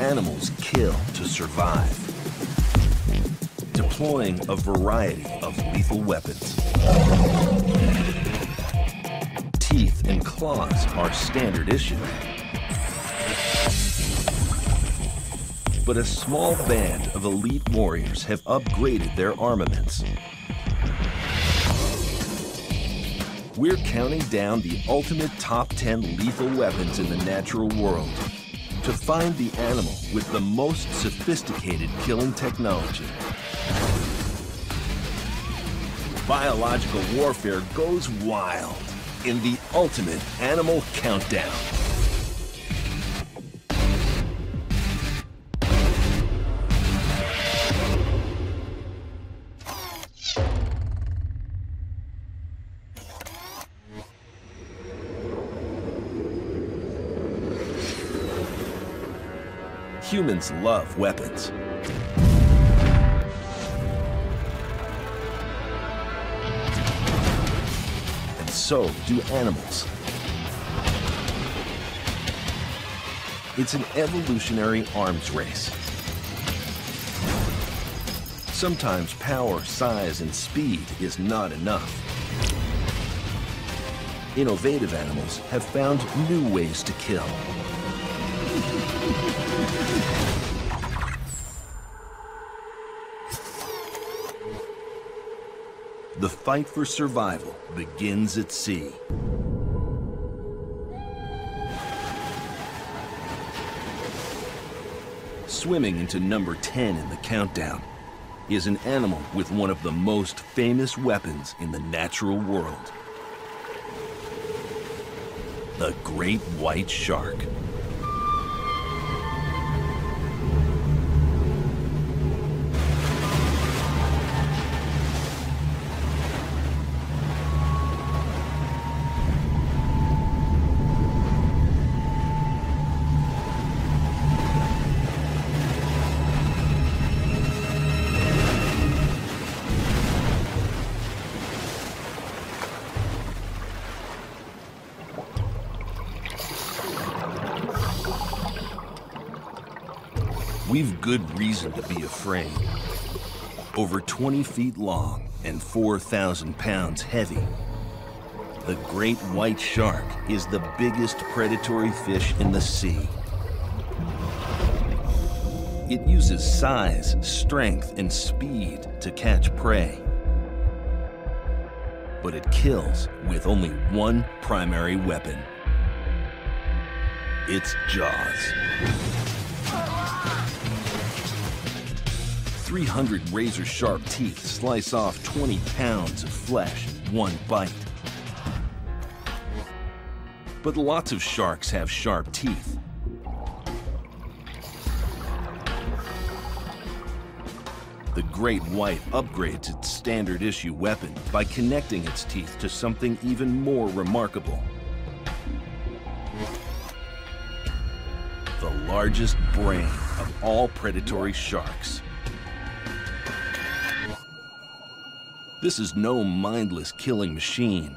Animals kill to survive, deploying a variety of lethal weapons. Teeth and claws are standard issue. But a small band of elite warriors have upgraded their armaments. We're counting down the ultimate top 10 lethal weapons in the natural world to find the animal with the most sophisticated killing technology. Biological warfare goes wild in the ultimate animal countdown. Humans love weapons. And so do animals. It's an evolutionary arms race. Sometimes power, size, and speed is not enough. Innovative animals have found new ways to kill. The fight for survival begins at sea. Swimming into number 10 in the countdown is an animal with one of the most famous weapons in the natural world. The great white shark. We've good reason to be afraid. Over 20 feet long and 4,000 pounds heavy, the great white shark is the biggest predatory fish in the sea. It uses size, strength, and speed to catch prey. But it kills with only one primary weapon: its jaws. 300 razor-sharp teeth slice off 20 pounds of flesh one bite. But lots of sharks have sharp teeth. The great white upgrades its standard issue weapon by connecting its teeth to something even more remarkable: the largest brain of all predatory sharks. This is no mindless killing machine.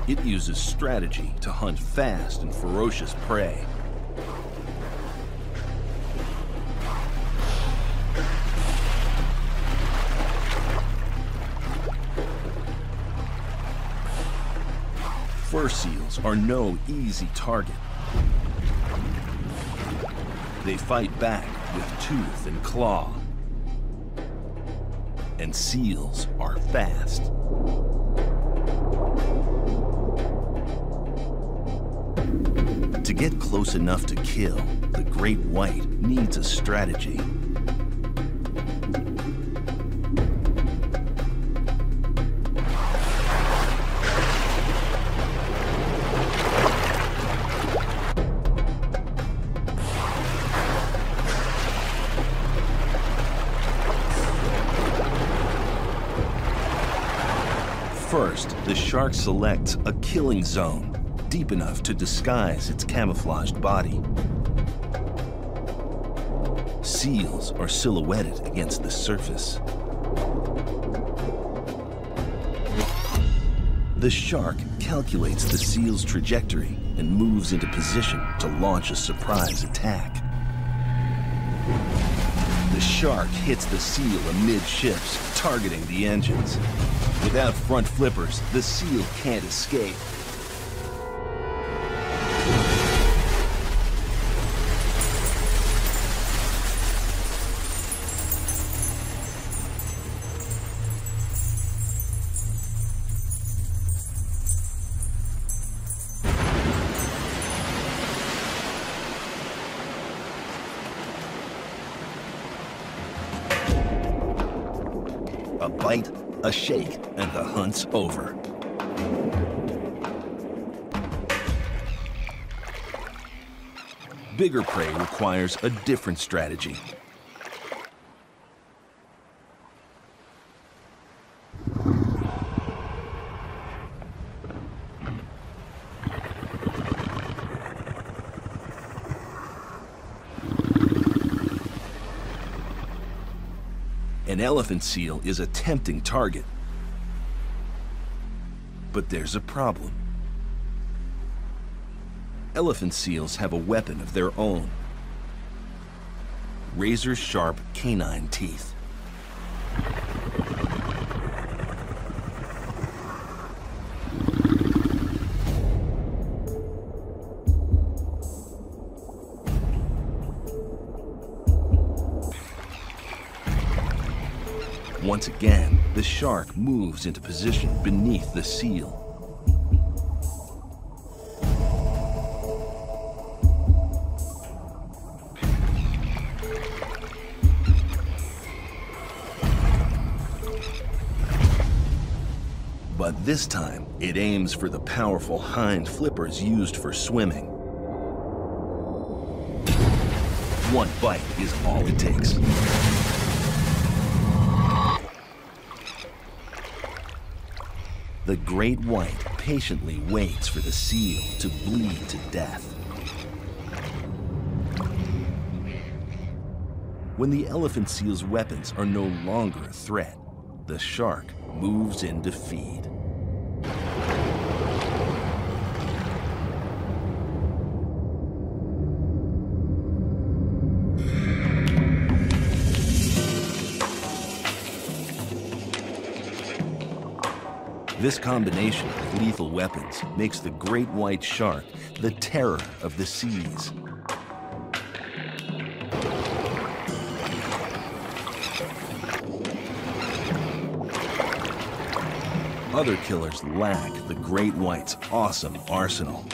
It uses strategy to hunt fast and ferocious prey. Fur seals are no easy target. They fight back with tooth and claw. And seals are fast. To get close enough to kill, the great white needs a strategy. First, the shark selects a killing zone deep enough to disguise its camouflaged body. Seals are silhouetted against the surface. The shark calculates the seal's trajectory and moves into position to launch a surprise attack. The shark hits the seal amidships, targeting the engines. Without front flippers, the seal can't escape. A bite, a shake, and the hunt's over. Bigger prey requires a different strategy. An elephant seal is a tempting target. But there's a problem. Elephant seals have a weapon of their own. Razor-sharp canine teeth. Once again, the shark moves into position beneath the seal. But this time, it aims for the powerful hind flippers used for swimming. One bite is all it takes. The great white patiently waits for the seal to bleed to death. When the elephant seal's weapons are no longer a threat, the shark moves in to feed. This combination of lethal weapons makes the great white shark the terror of the seas. Other killers lack the great white's awesome arsenal,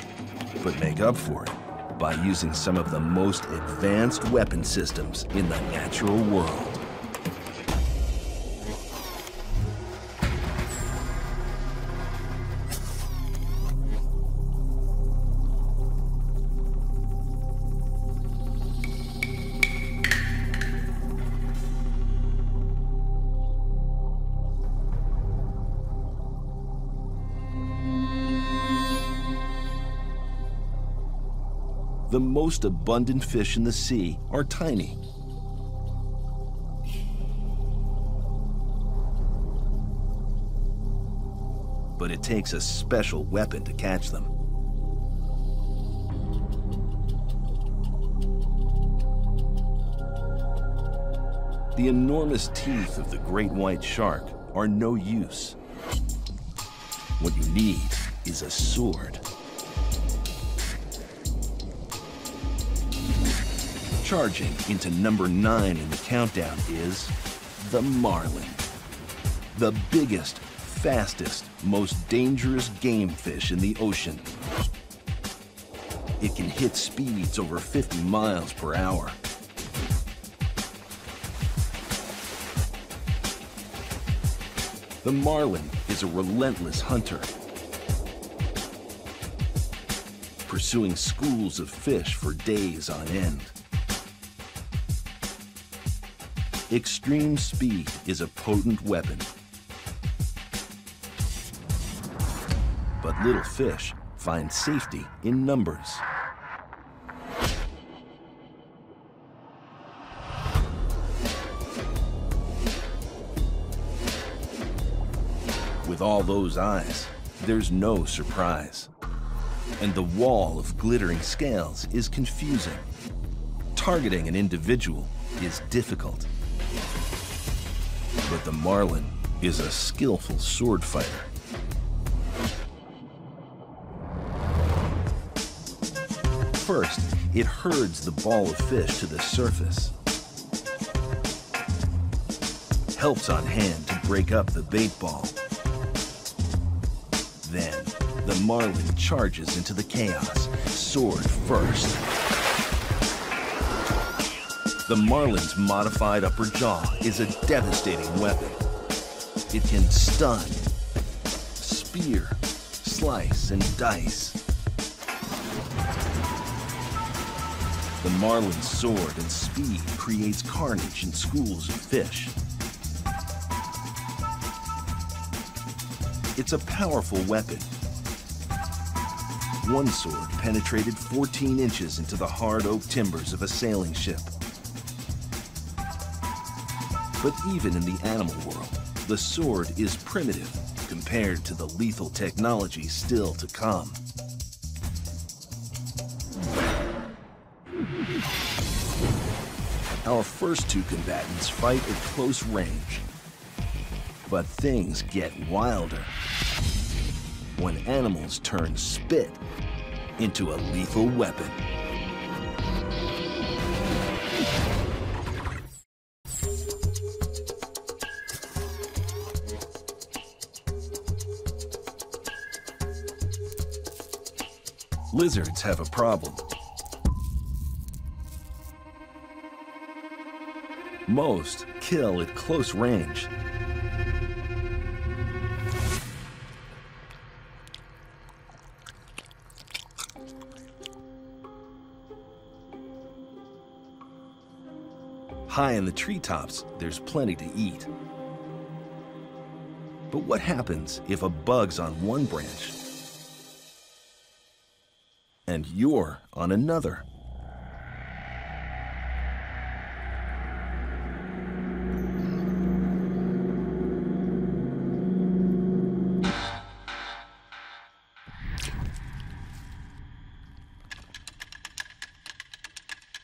but make up for it by using some of the most advanced weapon systems in the natural world. The most abundant fish in the sea are tiny. But it takes a special weapon to catch them. The enormous teeth of the great white shark are no use. What you need is a sword. Charging into number 9 in the countdown is the marlin. The biggest, fastest, most dangerous game fish in the ocean. It can hit speeds over 50 miles per hour. The marlin is a relentless hunter, pursuing schools of fish for days on end. Extreme speed is a potent weapon. But little fish find safety in numbers. With all those eyes, there's no surprise. And the wall of glittering scales is confusing. Targeting an individual is difficult. But the marlin is a skillful sword fighter. First, it herds the ball of fish to the surface. Helps on hand to break up the bait ball. Then, the marlin charges into the chaos, sword first. The marlin's modified upper jaw is a devastating weapon. It can stun, spear, slice, and dice. The marlin's sword and speed creates carnage in schools of fish. It's a powerful weapon. One sword penetrated 14 inches into the hard oak timbers of a sailing ship. But even in the animal world, the sword is primitive compared to the lethal technology still to come. Our first two combatants fight at close range. But things get wilder when animals turn spit into a lethal weapon. Lizards have a problem. Most kill at close range. High in the treetops, there's plenty to eat. But what happens if a bug's on one branch and you're on another?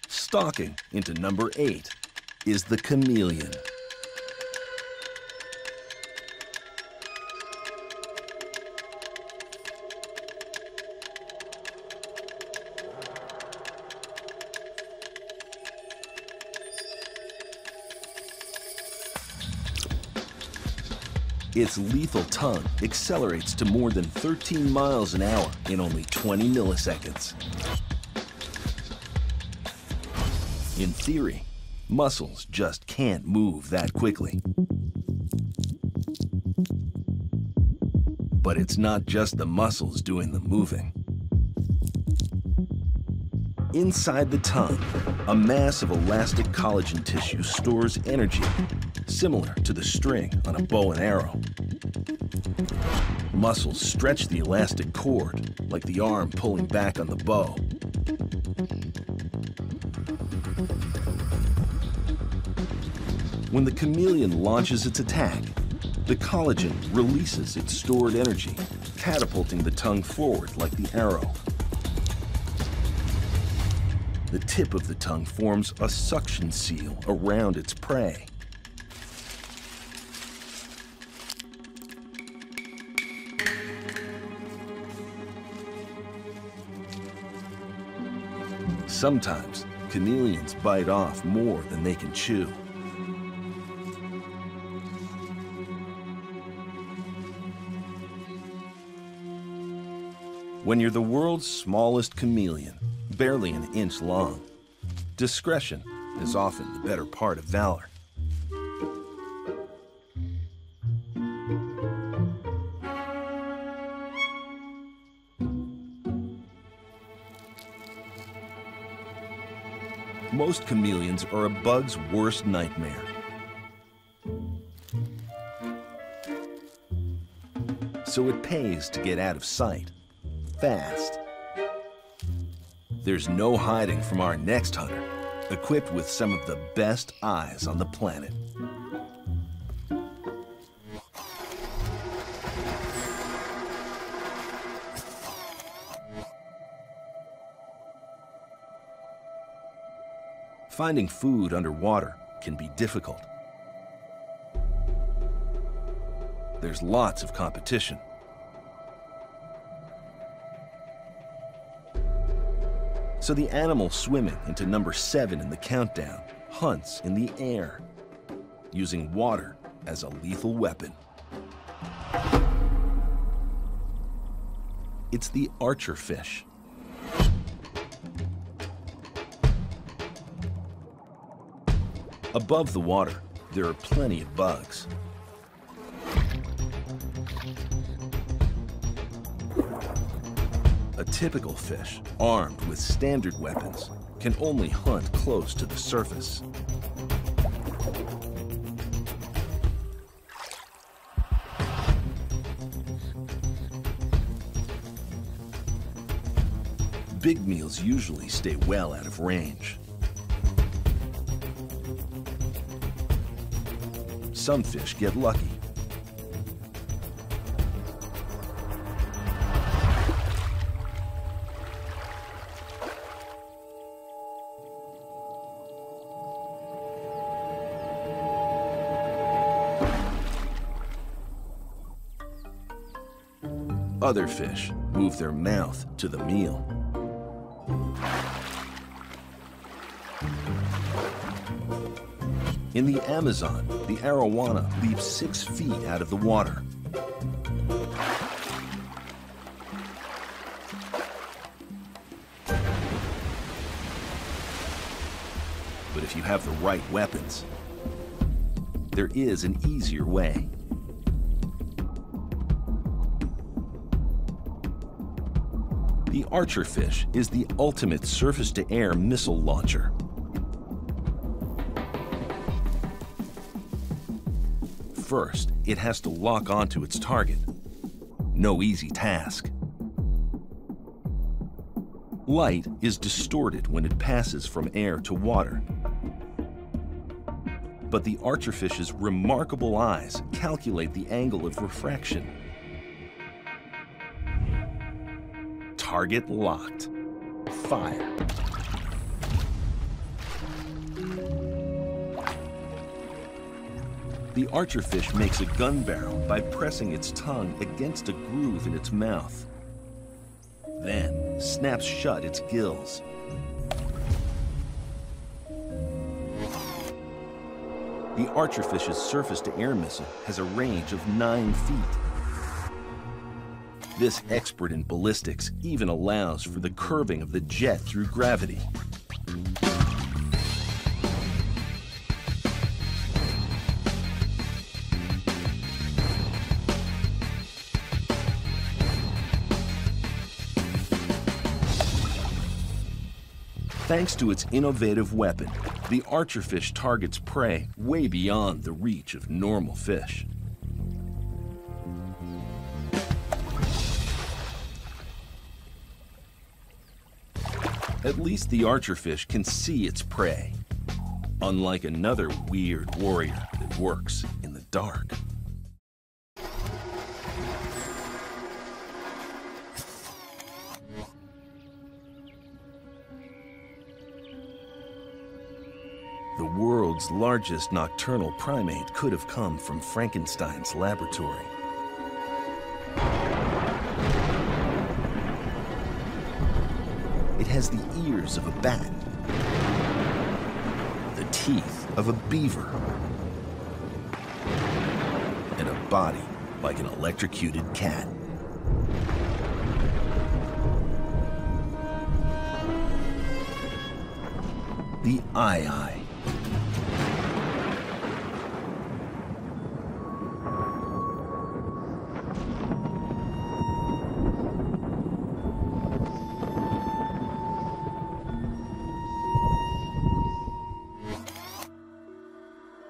Stalking into number 8 is the chameleon. Its lethal tongue accelerates to more than 13 miles an hour in only 20 milliseconds. In theory, muscles just can't move that quickly. But it's not just the muscles doing the moving. Inside the tongue, a mass of elastic collagen tissue stores energy, similar to the string on a bow and arrow. Muscles stretch the elastic cord, like the arm pulling back on the bow. When the chameleon launches its attack, the collagen releases its stored energy, catapulting the tongue forward like the arrow. The tip of the tongue forms a suction seal around its prey. Sometimes, chameleons bite off more than they can chew. When you're the world's smallest chameleon, barely an inch long, discretion is often the better part of valor. Most chameleons are a bug's worst nightmare. So it pays to get out of sight, fast. There's no hiding from our next hunter, equipped with some of the best eyes on the planet. Finding food underwater can be difficult. There's lots of competition. So the animal swimming into number 7 in the countdown hunts in the air, using water as a lethal weapon. It's the archer fish. Above the water, there are plenty of bugs. A typical fish, armed with standard weapons, can only hunt close to the surface. Big meals usually stay well out of range. Some fish get lucky. Other fish move their mouth to the meal. In the Amazon, the arowana leaps 6 feet out of the water. But if you have the right weapons, there is an easier way. The archer fish is the ultimate surface-to-air missile launcher. First, it has to lock onto its target. No easy task. Light is distorted when it passes from air to water. But the archerfish's remarkable eyes calculate the angle of refraction. Target locked. Fire. The archerfish makes a gun barrel by pressing its tongue against a groove in its mouth. Then snaps shut its gills. The archerfish's surface-to-air missile has a range of 9 feet. This expert in ballistics even allows for the curving of the jet through gravity. Thanks to its innovative weapon, the archerfish targets prey way beyond the reach of normal fish. At least the archerfish can see its prey, unlike another weird warrior that works in the dark. The world's largest nocturnal primate could have come from Frankenstein's laboratory. It has the ears of a bat, the teeth of a beaver, and a body like an electrocuted cat. The aye-aye.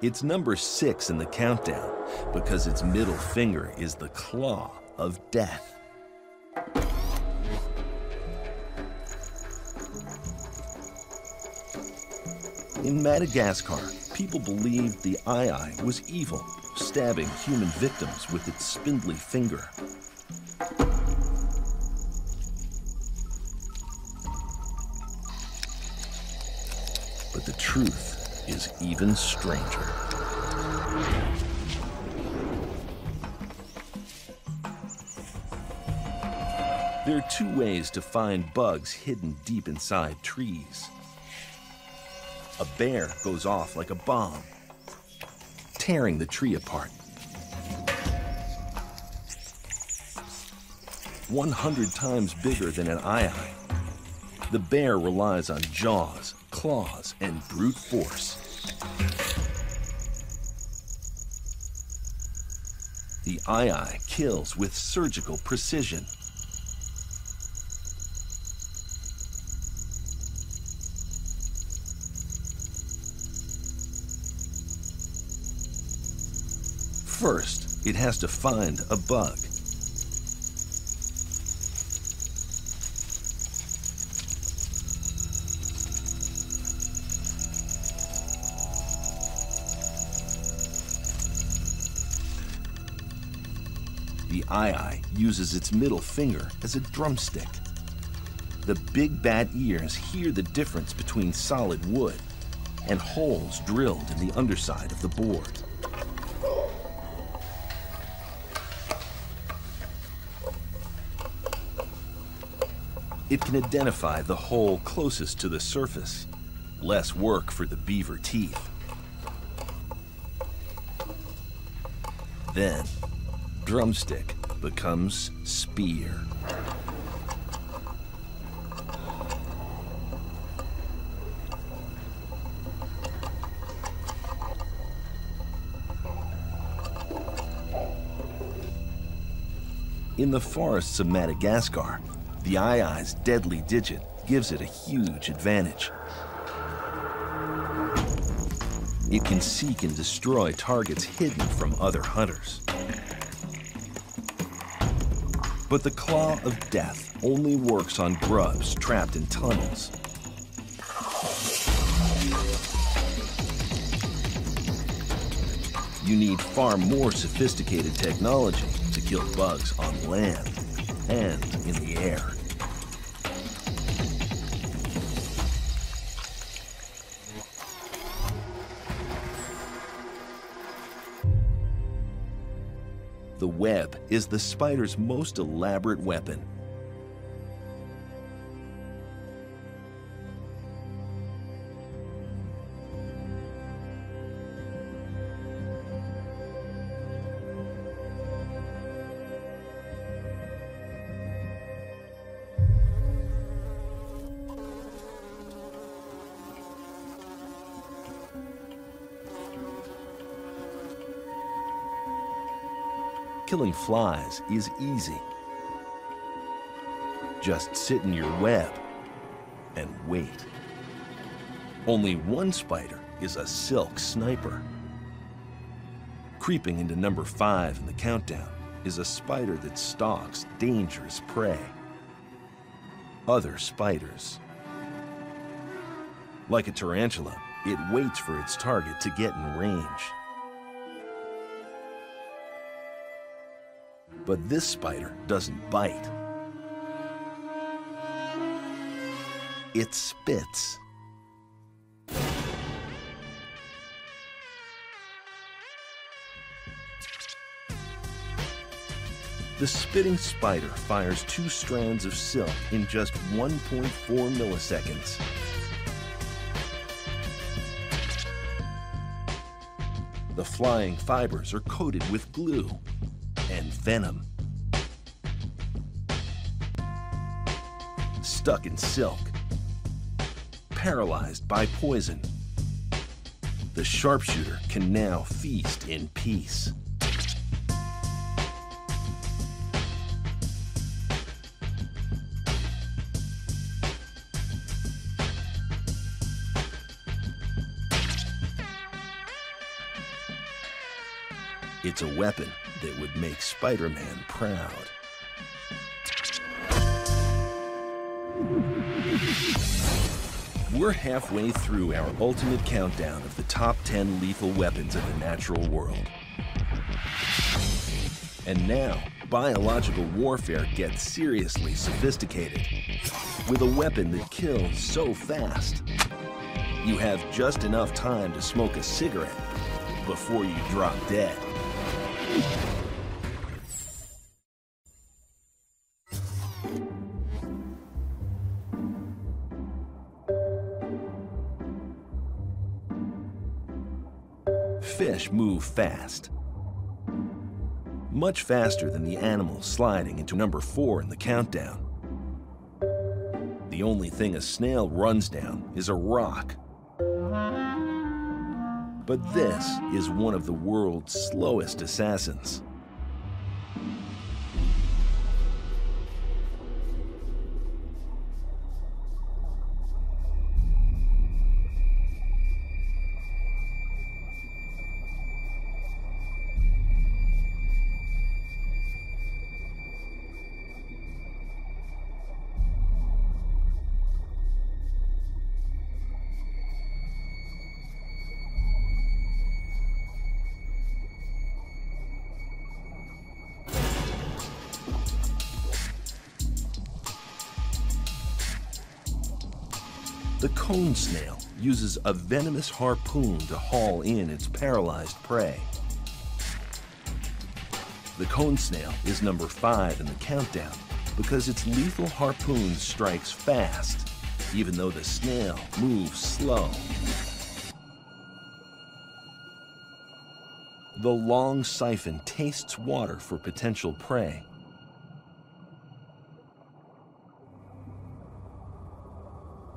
It's number 6 in the countdown because its middle finger is the claw of death. In Madagascar, people believed the aye-aye was evil, stabbing human victims with its spindly finger. But But the truth is even stranger. There are two ways to find bugs hidden deep inside trees. A bear goes off like a bomb, tearing the tree apart. 100 times bigger than an aye. The bear relies on jaws, claws, and brute force. The aye kills with surgical precision. First, it has to find a bug. The aye uses its middle finger as a drumstick. The big bat ears hear the difference between solid wood and holes drilled in the underside of the board. It can identify the hole closest to the surface. Less work for the beaver teeth. Then, drumstick becomes spear. In the forests of Madagascar, the aye's deadly digit gives it a huge advantage. It can seek and destroy targets hidden from other hunters. But the claw of death only works on grubs trapped in tunnels. You need far more sophisticated technology to kill bugs on land and in the air. The web is the spider's most elaborate weapon. Killing flies is easy. Just sit in your web and wait. Only one spider is a silk sniper. Creeping into number 5 in the countdown is a spider that stalks dangerous prey. Other spiders. Like a tarantula, it waits for its target to get in range. But this spider doesn't bite. It spits. The spitting spider fires 2 strands of silk in just 1.4 milliseconds. The flying fibers are coated with glue and venom. Stuck in silk, paralyzed by poison, the sharpshooter can now feast in peace. It's a weapon that would make Spider-Man proud. We're halfway through our ultimate countdown of the top 10 lethal weapons of the natural world. And now, biological warfare gets seriously sophisticated. With a weapon that kills so fast, You have just enough time to smoke a cigarette before you drop dead. Fish move fast. Much faster than the animal sliding into number 4 in the countdown. The only thing a snail runs down is a rock. But this is one of the world's slowest assassins. The cone snail uses a venomous harpoon to haul in its paralyzed prey. The cone snail is number 5 in the countdown because its lethal harpoon strikes fast, even though the snail moves slow. The long siphon tastes water for potential prey.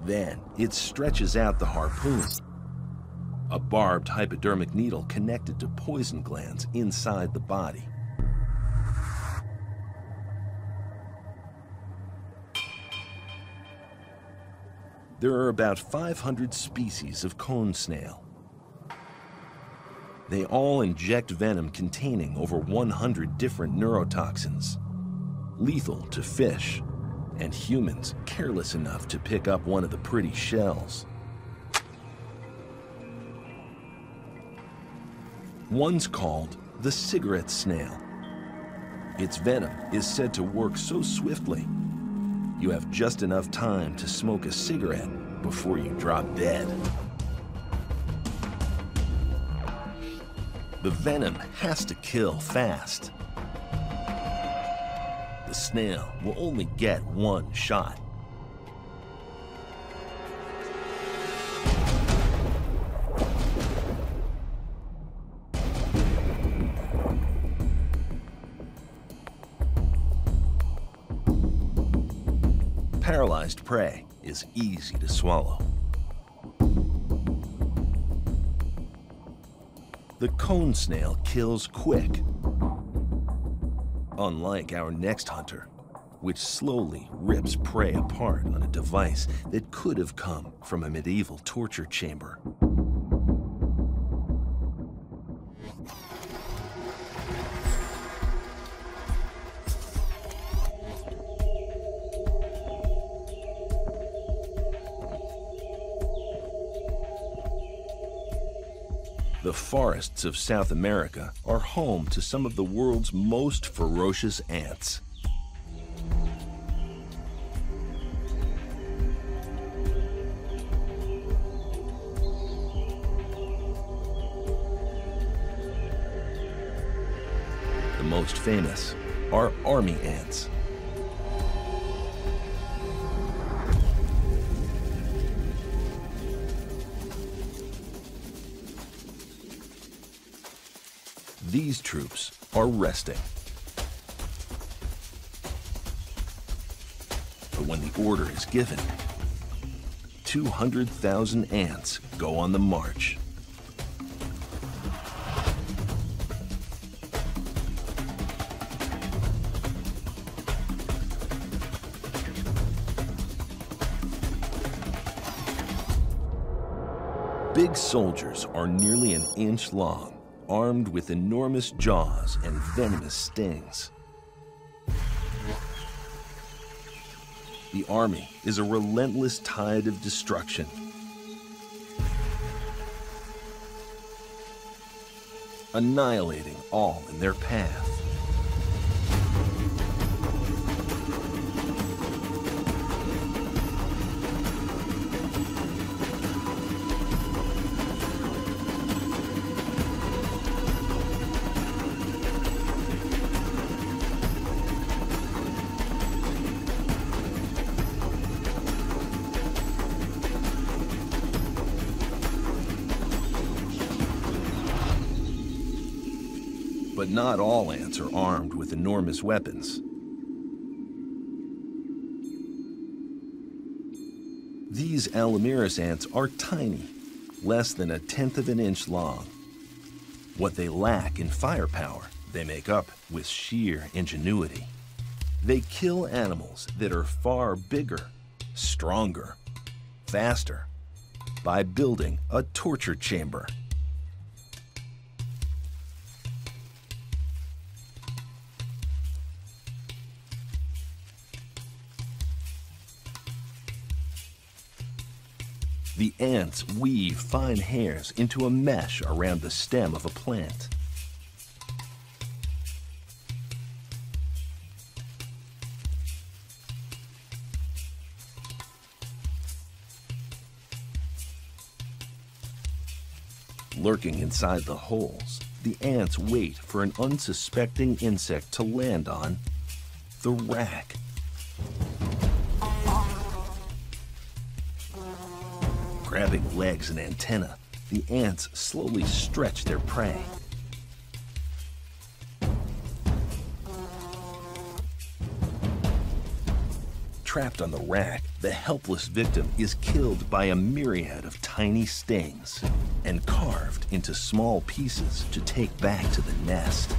Then it stretches out the harpoon, a barbed hypodermic needle connected to poison glands inside the body. There are about 500 species of cone snail. They all inject venom containing over 100 different neurotoxins, lethal to fish and humans careless enough to pick up one of the pretty shells. One's called the cigarette snail. Its venom is said to work so swiftly, you have just enough time to smoke a cigarette before you drop dead. The venom has to kill fast. The snail will only get one shot. Paralyzed prey is easy to swallow. The cone snail kills quick, unlike our next hunter, which slowly rips prey apart on a device that could have come from a medieval torture chamber. The forests of South America are home to some of the world's most ferocious ants. The most famous are army ants. These troops are resting. But when the order is given, 200,000 ants go on the march. Big soldiers are nearly an inch long, armed with enormous jaws and venomous stings. The army is a relentless tide of destruction. Annihilating all in their path. But not all ants are armed with enormous weapons. These Allomeris ants are tiny, less than 1/10 of an inch long. What they lack in firepower, they make up with sheer ingenuity. They kill animals that are far bigger, stronger, faster, by building a torture chamber. The ants weave fine hairs into a mesh around the stem of a plant. Lurking inside the holes, the ants wait for an unsuspecting insect to land on the rack. Grabbing legs and antennae, the ants slowly stretch their prey. Trapped on the rack, the helpless victim is killed by a myriad of tiny stings and carved into small pieces to take back to the nest.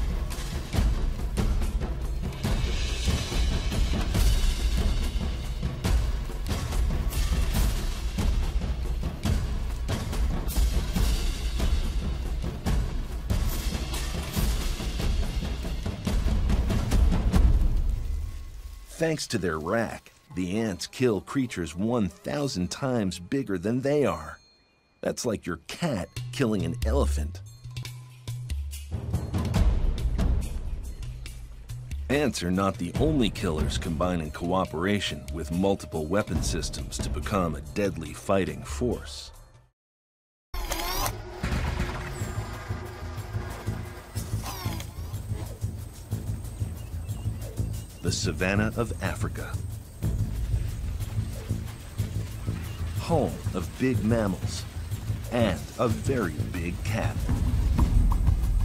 Thanks to their rack, the ants kill creatures 1,000 times bigger than they are. That's like your cat killing an elephant. Ants are not the only killers combining cooperation with multiple weapon systems to become a deadly fighting force. The savanna of Africa. Home of big mammals and a very big cat.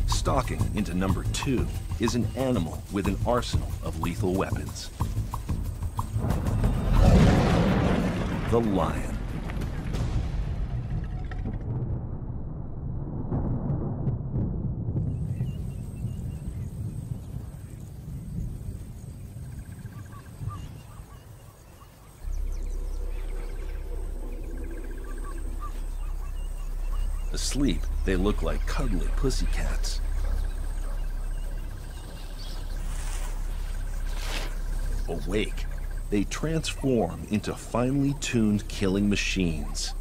Stalking into number 2 is an animal with an arsenal of lethal weapons. The lion. Asleep, they look like cuddly pussycats. Awake, they transform into finely tuned killing machines.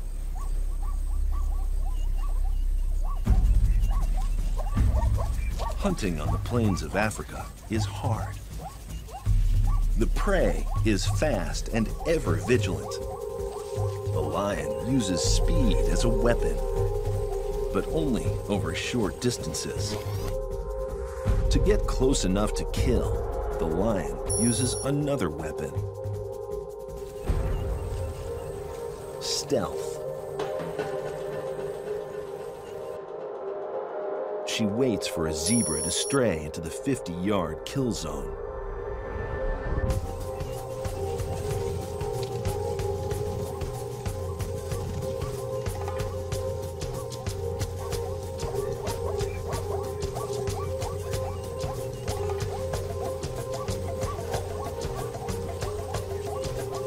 Hunting on the plains of Africa is hard. The prey is fast and ever vigilant. The lion uses speed as a weapon, but only over short distances. To get close enough to kill, the lion uses another weapon. Stealth. She waits for a zebra to stray into the 50-yard kill zone.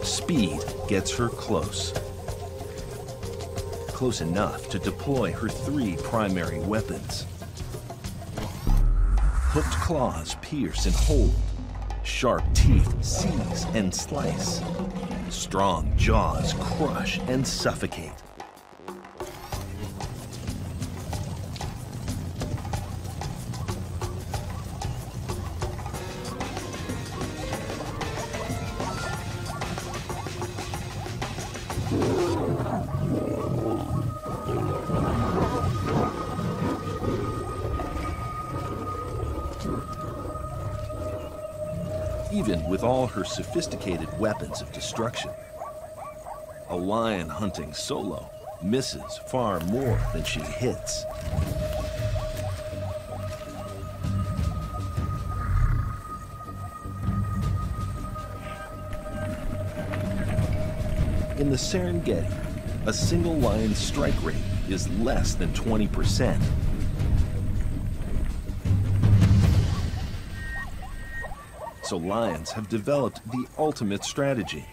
Speed gets her close. Close enough to deploy her 3 primary weapons. Hooked claws pierce and hold. Sharp teeth seize and slice. Strong jaws crush and suffocate. Even with all her sophisticated weapons of destruction, a lion hunting solo misses far more than she hits. In the Serengeti, a single lion's strike rate is less than 20%. So lions have developed the ultimate strategy.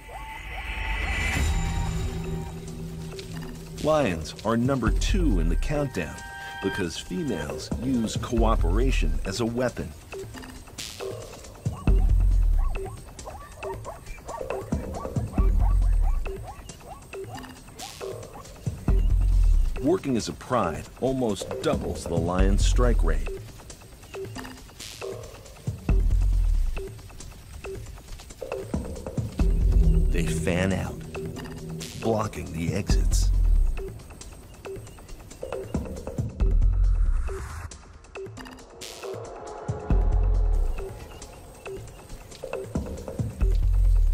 Lions are number 2 in the countdown because females use cooperation as a weapon. Working as a pride almost doubles the lion's strike rate. They fan out, blocking the exits.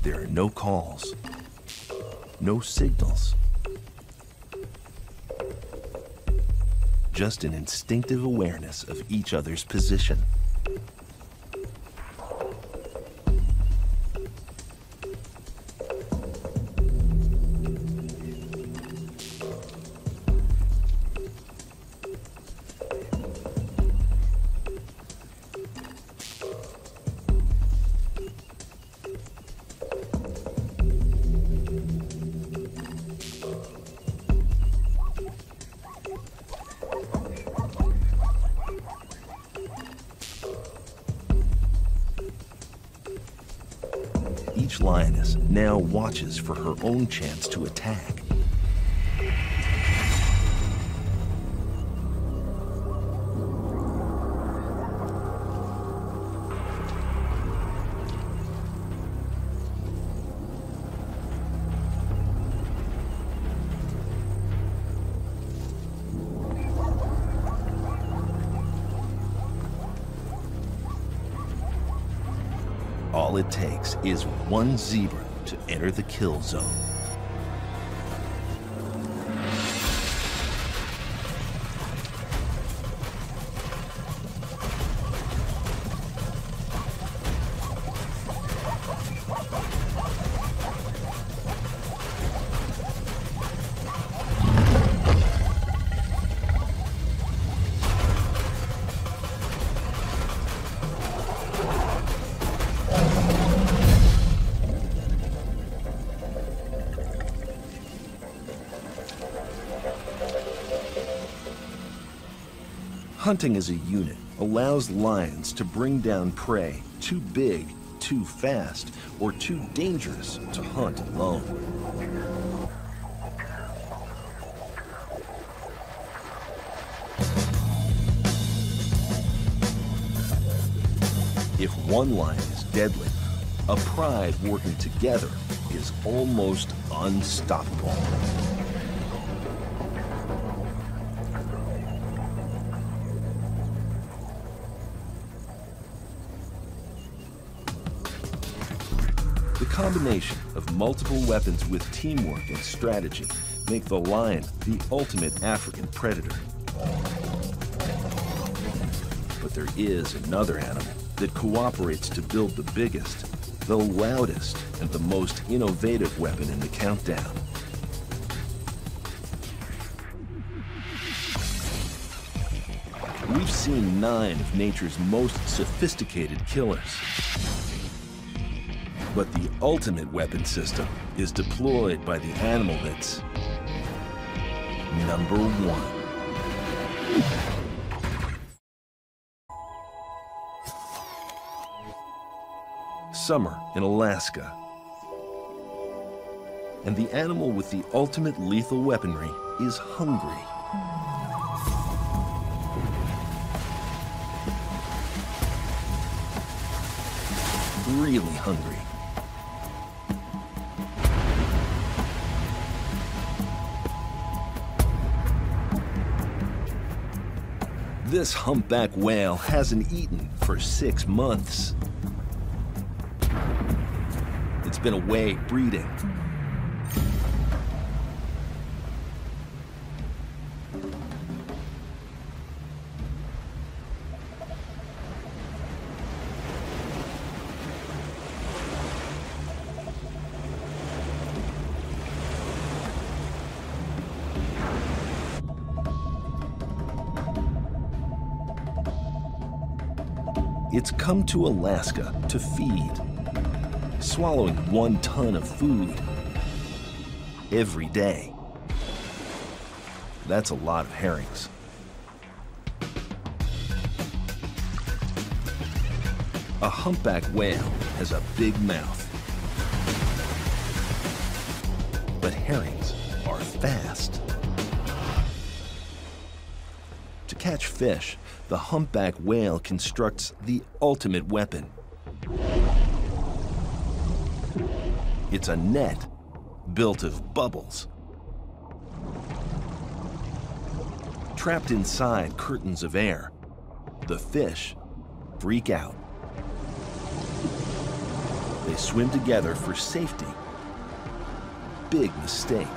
There are no calls, no signals. Just an instinctive awareness of each other's position. Each lioness now watches for her own chance to attack. All it takes is one zebra to enter the kill zone. Hunting as a unit allows lions to bring down prey too big, too fast, or too dangerous to hunt alone. If one lion is deadly, a pride working together is almost unstoppable. The combination of multiple weapons with teamwork and strategy make the lion the ultimate African predator. But there is another animal that cooperates to build the biggest, the loudest, and the most innovative weapon in the countdown. We've seen 9 of nature's most sophisticated killers. But the ultimate weapon system is deployed by the animal that's number 1. Summer in Alaska. And the animal with the ultimate lethal weaponry is hungry. Really hungry. This humpback whale hasn't eaten for 6 months. It's been away breeding. It's come to Alaska to feed, swallowing 1 ton of food every day. That's a lot of herrings. A humpback whale has a big mouth, but herrings are fast. To catch fish, the humpback whale constructs the ultimate weapon. It's a net built of bubbles. Trapped inside curtains of air, the fish freak out. They swim together for safety. Big mistake.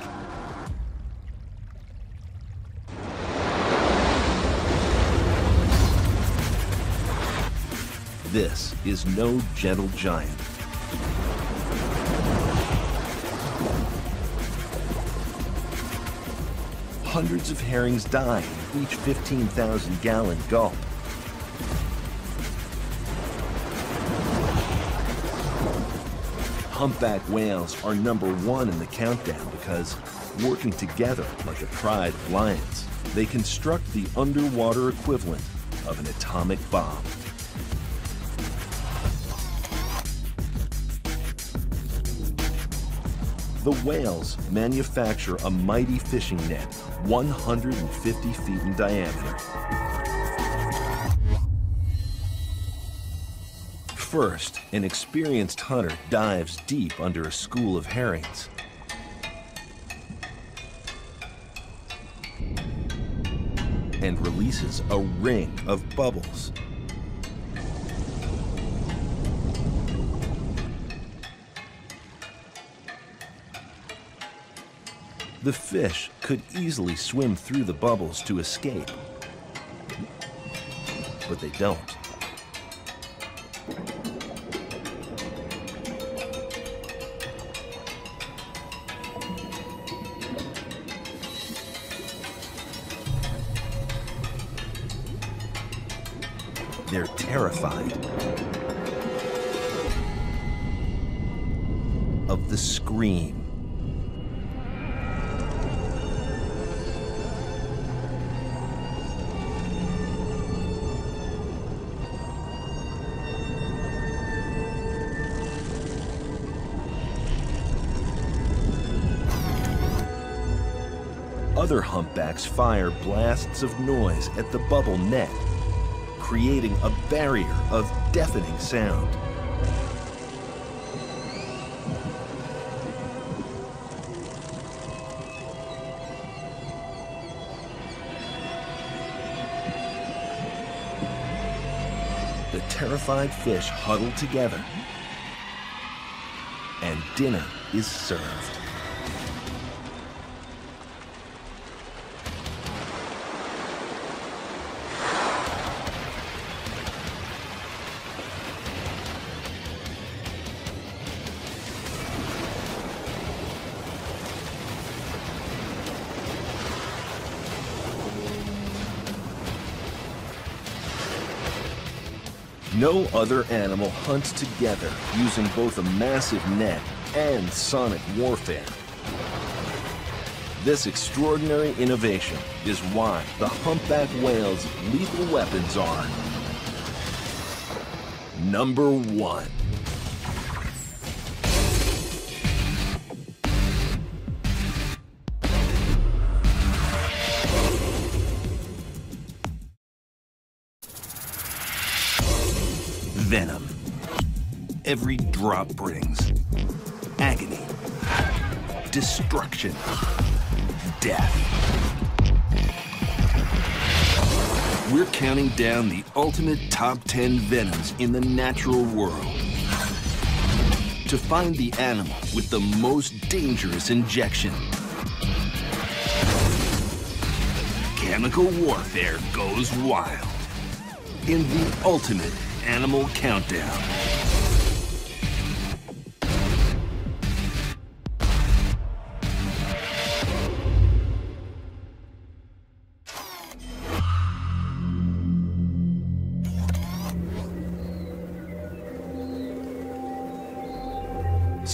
This is no gentle giant. Hundreds of herrings die in each 15,000-gallon gulp. Humpback whales are #1 in the countdown because, working together like a pride of lions, they construct the underwater equivalent of an atomic bomb. The whales manufacture a mighty fishing net 150 feet in diameter. First, an experienced hunter dives deep under a school of herrings. And releases a ring of bubbles. The fish could easily swim through the bubbles to escape, but they don't. They're terrified of the scream. Other humpbacks fire blasts of noise at the bubble net, creating a barrier of deafening sound. The terrified fish huddle together, and dinner is served. No other animal hunts together using both a massive net and sonic warfare. This extraordinary innovation is why the humpback whale's lethal weapons are #1. Venom. Every drop brings agony, destruction, death. We're counting down the ultimate top 10 venoms in the natural world to find the animal with the most dangerous injection. Chemical warfare goes wild in the ultimate Animal Countdown.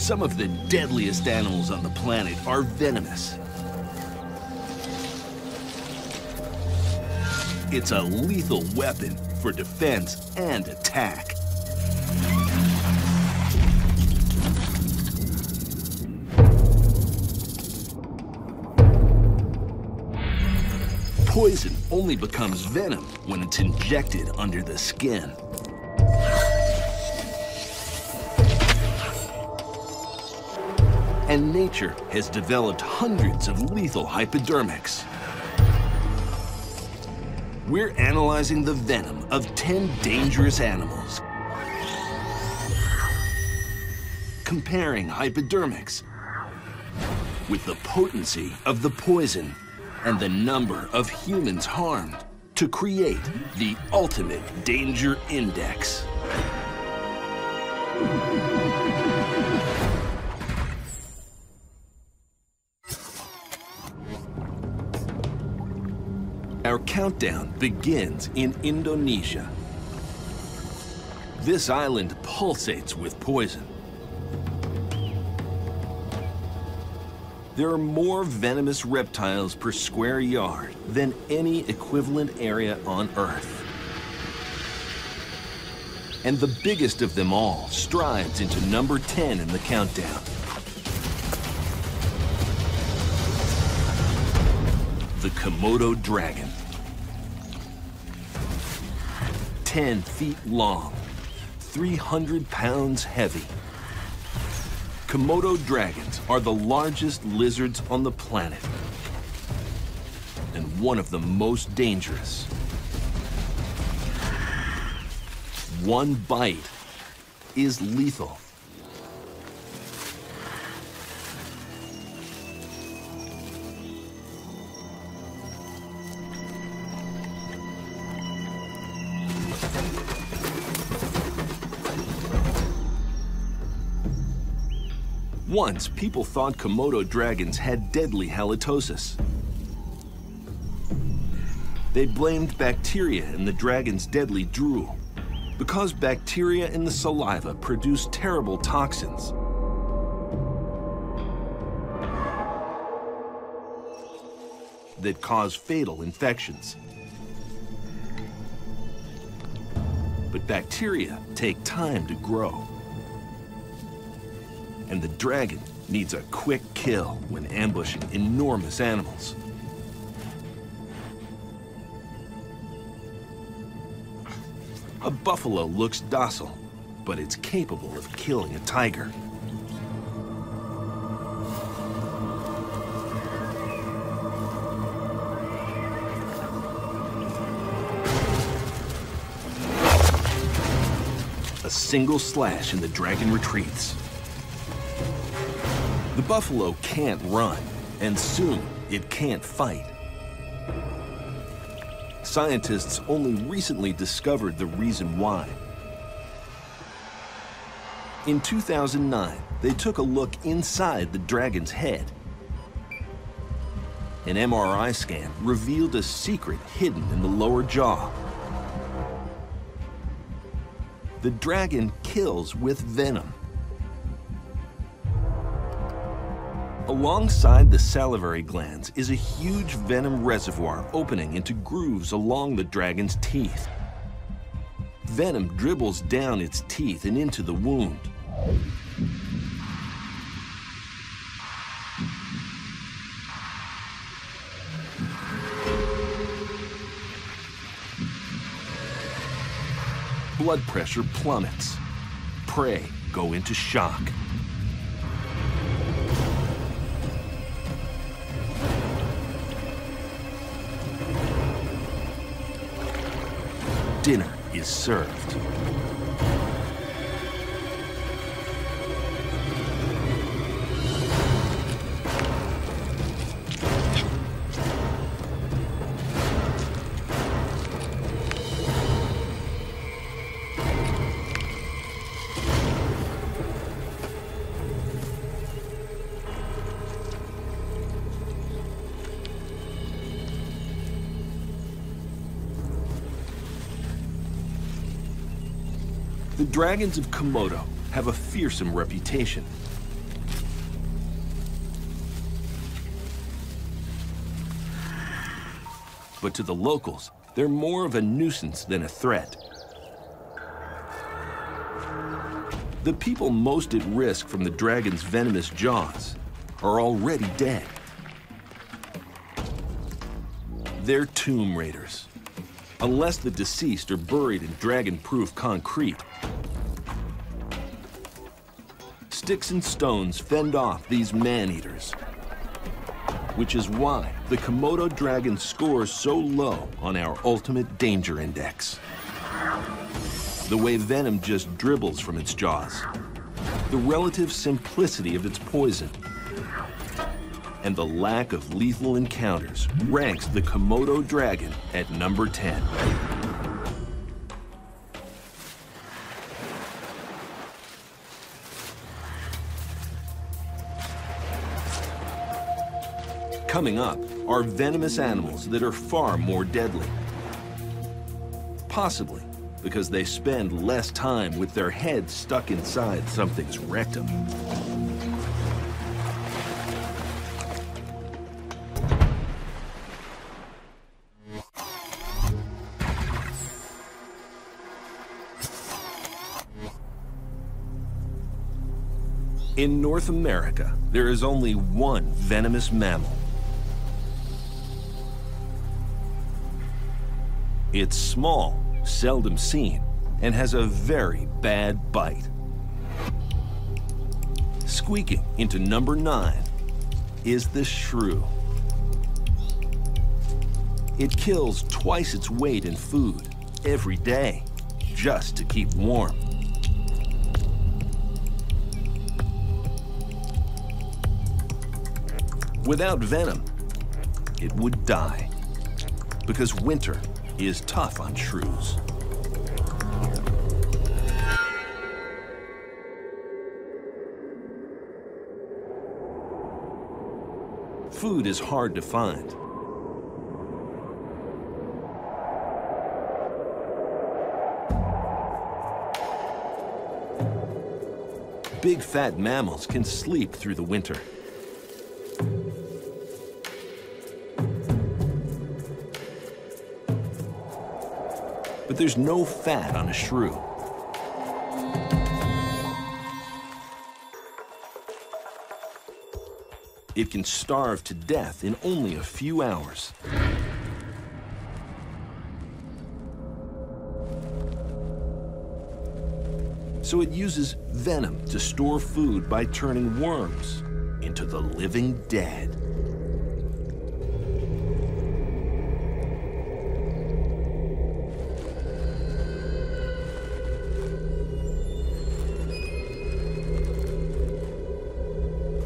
Some of the deadliest animals on the planet are venomous. It's a lethal weapon for defense and attack. Poison only becomes venom when it's injected under the skin. And nature has developed hundreds of lethal hypodermics. We're analyzing the venom of 10 dangerous animals. Comparing hypodermics with the potency of the poison and the number of humans harmed to create the ultimate danger index. Our countdown begins in Indonesia. This island pulsates with poison. There are more venomous reptiles per square yard than any equivalent area on Earth. And the biggest of them all strides into number 10 in the countdown. The Komodo dragon. 10 feet long, 300 pounds heavy. Komodo dragons are the largest lizards on the planet and one of the most dangerous. One bite is lethal. Once, people thought Komodo dragons had deadly halitosis. They blamed bacteria in the dragon's deadly drool, because bacteria in the saliva produce terrible toxins. That cause fatal infections. But bacteria take time to grow. And the dragon needs a quick kill when ambushing enormous animals. A buffalo looks docile, but it's capable of killing a tiger. A single slash and the dragon retreats. The buffalo can't run, and soon it can't fight. Scientists only recently discovered the reason why. In 2009, they took a look inside the dragon's head. An MRI scan revealed a secret hidden in the lower jaw. The dragon kills with venom. Alongside the salivary glands is a huge venom reservoir opening into grooves along the dragon's teeth. Venom dribbles down its teeth and into the wound. Blood pressure plummets. Prey go into shock. Dinner is served. The dragons of Komodo have a fearsome reputation. but to the locals, they're more of a nuisance than a threat. The people most at risk from the dragon's venomous jaws are already dead. They're tomb raiders. Unless the deceased are buried in dragon-proof concrete, sticks and stones fend off these man-eaters, which is why the Komodo dragon scores so low on our ultimate danger index. The way venom just dribbles from its jaws, the relative simplicity of its poison, and the lack of lethal encounters ranks the Komodo dragon at number 10. Coming up are venomous animals that are far more deadly. Possibly because they spend less time with their heads stuck inside something's rectum. In North America, there is only one venomous mammal. It's small, seldom seen, and has a very bad bite. Squeaking into number 9 is the shrew. It kills twice its weight in food every day just to keep warm. Without venom, it would die, because winter is tough on shrews. Food is hard to find. Big fat mammals can sleep through the winter. But there's no fat on a shrew. It can starve to death in only a few hours. So it uses venom to store food by turning worms into the living dead.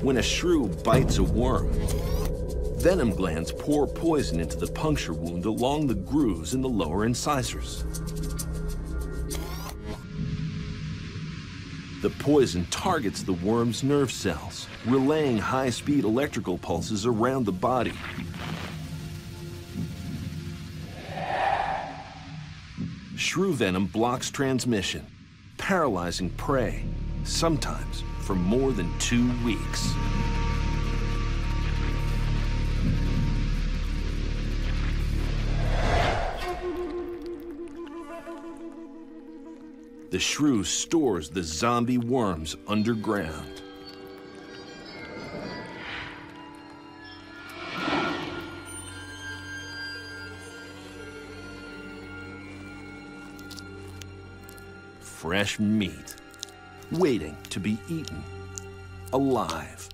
When a shrew bites a worm, venom glands pour poison into the puncture wound along the grooves in the lower incisors. The poison targets the worm's nerve cells, relaying high-speed electrical pulses around the body. Shrew venom blocks transmission, paralyzing prey, sometimes for more than 2 weeks. The shrew stores the zombie worms underground. Fresh meat, waiting to be eaten, alive.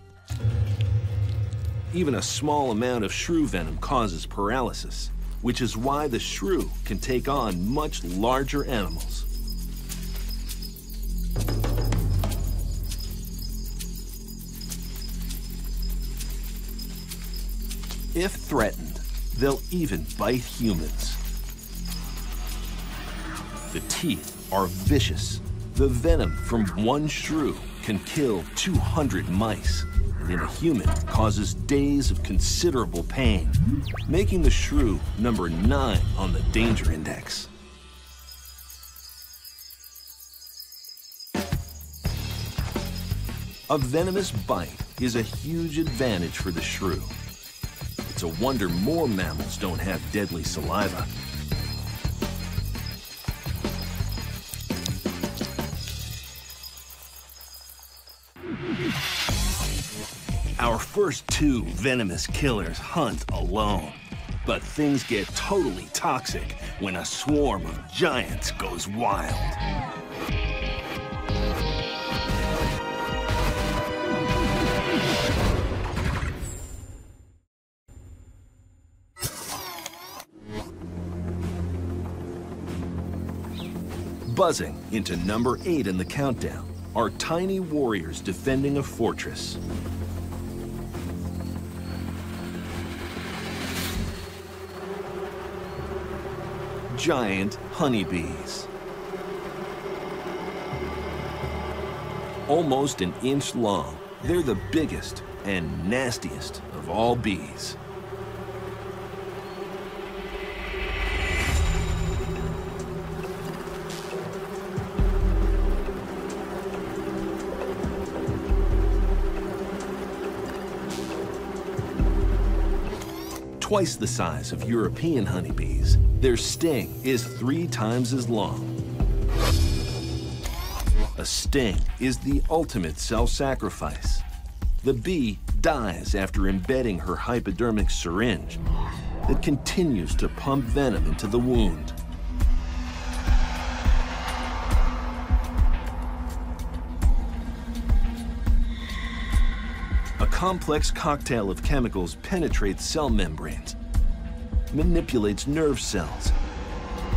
Even a small amount of shrew venom causes paralysis, which is why the shrew can take on much larger animals. If threatened, they'll even bite humans. The teeth are vicious. The venom from one shrew can kill 200 mice, and in a human causes days of considerable pain, making the shrew number 9 on the danger index. A venomous bite is a huge advantage for the shrew. It's a wonder more mammals don't have deadly saliva. Our first two venomous killers hunt alone. But things get totally toxic when a swarm of giants goes wild. Buzzing into number 8 in the countdown are tiny warriors defending a fortress. Giant honeybees. Almost an inch long, they're the biggest and nastiest of all bees. Twice the size of European honeybees, their sting is 3 times as long. A sting is the ultimate self-sacrifice. The bee dies after embedding her hypodermic syringe that continues to pump venom into the wound. A complex cocktail of chemicals penetrates cell membranes, manipulates nerve cells,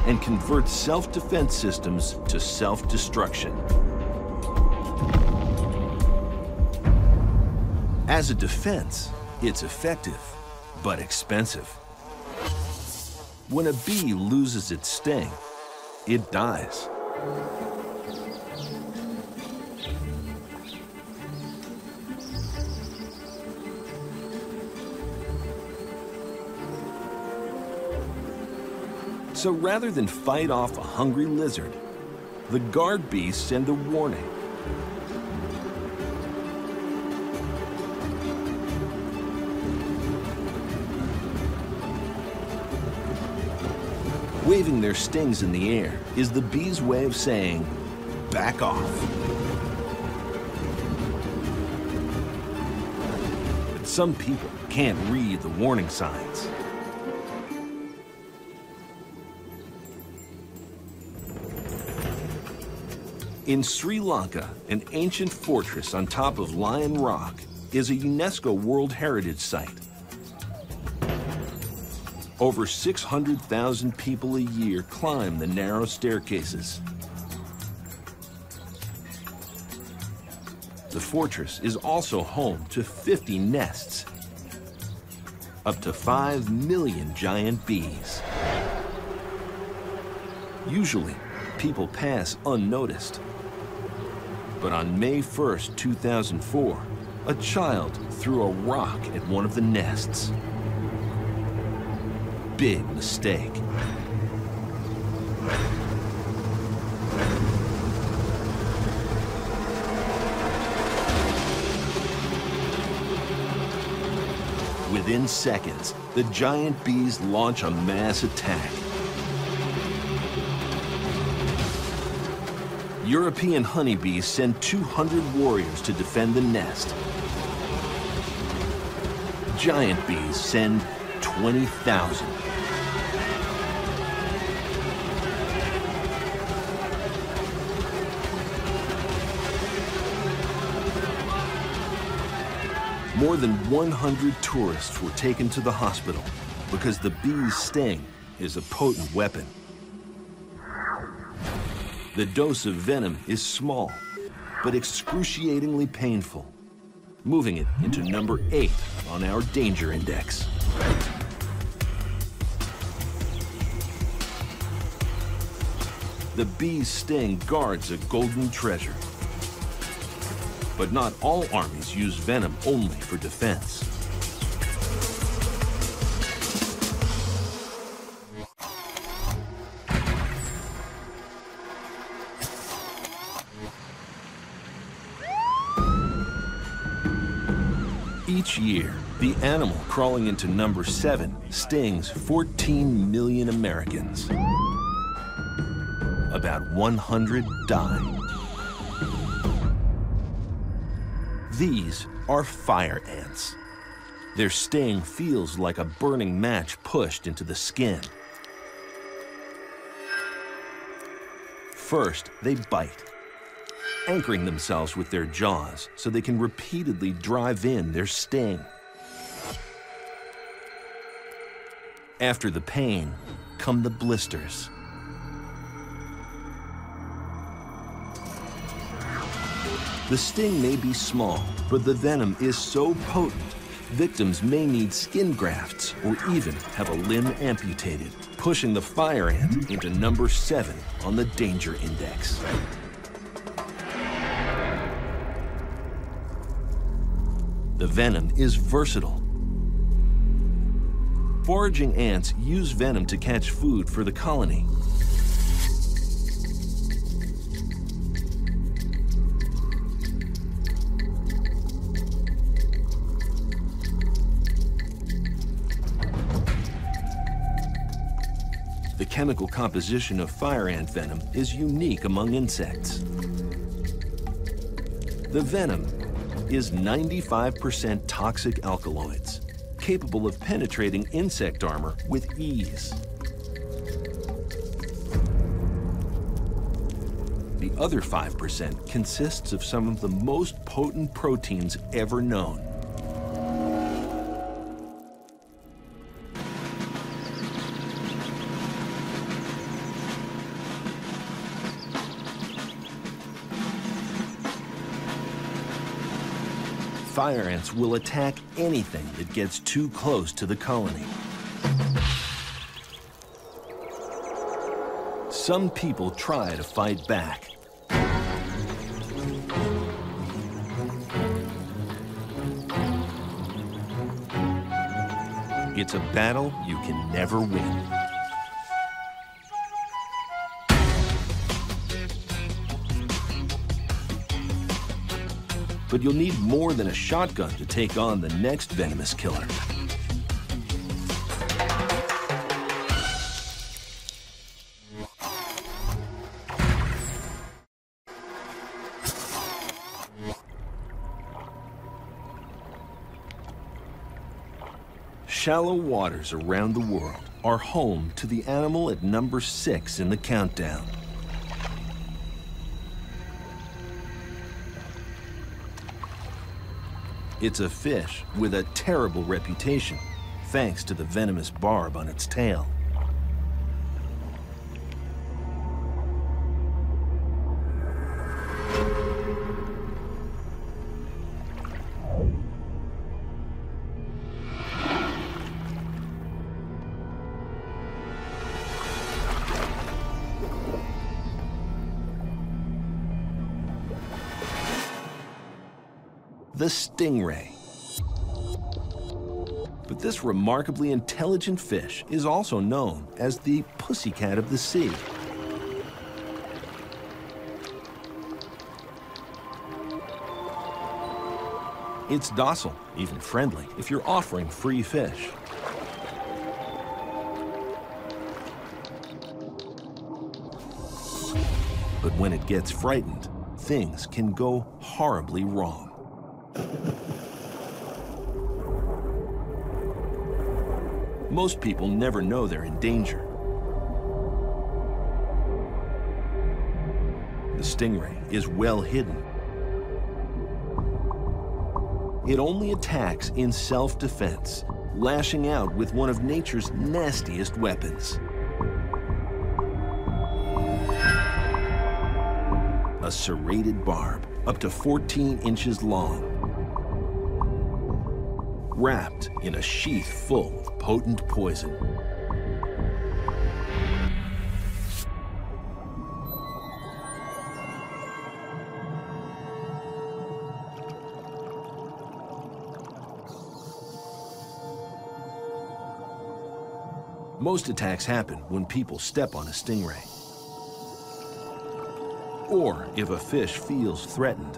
and converts self-defense systems to self-destruction. As a defense, it's effective, but expensive. When a bee loses its sting, it dies. So rather than fight off a hungry lizard, the guard bees send a warning. Waving their stings in the air is the bees' way of saying, back off. But some people can't read the warning signs. In Sri Lanka, an ancient fortress on top of Lion Rock is a UNESCO World Heritage Site. Over 600,000 people a year climb the narrow staircases. The fortress is also home to 50 nests, up to 5 million giant bees. Usually, people pass unnoticed. But on May 1st, 2004, a child threw a rock at one of the nests. Big mistake. Within seconds, the giant bees launch a mass attack. European honeybees send 200 warriors to defend the nest. Giant bees send 20,000. More than 100 tourists were taken to the hospital because the bee's sting is a potent weapon. The dose of venom is small, but excruciatingly painful, moving it into number 8 on our danger index. The bee's sting guards a golden treasure. But not all armies use venom only for defense. Each year, the animal crawling into number 7 stings 14 million Americans. About 100 die. These are fire ants. Their sting feels like a burning match pushed into the skin. First, they bite, anchoring themselves with their jaws so they can repeatedly drive in their sting. After the pain come the blisters. The sting may be small, but the venom is so potent, victims may need skin grafts or even have a limb amputated, pushing the fire ant into number 7 on the danger index. The venom is versatile. Foraging ants use venom to catch food for the colony. The chemical composition of fire ant venom is unique among insects. The venom is 95% toxic alkaloids, capable of penetrating insect armor with ease. The other 5% consists of some of the most potent proteins ever known. Fire ants will attack anything that gets too close to the colony. Some people try to fight back. It's a battle you can never win. But you'll need more than a shotgun to take on the next venomous killer. Shallow waters around the world are home to the animal at number 6 in the countdown. It's a fish with a terrible reputation, thanks to the venomous barb on its tail. The stingray. But this remarkably intelligent fish is also known as the pussycat of the sea. It's docile, even friendly, if you're offering free fish. But when it gets frightened, things can go horribly wrong. Most people never know they're in danger. The stingray is well hidden. It only attacks in self-defense, lashing out with one of nature's nastiest weapons. A serrated barb, up to 14 inches long, wrapped in a sheath full of potent poison. Most attacks happen when people step on a stingray, or if a fish feels threatened.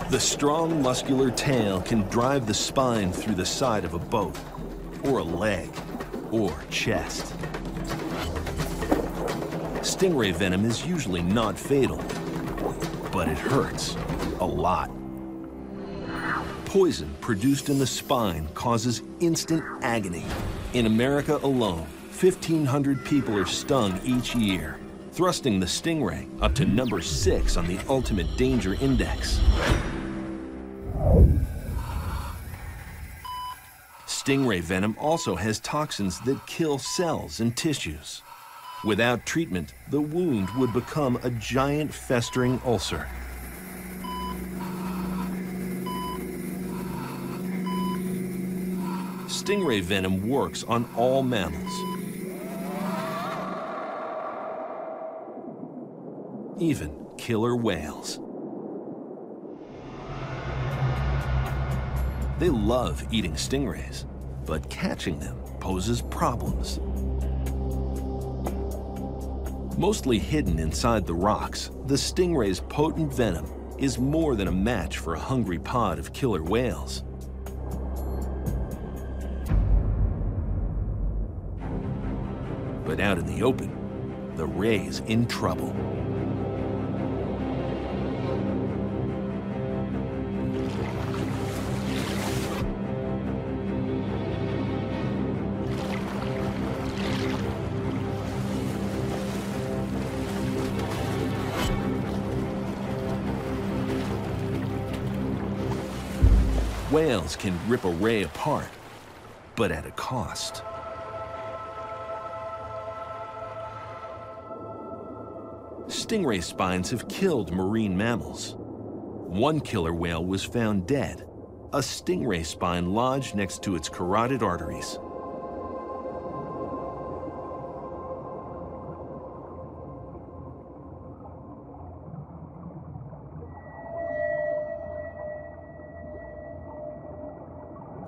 The strong, muscular tail can drive the spine through the side of a boat, or a leg, or chest. Stingray venom is usually not fatal, but it hurts a lot. Poison produced in the spine causes instant agony. In America alone, 1,500 people are stung each year, thrusting the stingray up to number 6 on the Ultimate Danger Index. Stingray venom also has toxins that kill cells and tissues. Without treatment, the wound would become a giant festering ulcer. Stingray venom works on all mammals, even killer whales. They love eating stingrays, but catching them poses problems. Mostly hidden inside the rocks, the stingray's potent venom is more than a match for a hungry pod of killer whales. But out in the open, the ray's in trouble. Whales can rip a ray apart, but at a cost. Stingray spines have killed marine mammals. One killer whale was found dead, a stingray spine lodged next to its carotid arteries.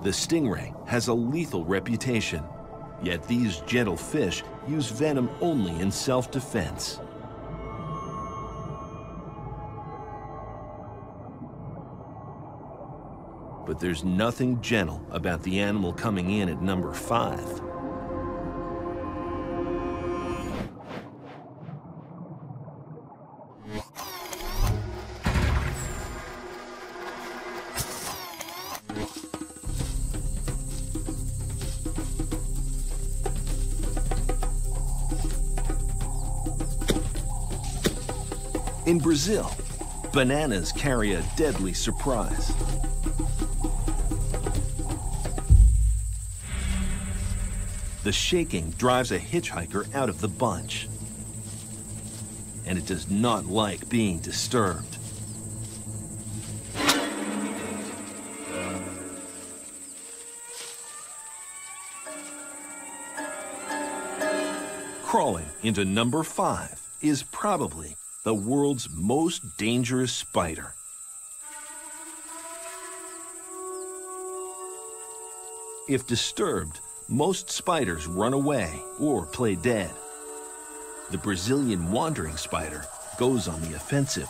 The stingray has a lethal reputation, yet these gentle fish use venom only in self-defense. But there's nothing gentle about the animal coming in at number 5. In Brazil, bananas carry a deadly surprise. The shaking drives a hitchhiker out of the bunch, and it does not like being disturbed. Crawling into number 5 is probably the world's most dangerous spider. If disturbed, most spiders run away or play dead. The Brazilian wandering spider goes on the offensive.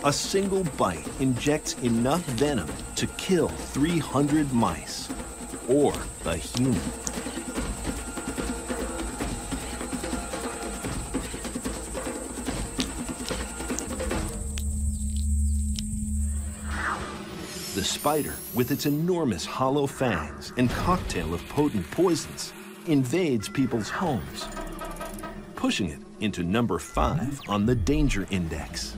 A single bite injects enough venom to kill 300 mice, or a human. The spider, with its enormous hollow fangs and cocktail of potent poisons, invades people's homes, pushing it into number 5 on the Danger Index.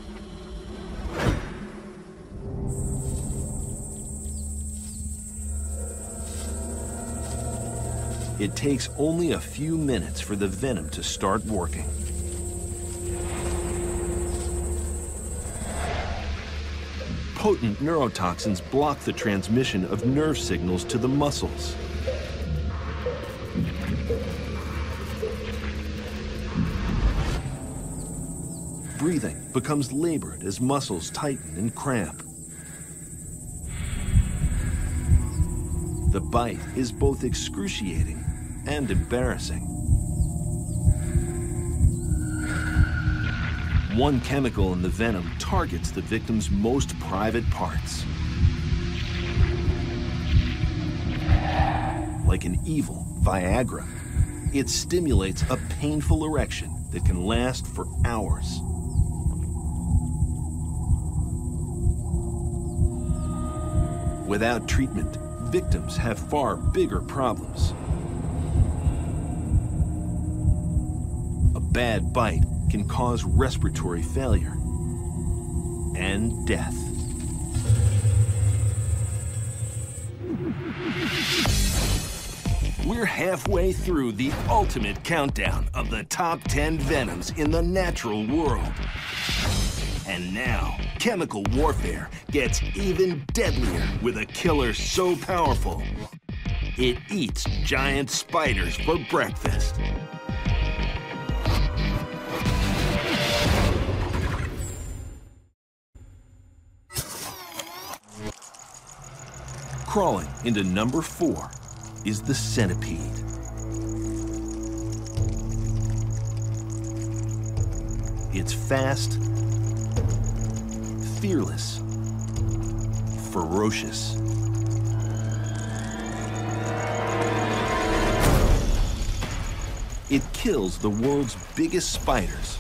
It takes only a few minutes for the venom to start working. Potent neurotoxins block the transmission of nerve signals to the muscles. Breathing becomes labored as muscles tighten and cramp. The bite is both excruciating and embarrassing. One chemical in the venom targets the victim's most private parts. Like an evil Viagra, it stimulates a painful erection that can last for hours. Without treatment, victims have far bigger problems. A bad bite can cause respiratory failure and death. We're halfway through the ultimate countdown of the top 10 venoms in the natural world. And now, chemical warfare gets even deadlier with a killer so powerful, it eats giant spiders for breakfast. Crawling into number 4 is the centipede. It's fast, fearless, ferocious. It kills the world's biggest spiders,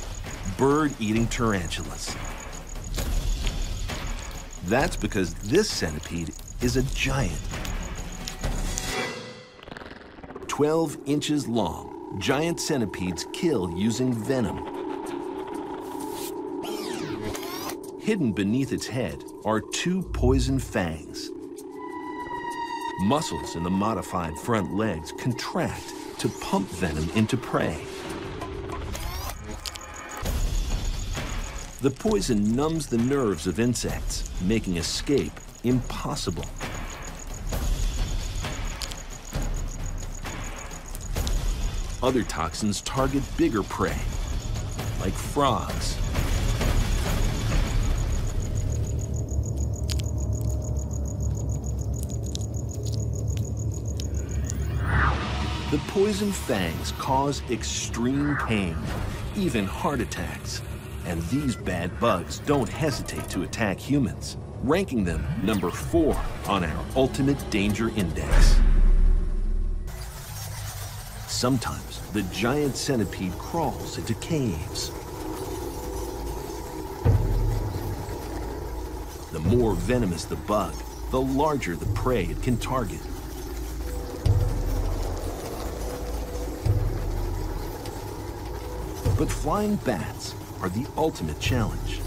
bird-eating tarantulas. That's because this centipede is a giant. 12 inches long, giant centipedes kill using venom. Hidden beneath its head are 2 poison fangs. Muscles in the modified front legs contract to pump venom into prey. The poison numbs the nerves of insects, making escape impossible. Other toxins target bigger prey, like frogs. The poison fangs cause extreme pain, even heart attacks. And these bad bugs don't hesitate to attack humans, ranking them number 4 on our ultimate danger index. Sometimes the giant centipede crawls into caves. The more venomous the bug, the larger the prey it can target. But flying bats are the ultimate challenge.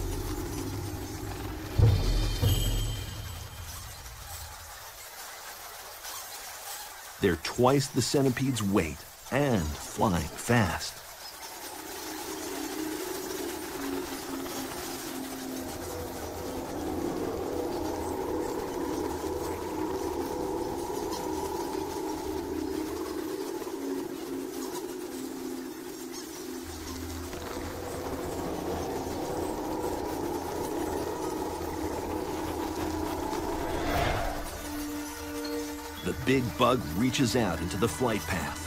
They're twice the centipede's weight and flying fast. The big bug reaches out into the flight path.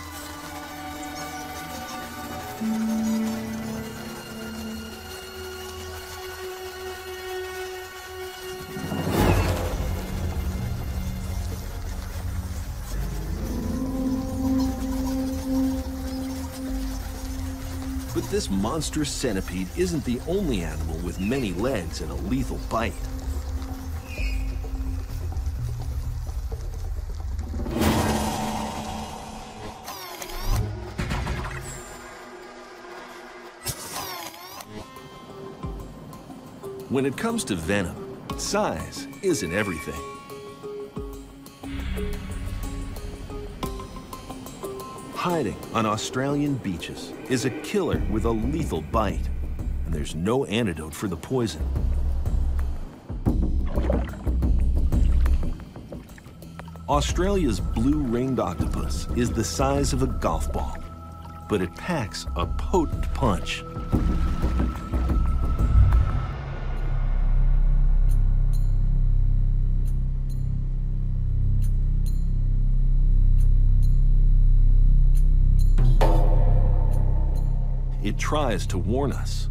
But this monstrous centipede isn't the only animal with many legs and a lethal bite. When it comes to venom, size isn't everything. Hiding on Australian beaches is a killer with a lethal bite, and there's no antidote for the poison. Australia's blue-ringed octopus is the size of a golf ball, but it packs a potent punch. tries to warn us.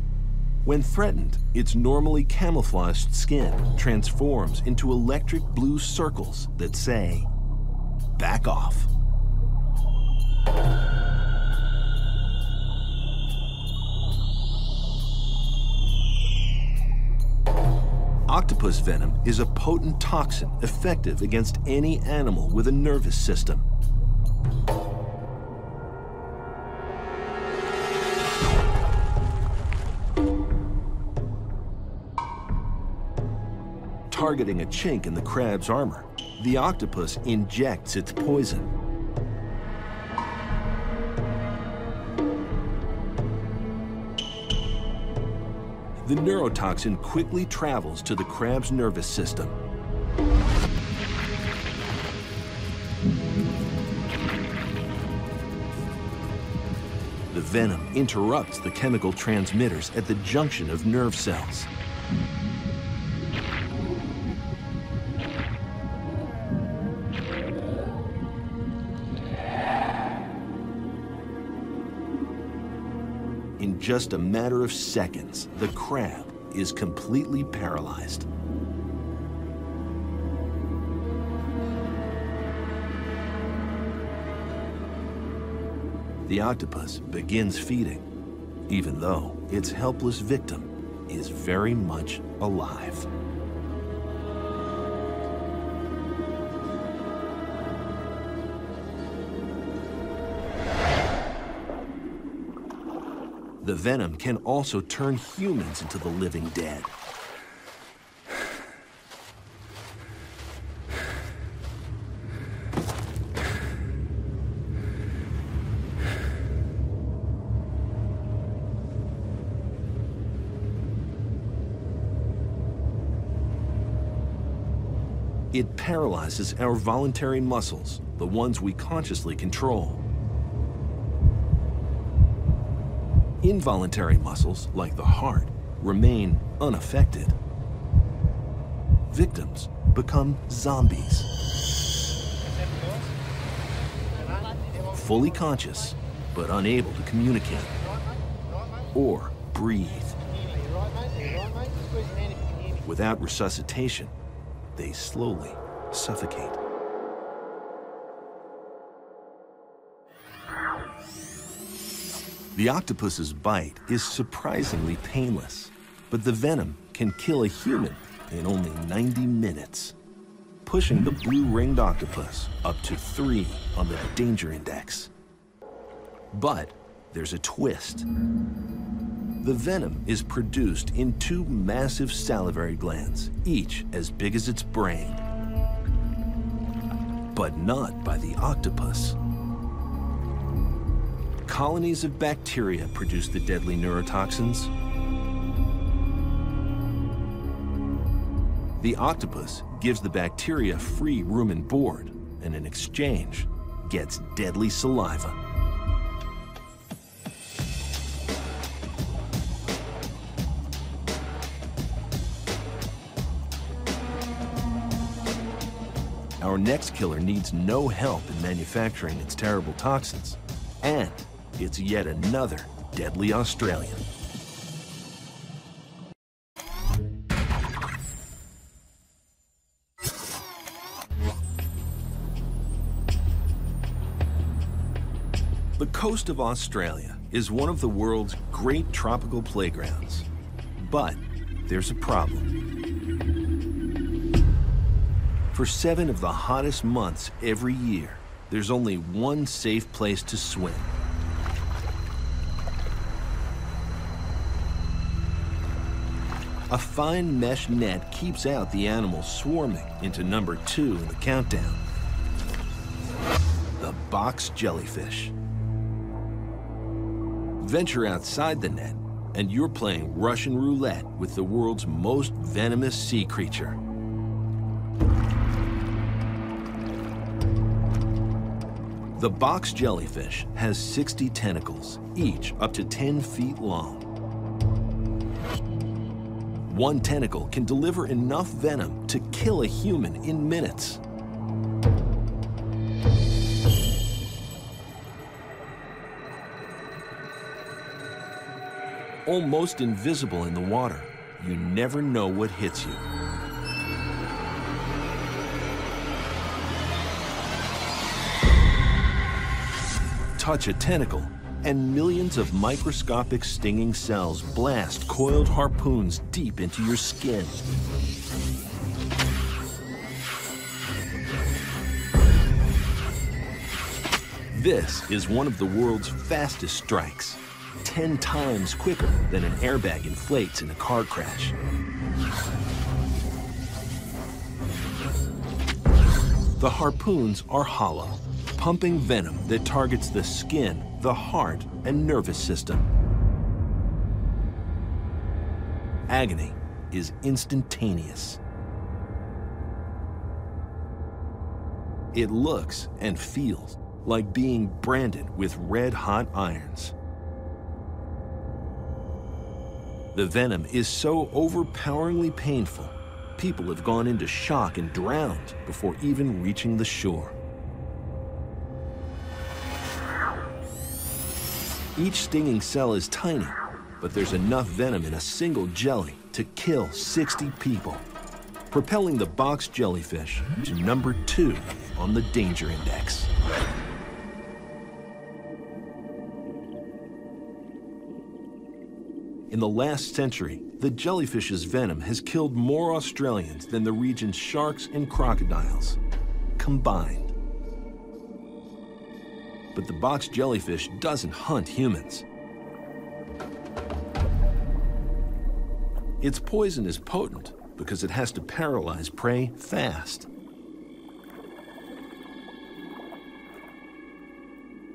When threatened, its normally camouflaged skin transforms into electric blue circles that say, "Back off." Octopus venom is a potent toxin effective against any animal with a nervous system. Targeting a chink in the crab's armor, the octopus injects its poison. The neurotoxin quickly travels to the crab's nervous system. The venom interrupts the chemical transmitters at the junction of nerve cells. In just a matter of seconds, the crab is completely paralyzed. The octopus begins feeding, even though its helpless victim is very much alive. The venom can also turn humans into the living dead. It paralyzes our voluntary muscles, the ones we consciously control. Involuntary muscles, like the heart, remain unaffected. Victims become zombies. Fully conscious, but unable to communicate or breathe. Without resuscitation, they slowly suffocate. The octopus's bite is surprisingly painless, but the venom can kill a human in only 90 minutes, pushing the blue-ringed octopus up to 3 on the danger index. But there's a twist. The venom is produced in 2 massive salivary glands, each as big as its brain. But not by the octopus. Colonies of bacteria produce the deadly neurotoxins. The octopus gives the bacteria free room and board, and in exchange, gets deadly saliva. Our next killer needs no help in manufacturing its terrible toxins, and it's yet another deadly Australian. The coast of Australia is one of the world's great tropical playgrounds. But there's a problem. For 7 of the hottest months every year, there's only one safe place to swim. A fine mesh net keeps out the animals swarming into number 2 in the countdown. The box jellyfish. Venture outside the net, and you're playing Russian roulette with the world's most venomous sea creature. The box jellyfish has 60 tentacles, each up to 10 feet long. One tentacle can deliver enough venom to kill a human in minutes. Almost invisible in the water, you never know what hits you. Touch a tentacle, and millions of microscopic stinging cells blast coiled harpoons deep into your skin. This is one of the world's fastest strikes, 10 times quicker than an airbag inflates in a car crash. The harpoons are hollow, pumping venom that targets the skin, the heart, and nervous system. Agony is instantaneous. It looks and feels like being branded with red-hot irons. The venom is so overpoweringly painful, people have gone into shock and drowned before even reaching the shore. Each stinging cell is tiny, but there's enough venom in a single jelly to kill 60 people, propelling the box jellyfish to #2 on the danger index. In the last century, the jellyfish's venom has killed more Australians than the region's sharks and crocodiles combined. But the box jellyfish doesn't hunt humans. Its poison is potent because it has to paralyze prey fast.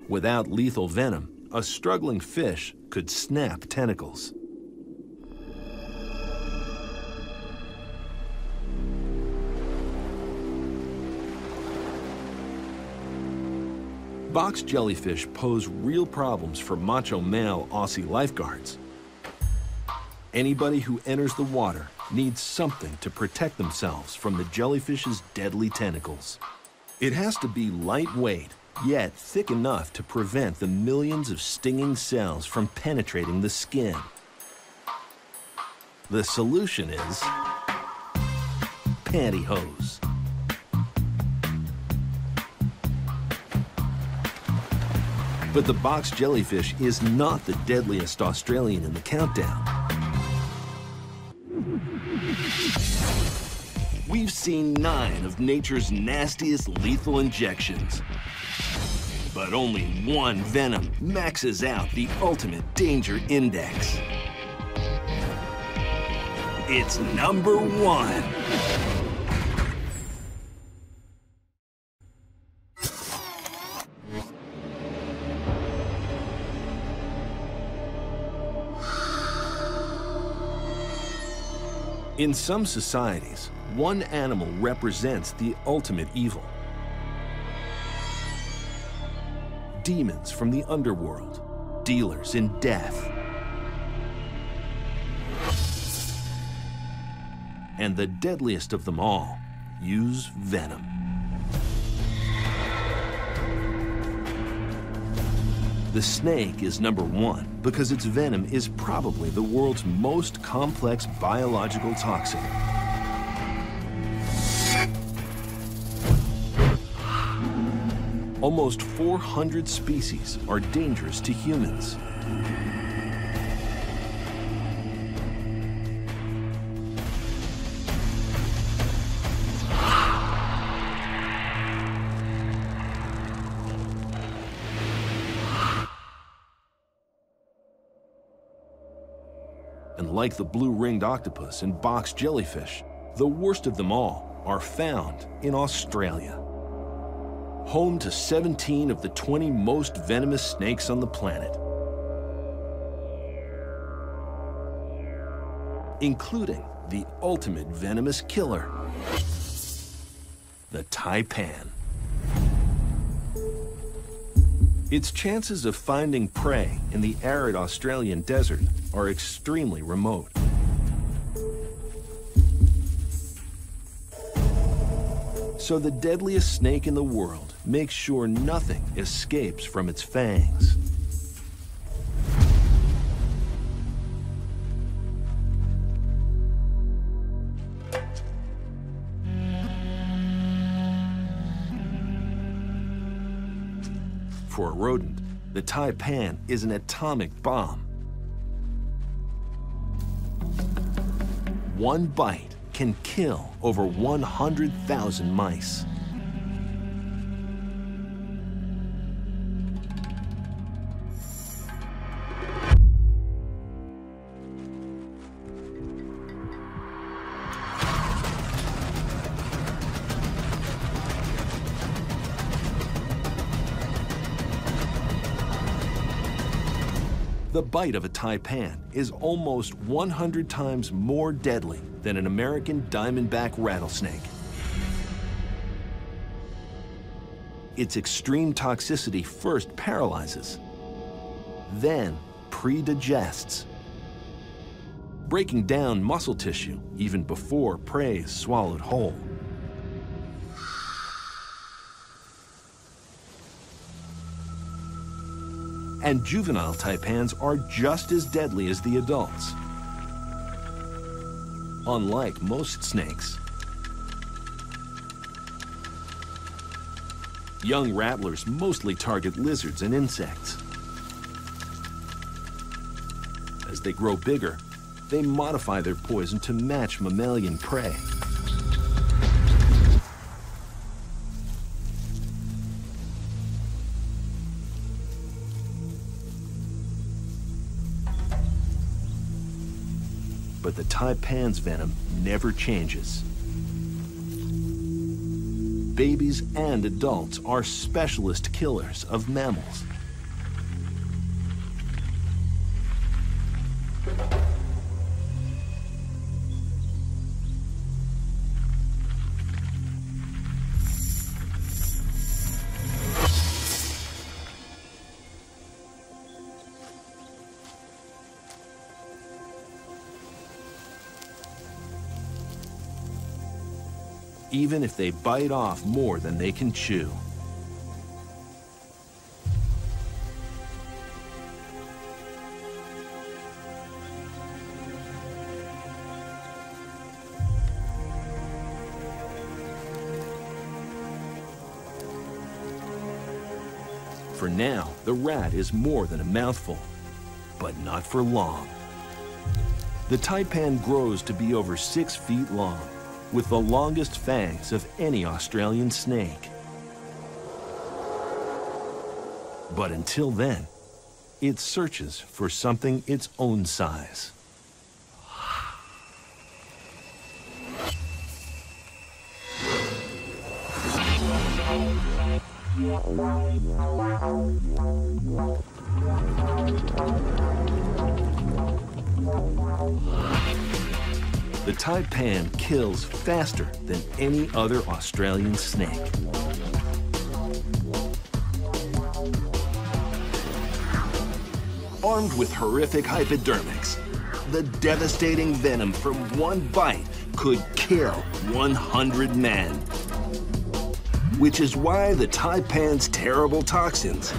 Without lethal venom, a struggling fish could snap tentacles. Box jellyfish pose real problems for macho male Aussie lifeguards. Anybody who enters the water needs something to protect themselves from the jellyfish's deadly tentacles. It has to be lightweight, yet thick enough to prevent the millions of stinging cells from penetrating the skin. The solution is pantyhose. But the box jellyfish is not the deadliest Australian in the countdown. We've seen 9 of nature's nastiest lethal injections. But only one venom maxes out the ultimate danger index. It's #1. In some societies, one animal represents the ultimate evil. Demons from the underworld, dealers in death. And the deadliest of them all use venom. The snake is #1 because its venom is probably the world's most complex biological toxin. Almost 400 species are dangerous to humans. And like the blue-ringed octopus and box jellyfish, the worst of them all are found in Australia. Home to 17 of the 20 most venomous snakes on the planet, including the ultimate venomous killer, the taipan. Its chances of finding prey in the arid Australian desert are extremely remote. So the deadliest snake in the world makes sure nothing escapes from its fangs. For a rodent, the taipan is an atomic bomb. One bite can kill over 100,000 mice. The bite of a taipan is almost 100 times more deadly than an American diamondback rattlesnake. Its extreme toxicity first paralyzes, then pre-digests, breaking down muscle tissue even before prey is swallowed whole. And juvenile taipans are just as deadly as the adults. Unlike most snakes, young rattlers mostly target lizards and insects. As they grow bigger, they modify their poison to match mammalian prey. But the taipan's venom never changes. Babies and adults are specialist killers of mammals. Even if they bite off more than they can chew. For now, the rat is more than a mouthful, but not for long. The taipan grows to be over 6 feet long, with the longest fangs of any Australian snake. But until then, it searches for something its own size. The taipan kills faster than any other Australian snake. Armed with horrific hypodermics, the devastating venom from one bite could kill 100 men. Which is why the taipan's terrible toxins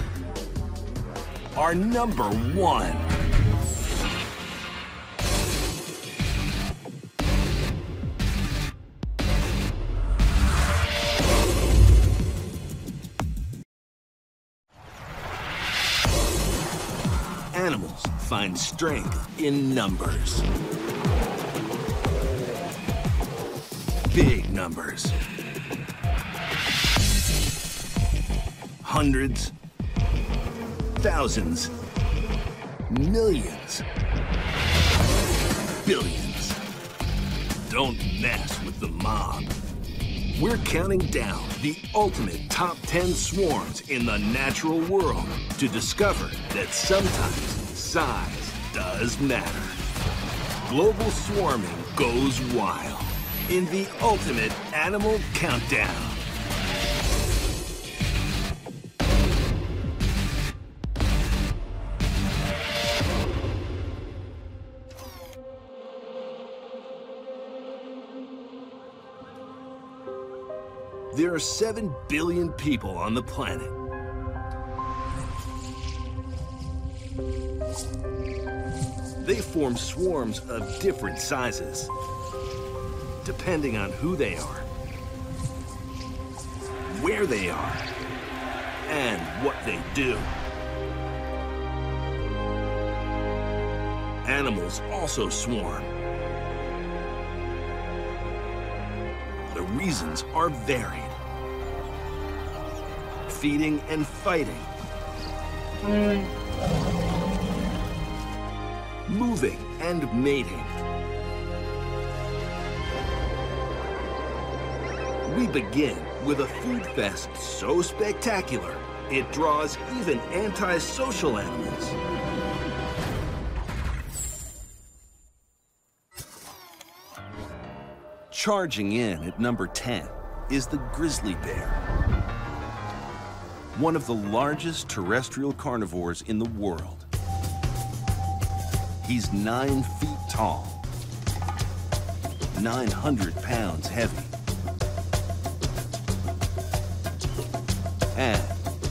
are #1. Animals find strength in numbers. Big numbers. Hundreds, thousands, millions, billions. Don't mess with the mob. We're counting down the ultimate top 10 swarms in the natural world to discover that sometimes size does matter. Global swarming goes wild in the ultimate animal countdown. There are 7 billion people on the planet. They form swarms of different sizes, depending on who they are, where they are, and what they do. Animals also swarm. The reasons are varied. Feeding and fighting. Moving and mating. We begin with a food fest so spectacular, it draws even antisocial animals. Charging in at number 10 is the grizzly bear. One of the largest terrestrial carnivores in the world. He's 9 feet tall, 900 pounds heavy, and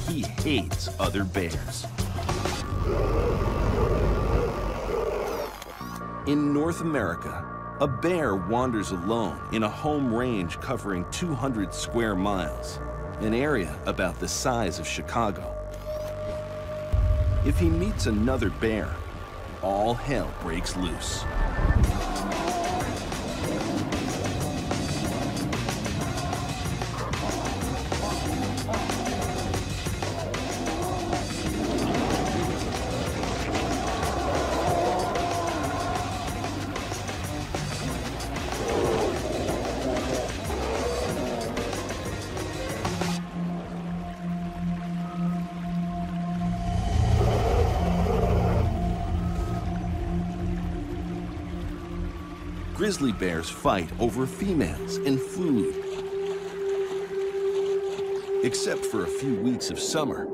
he hates other bears. In North America, a bear wanders alone in a home range covering 200 square miles, an area about the size of Chicago. If he meets another bear, all hell breaks loose. Grizzly bears fight over females and food. Except for a few weeks of summer.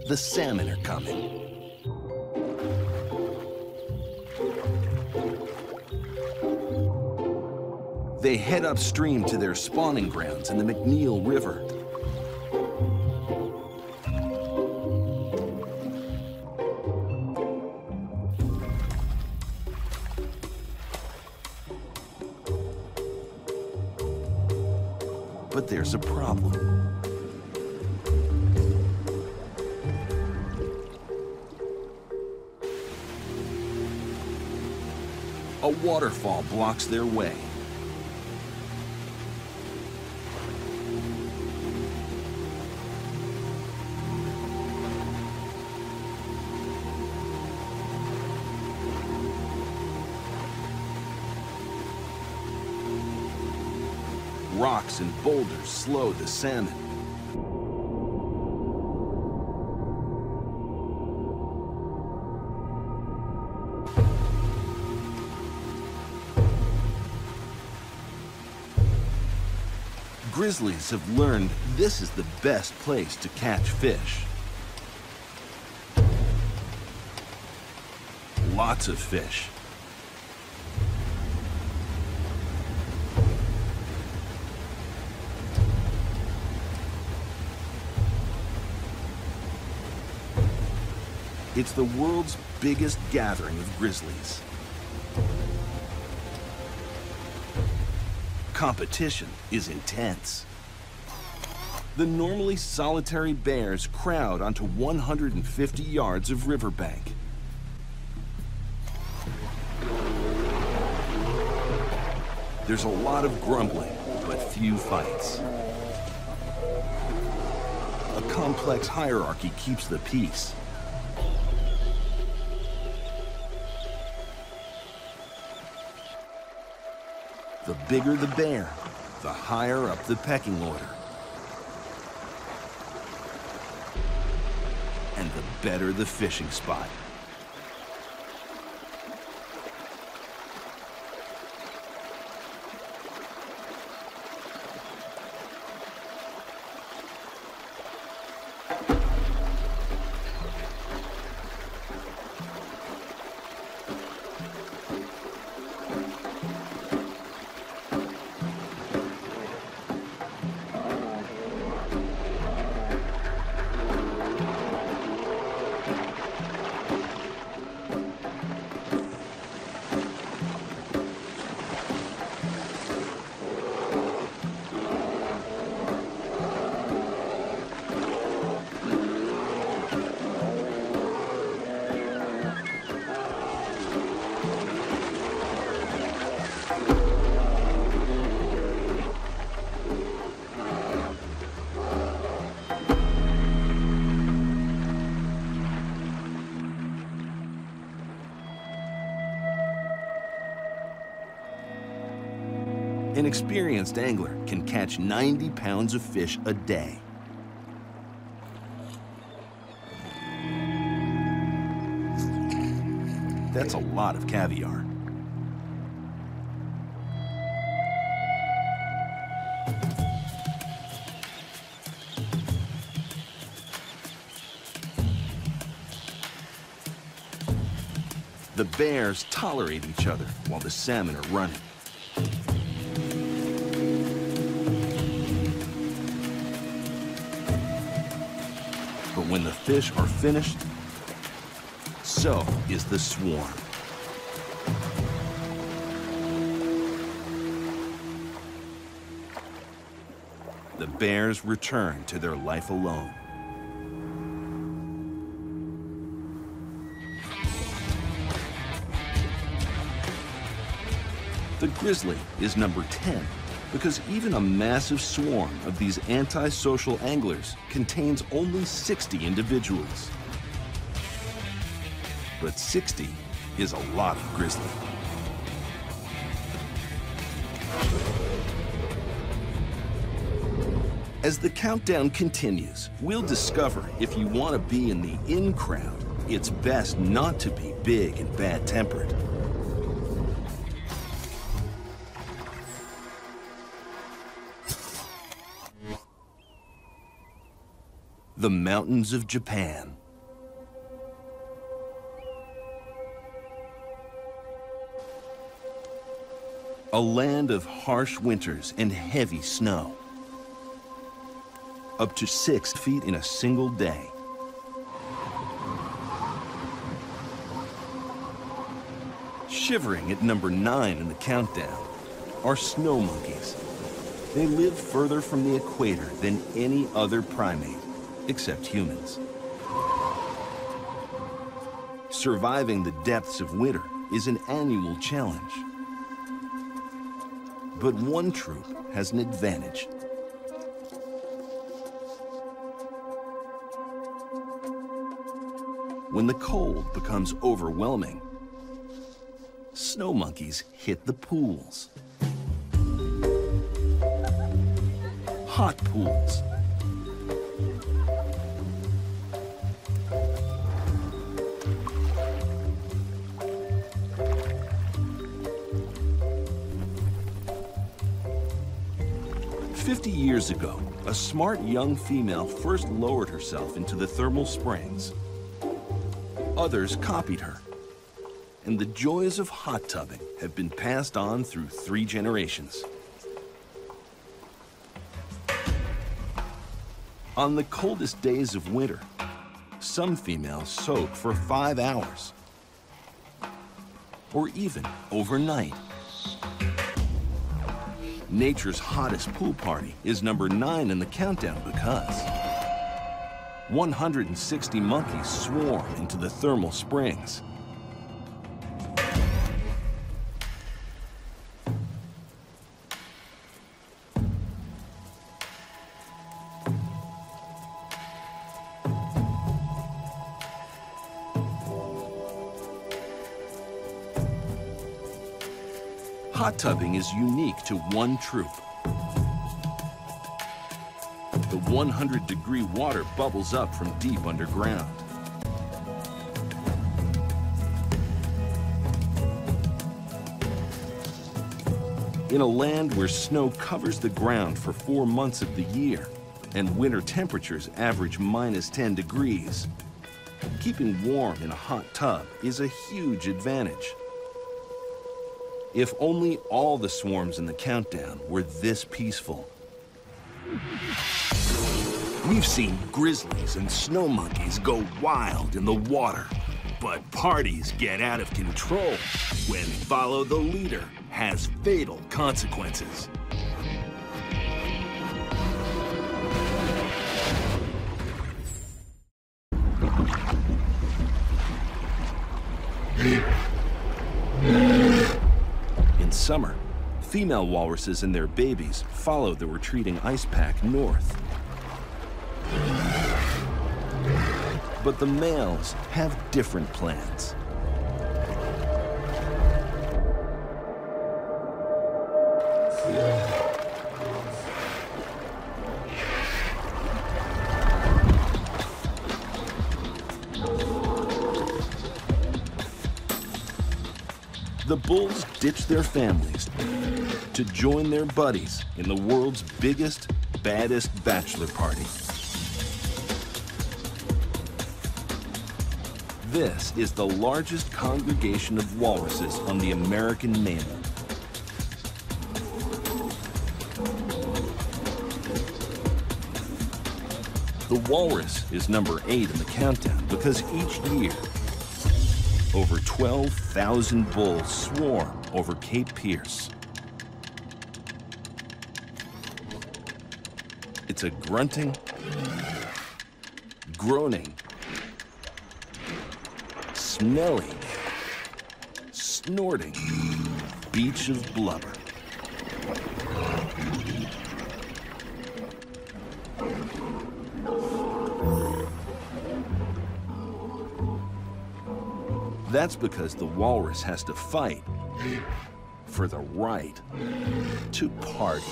The salmon are coming. They head upstream to their spawning grounds in the McNeil River. But there's a problem. A waterfall blocks their way. Rocks and boulders slow the salmon. Grizzlies have learned this is the best place to catch fish. Lots of fish. It's the world's biggest gathering of grizzlies. Competition is intense. The normally solitary bears crowd onto 150 yards of riverbank. There's a lot of grumbling, but few fights. A complex hierarchy keeps the peace. The bigger the bear, the higher up the pecking order. And the better the fishing spot. An experienced angler can catch 90 pounds of fish a day. That's a lot of caviar. The bears tolerate each other while the salmon are running. But when the fish are finished, so is the swarm. The bears return to their life alone. The grizzly is number 10 because even a massive swarm of these antisocial anglers contains only 60 individuals. But 60 is a lot of grizzly. As the countdown continues, we'll discover if you want to be in the in crowd, it's best not to be big and bad-tempered. The mountains of Japan. A land of harsh winters and heavy snow. Up to 6 feet in a single day. Shivering at number 9 in the countdown are snow monkeys. They live further from the equator than any other primate, except humans. Surviving the depths of winter is an annual challenge. But one troop has an advantage. When the cold becomes overwhelming, snow monkeys hit the pools. Hot pools. "50 years ago, a smart young female first lowered herself into the thermal springs. Others copied her, and the joys of hot tubbing have been passed on through 3 generations. On the coldest days of winter, some females soak for 5 hours, or even overnight. Nature's hottest pool party is number 9 in the countdown because 160 monkeys swarm into the thermal springs. Hot tubbing is unique to one troop. The 100-degree water bubbles up from deep underground. In a land where snow covers the ground for 4 months of the year and winter temperatures average -10 degrees, keeping warm in a hot tub is a huge advantage. If only all the swarms in the countdown were this peaceful. We've seen grizzlies and snow monkeys go wild in the water, but parties get out of control when follow the leader has fatal consequences. In summer, female walruses and their babies follow the retreating ice pack north. But the males have different plans. The bulls ditch their families to join their buddies in the world's biggest, baddest bachelor party. This is the largest congregation of walruses on the American mainland. The walrus is number 8 in the countdown because each year, over 12,000 bulls swarm over Cape Pierce. It's a grunting, groaning, smelling, snorting beach of blubber. That's because the walrus has to fight for the right to party.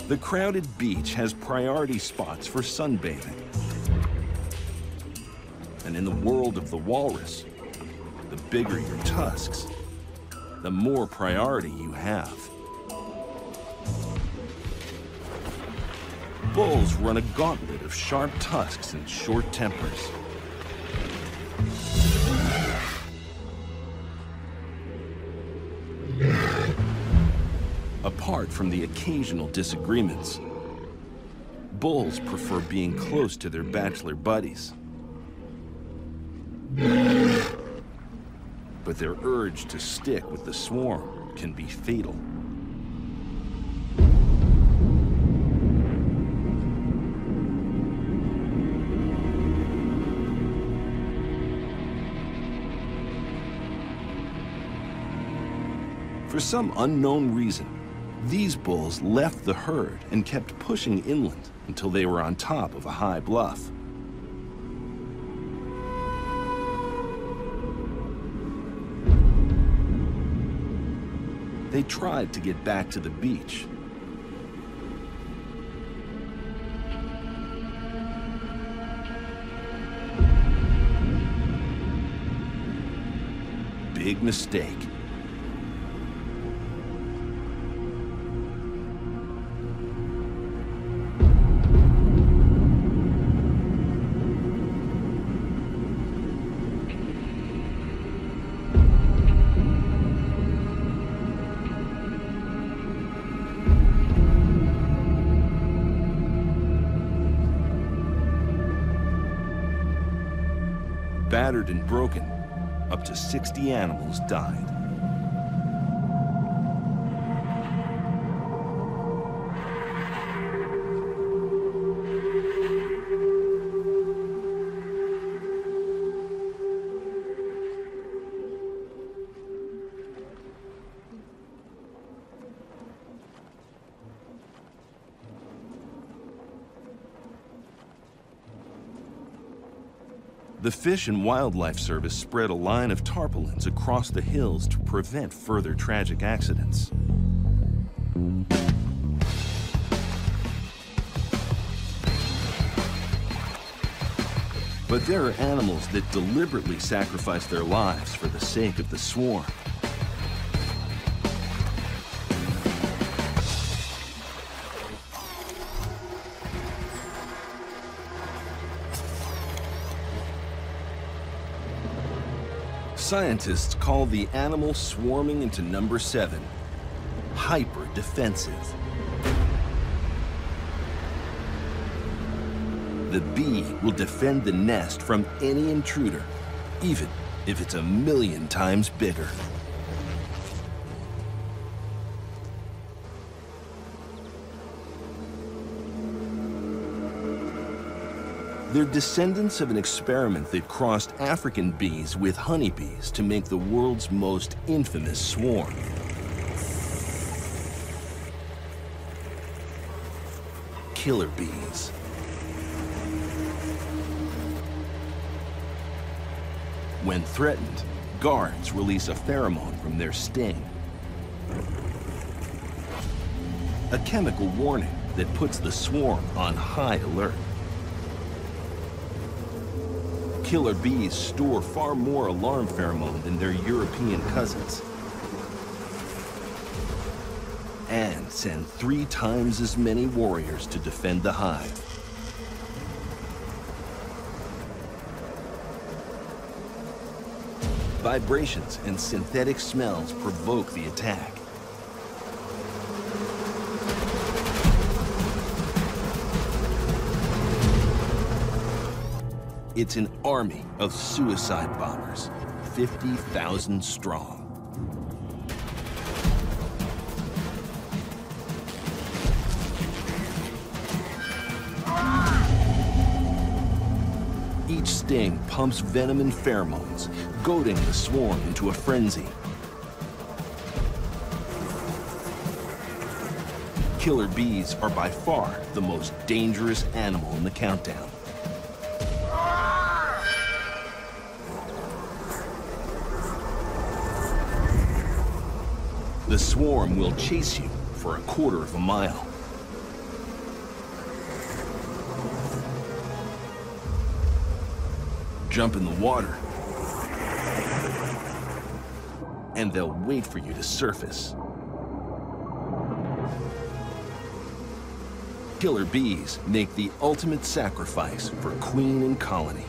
The crowded beach has priority spots for sunbathing. And in the world of the walrus, the bigger your tusks, the more priority you have. Bulls run a gauntlet of sharp tusks and short tempers. Apart from the occasional disagreements, bulls prefer being close to their bachelor buddies. But their urge to stick with the swarm can be fatal. For some unknown reason, these bulls left the herd and kept pushing inland until they were on top of a high bluff. They tried to get back to the beach. Big mistake. Battered and broken, up to 60 animals died. The Fish and Wildlife Service spread a line of tarpaulins across the hills to prevent further tragic accidents. But there are animals that deliberately sacrifice their lives for the sake of the swarm. Scientists call the animal swarming into number 7 hyper-defensive. The bee will defend the nest from any intruder, even if it's 1,000,000 times bigger. They're descendants of an experiment that crossed African bees with honeybees to make the world's most infamous swarm. Killer bees. When threatened, guards release a pheromone from their sting. A chemical warning that puts the swarm on high alert. Killer bees store far more alarm pheromone than their European cousins, and send 3 times as many warriors to defend the hive. Vibrations and synthetic smells provoke the attack. It's an army of suicide bombers, 50,000 strong. Each sting pumps venom and pheromones, goading the swarm into a frenzy. Killer bees are by far the most dangerous animal in the countdown. The swarm will chase you for a quarter of a mile. Jump in the water, and they'll wait for you to surface. Killer bees make the ultimate sacrifice for queen and colony.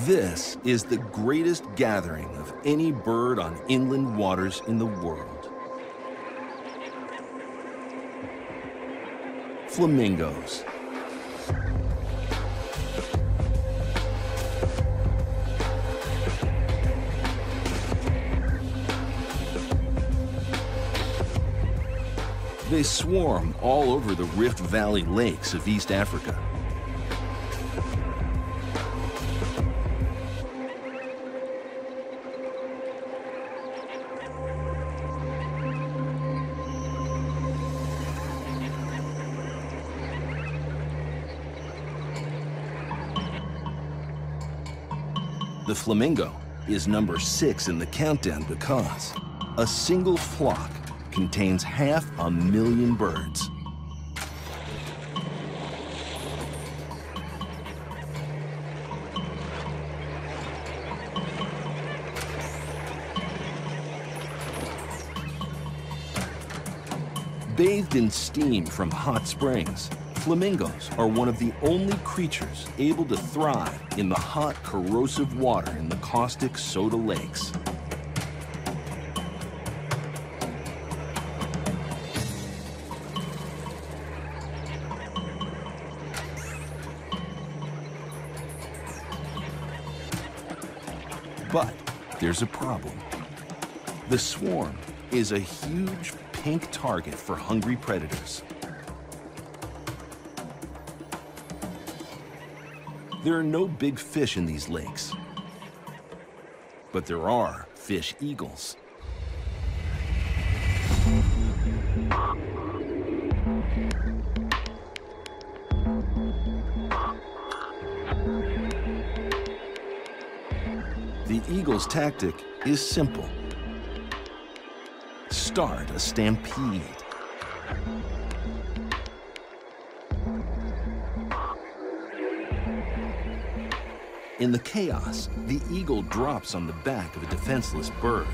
This is the greatest gathering of any bird on inland waters in the world. Flamingos. They swarm all over the Rift Valley lakes of East Africa. The flamingo is number 6 in the countdown because a single flock contains 500,000 birds. Bathed in steam from hot springs, flamingos are one of the only creatures able to thrive in the hot, corrosive water in the caustic soda lakes. But there's a problem. The swarm is a huge pink target for hungry predators. There are no big fish in these lakes, but there are fish eagles. The eagle's tactic is simple. Start a stampede. In the chaos, the eagle drops on the back of a defenseless bird.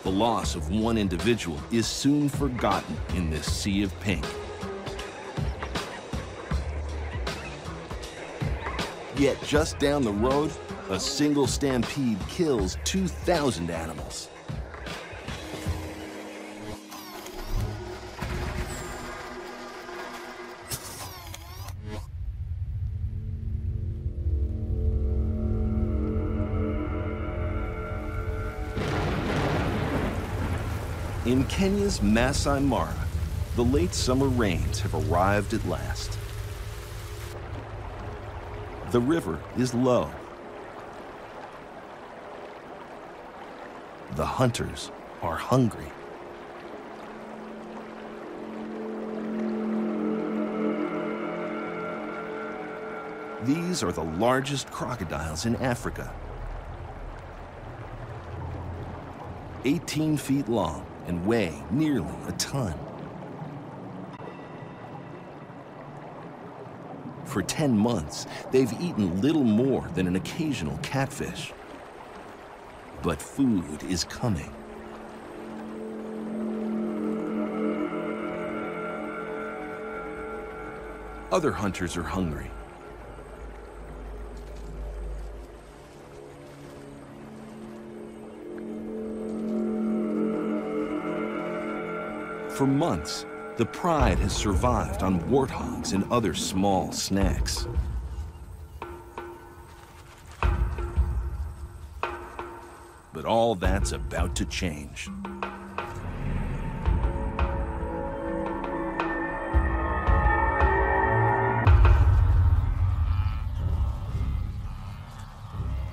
The loss of one individual is soon forgotten in this sea of pink. Yet just down the road, a single stampede kills 2,000 animals. In Kenya's Masai Mara, the late summer rains have arrived at last. The river is low. The hunters are hungry. These are the largest crocodiles in Africa. 18 feet long and weigh nearly a ton. For 10 months, they've eaten little more than an occasional catfish. But food is coming. Other hunters are hungry. For months, the Pride has survived on warthogs and other small snacks. But all that's about to change.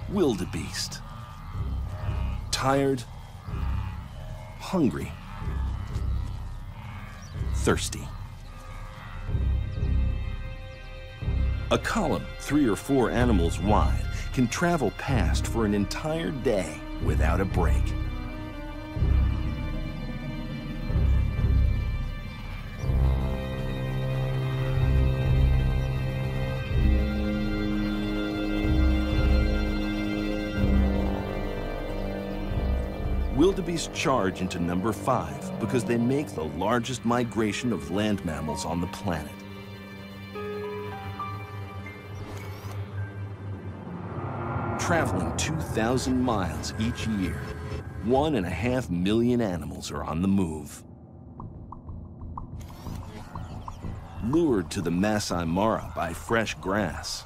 Wildebeest. Tired, hungry, thirsty. A column 3 or 4 animals wide can travel past for an entire day without a break. Wildebeest charge into number 5 because they make the largest migration of land mammals on the planet. Traveling 2,000 miles each year, 1.5 million animals are on the move. Lured to the Masai Mara by fresh grass,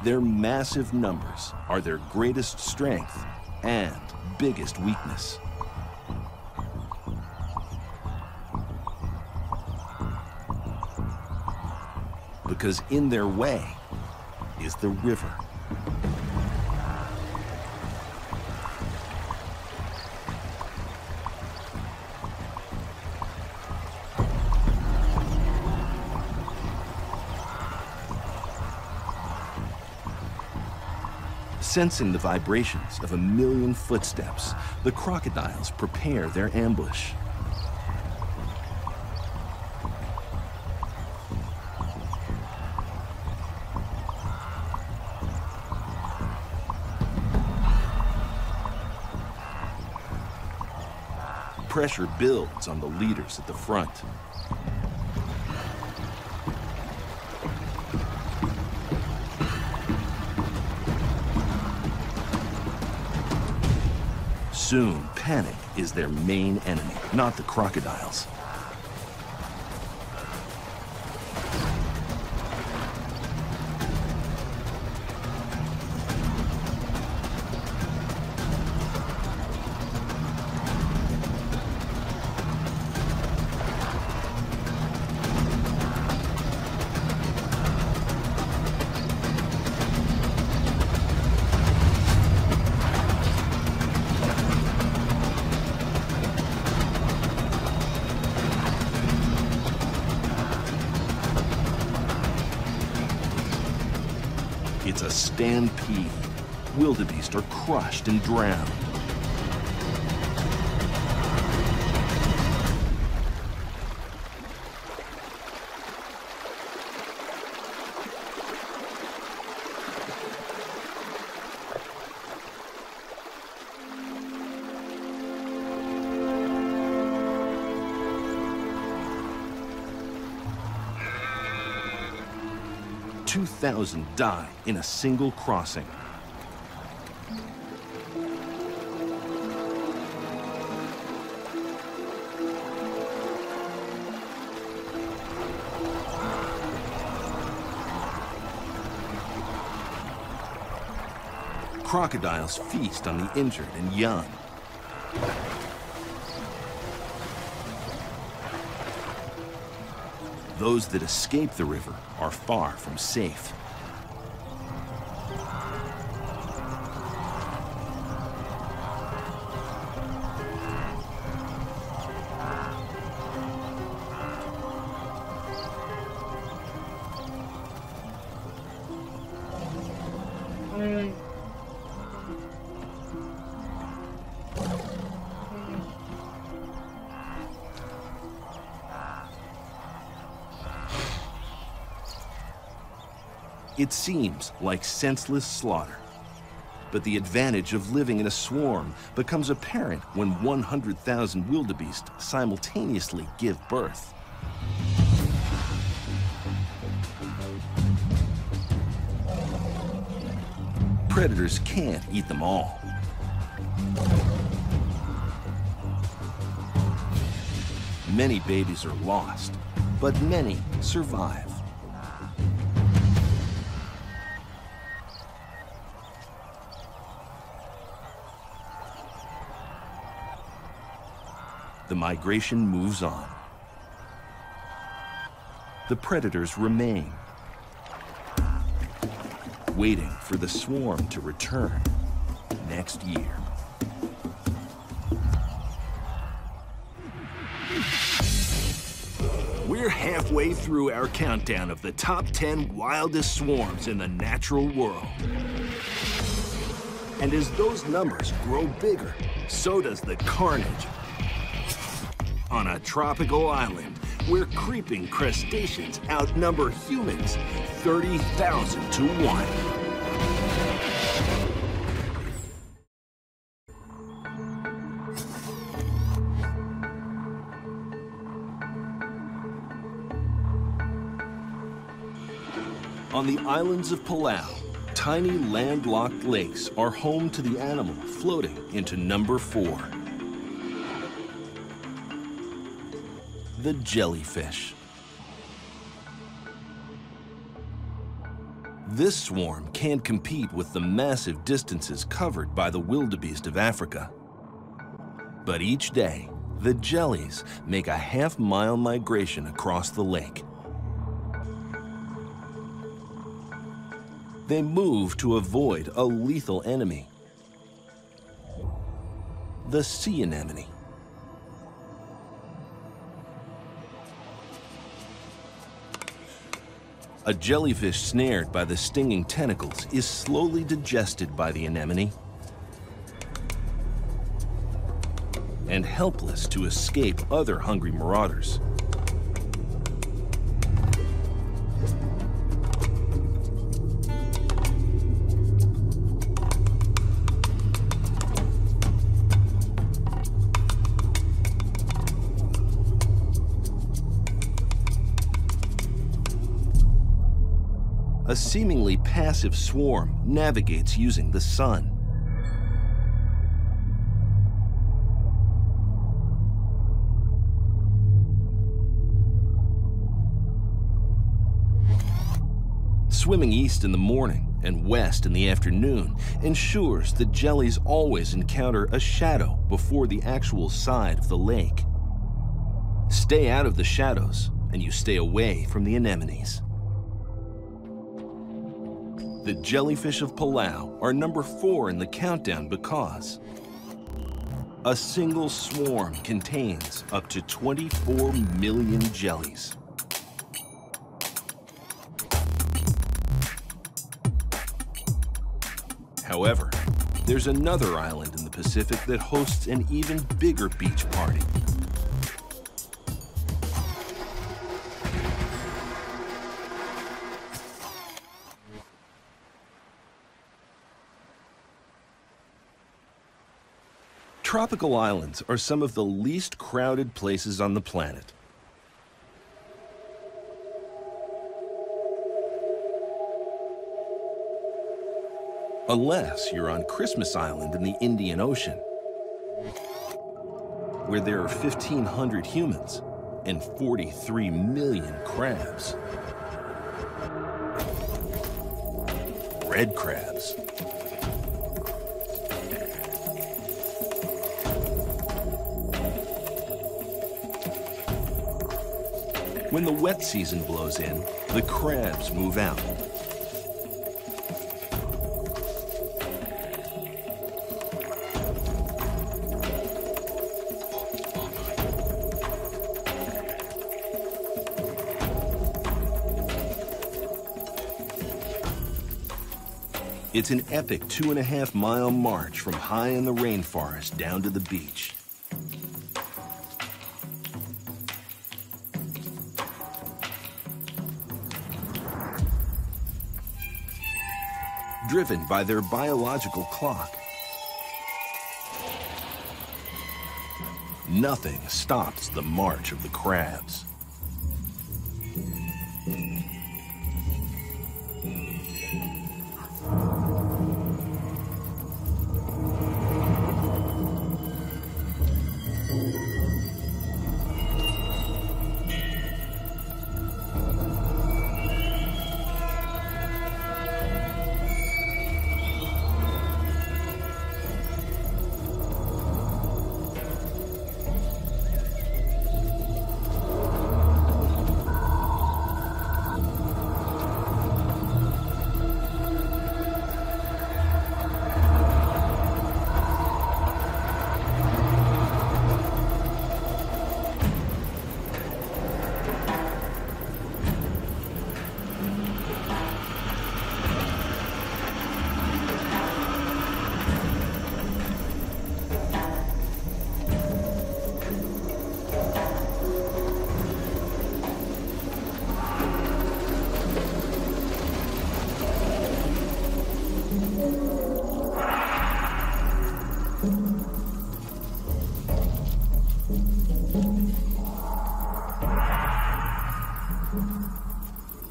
their massive numbers are their greatest strength and biggest weakness. Because in their way is the river. Sensing the vibrations of 1 million footsteps, the crocodiles prepare their ambush. Pressure builds on the leaders at the front. Soon, panic is their main enemy, not the crocodiles. It's a stampede. Wildebeest are crushed and drowned. "2,000 die in a single crossing." Crocodiles feast on the injured and young. Those that escape the river are far from safe. It seems like senseless slaughter, but the advantage of living in a swarm becomes apparent when 100,000 wildebeest simultaneously give birth. Predators can't eat them all. Many babies are lost, but many survive. The migration moves on. The predators remain, waiting for the swarm to return next year. We're halfway through our countdown of the top 10 wildest swarms in the natural world. And as those numbers grow bigger, so does the carnage. On a tropical island, where creeping crustaceans outnumber humans 30,000 to 1. On the islands of Palau, tiny landlocked lakes are home to the animal floating into number 4. The jellyfish. This swarm can't compete with the massive distances covered by the wildebeest of Africa. But each day, the jellies make a half-mile migration across the lake. They move to avoid a lethal enemy, the sea anemone. A jellyfish snared by the stinging tentacles is slowly digested by the anemone and helpless to escape other hungry marauders. A seemingly passive swarm navigates using the sun. Swimming east in the morning and west in the afternoon ensures the jellies always encounter a shadow before the actual side of the lake. Stay out of the shadows, and you stay away from the anemones. The jellyfish of Palau are number 4 in the countdown because a single swarm contains up to 24 million jellies. However, there's another island in the Pacific that hosts an even bigger beach party. Tropical islands are some of the least crowded places on the planet. Unless you're on Christmas Island in the Indian Ocean, where there are 1,500 humans and 43 million crabs. Red crabs. When the wet season blows in, the crabs move out. It's an epic 2.5-mile march from high in the rainforest down to the beach. Driven by their biological clock, nothing stops the march of the crabs.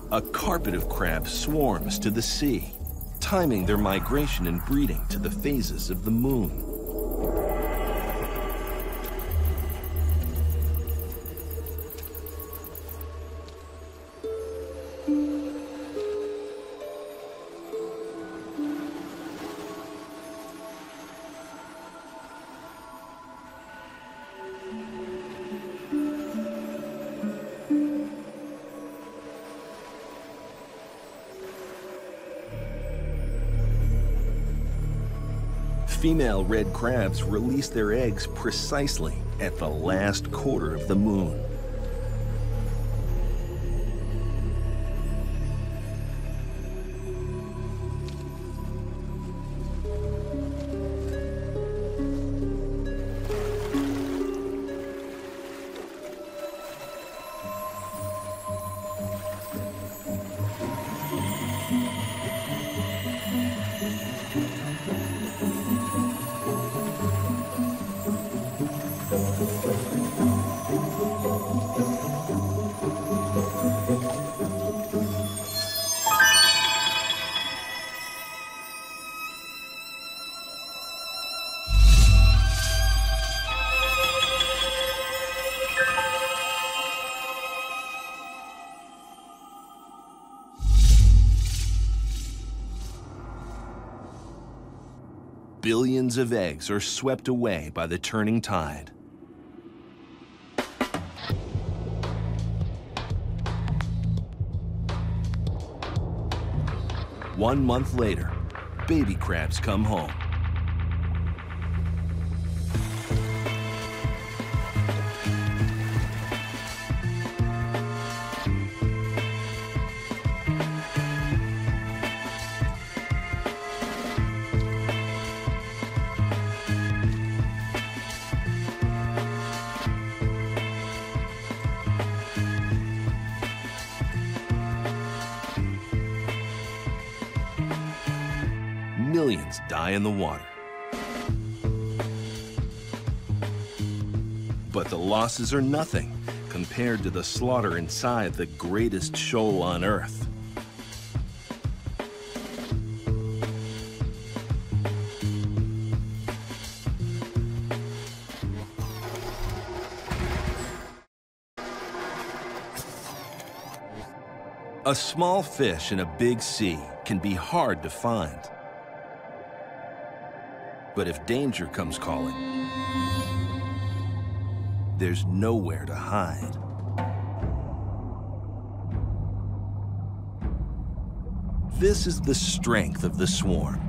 A carpet of crabs swarms to the sea, timing their migration and breeding to the phases of the moon. Female red crabs release their eggs precisely at the last quarter of the moon. Billions of eggs are swept away by the turning tide. One month later, baby crabs come home. Millions die in the water. But the losses are nothing compared to the slaughter inside the greatest shoal on Earth. A small fish in a big sea can be hard to find. But if danger comes calling, there's nowhere to hide. This is the strength of the swarm.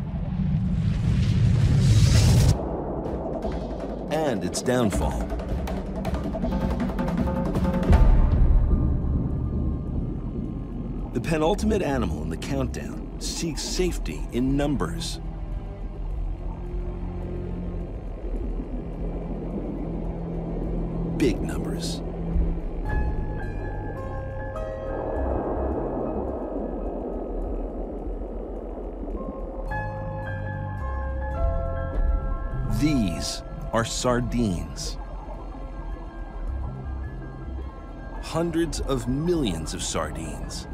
And its downfall. The penultimate animal in the countdown seek safety in numbers. Big numbers. These are sardines. Hundreds of millions of sardines.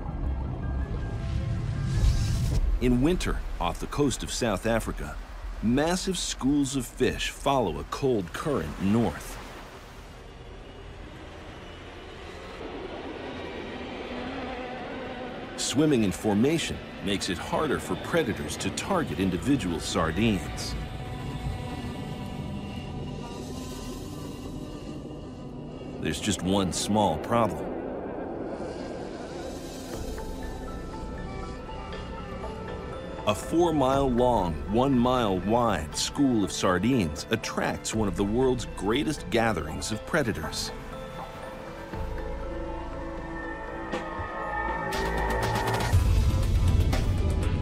In winter, off the coast of South Africa, massive schools of fish follow a cold current north. Swimming in formation makes it harder for predators to target individual sardines. There's just one small problem. A 4-mile-long, 1-mile-wide school of sardines attracts one of the world's greatest gatherings of predators.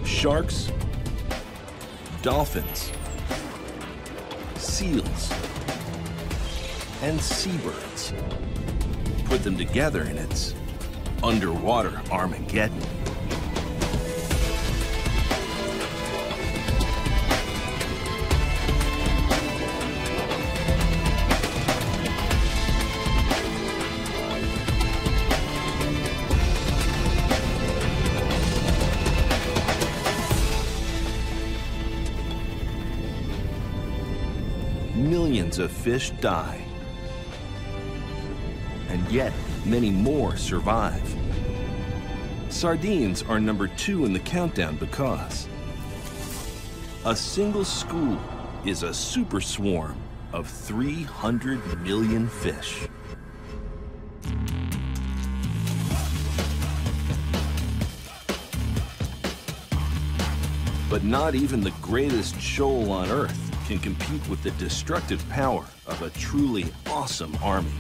Sharks, dolphins, seals, and seabirds. Put them together and it's underwater Armageddon. Millions of fish die. And yet, many more survive. Sardines are number 2 in the countdown because a single school is a super swarm of 300 million fish. But not even the greatest shoal on Earth can compete with the destructive power of a truly awesome army.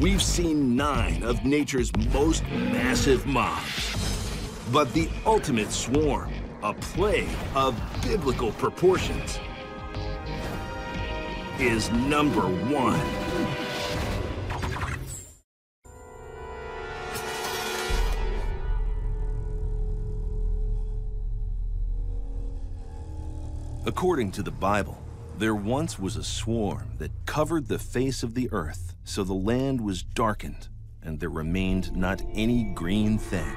We've seen 9 of nature's most massive mobs. But the ultimate swarm, a plague of biblical proportions, is number 1. According to the Bible, there once was a swarm that covered the face of the earth, so the land was darkened, and there remained not any green thing.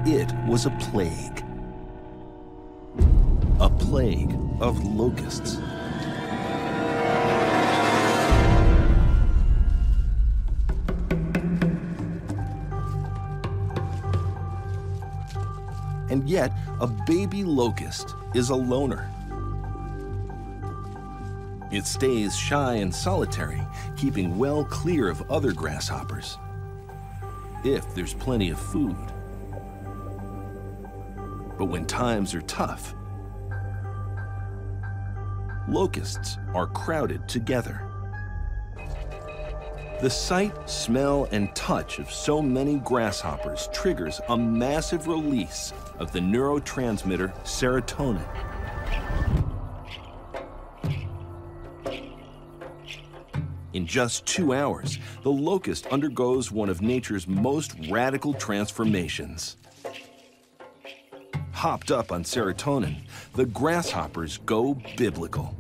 It was a plague. A plague of locusts. And yet, a baby locust is a loner. It stays shy and solitary, keeping well clear of other grasshoppers, if there's plenty of food. But when times are tough, locusts are crowded together. The sight, smell, and touch of so many grasshoppers triggers a massive release of the neurotransmitter serotonin. In just 2 hours, the locust undergoes one of nature's most radical transformations. Hopped up on serotonin, the grasshoppers go biblical.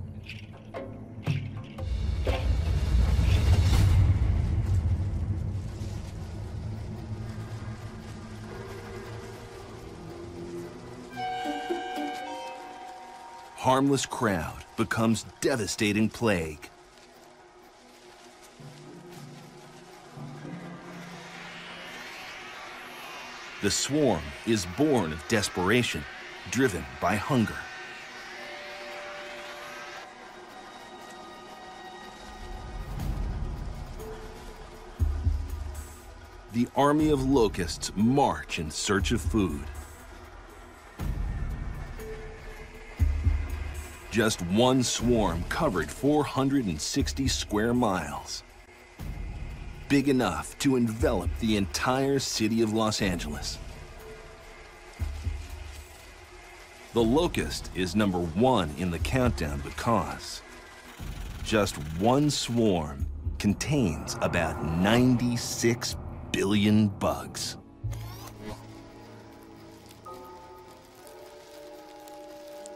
Harmless crowd becomes devastating plague. The swarm is born of desperation, driven by hunger. The army of locusts march in search of food. Just one swarm covered 460 square miles. Big enough to envelop the entire city of Los Angeles. The locust is #1 in the countdown because just one swarm contains about 96 billion bugs.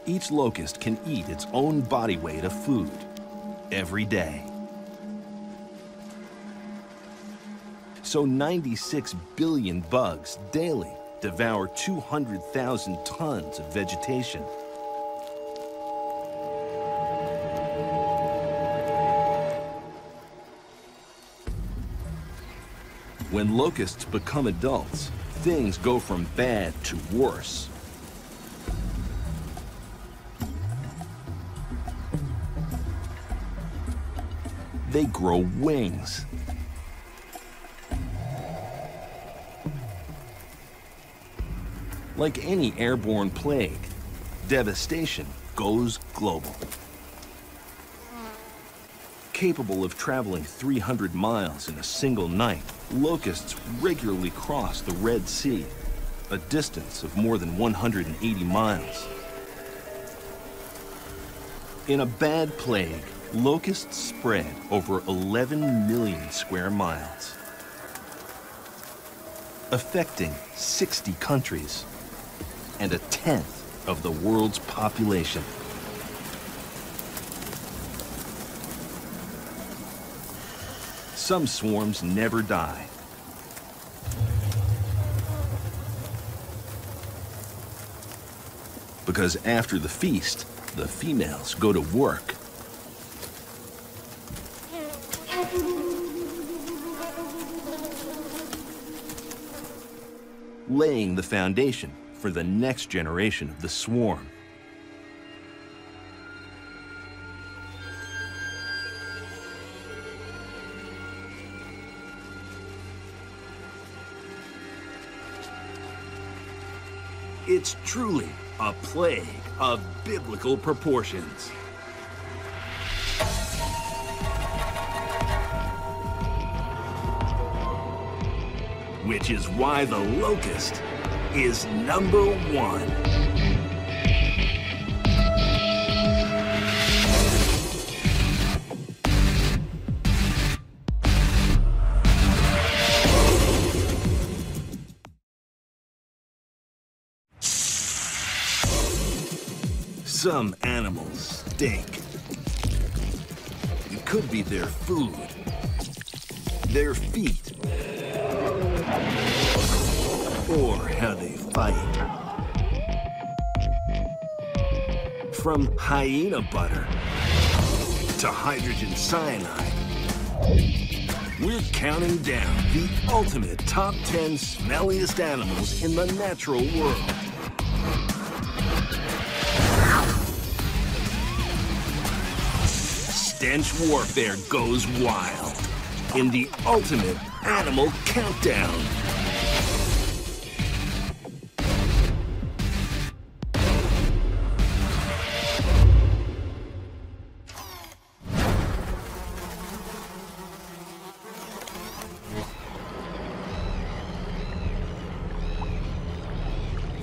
Each locust can eat its own body weight of food every day. So 96 billion bugs daily devour 200,000 tons of vegetation. When locusts become adults, things go from bad to worse. They grow wings. Like any airborne plague, devastation goes global. Capable of traveling 300 miles in a single night, locusts regularly cross the Red Sea, a distance of more than 180 miles. In a bad plague, locusts spread over 11 million square miles, affecting 60 countries and 1/10 of the world's population. Some swarms never die. Because after the feast, the females go to work. Laying the foundation for the next generation of the swarm. It's truly a plague of biblical proportions. Which is why the locust is #1. Some animals stink. It could be their food, their feet, or how they fight. From hyena butter to hydrogen cyanide, we're counting down the ultimate top 10 smelliest animals in the natural world. Stench warfare goes wild in the ultimate animal countdown.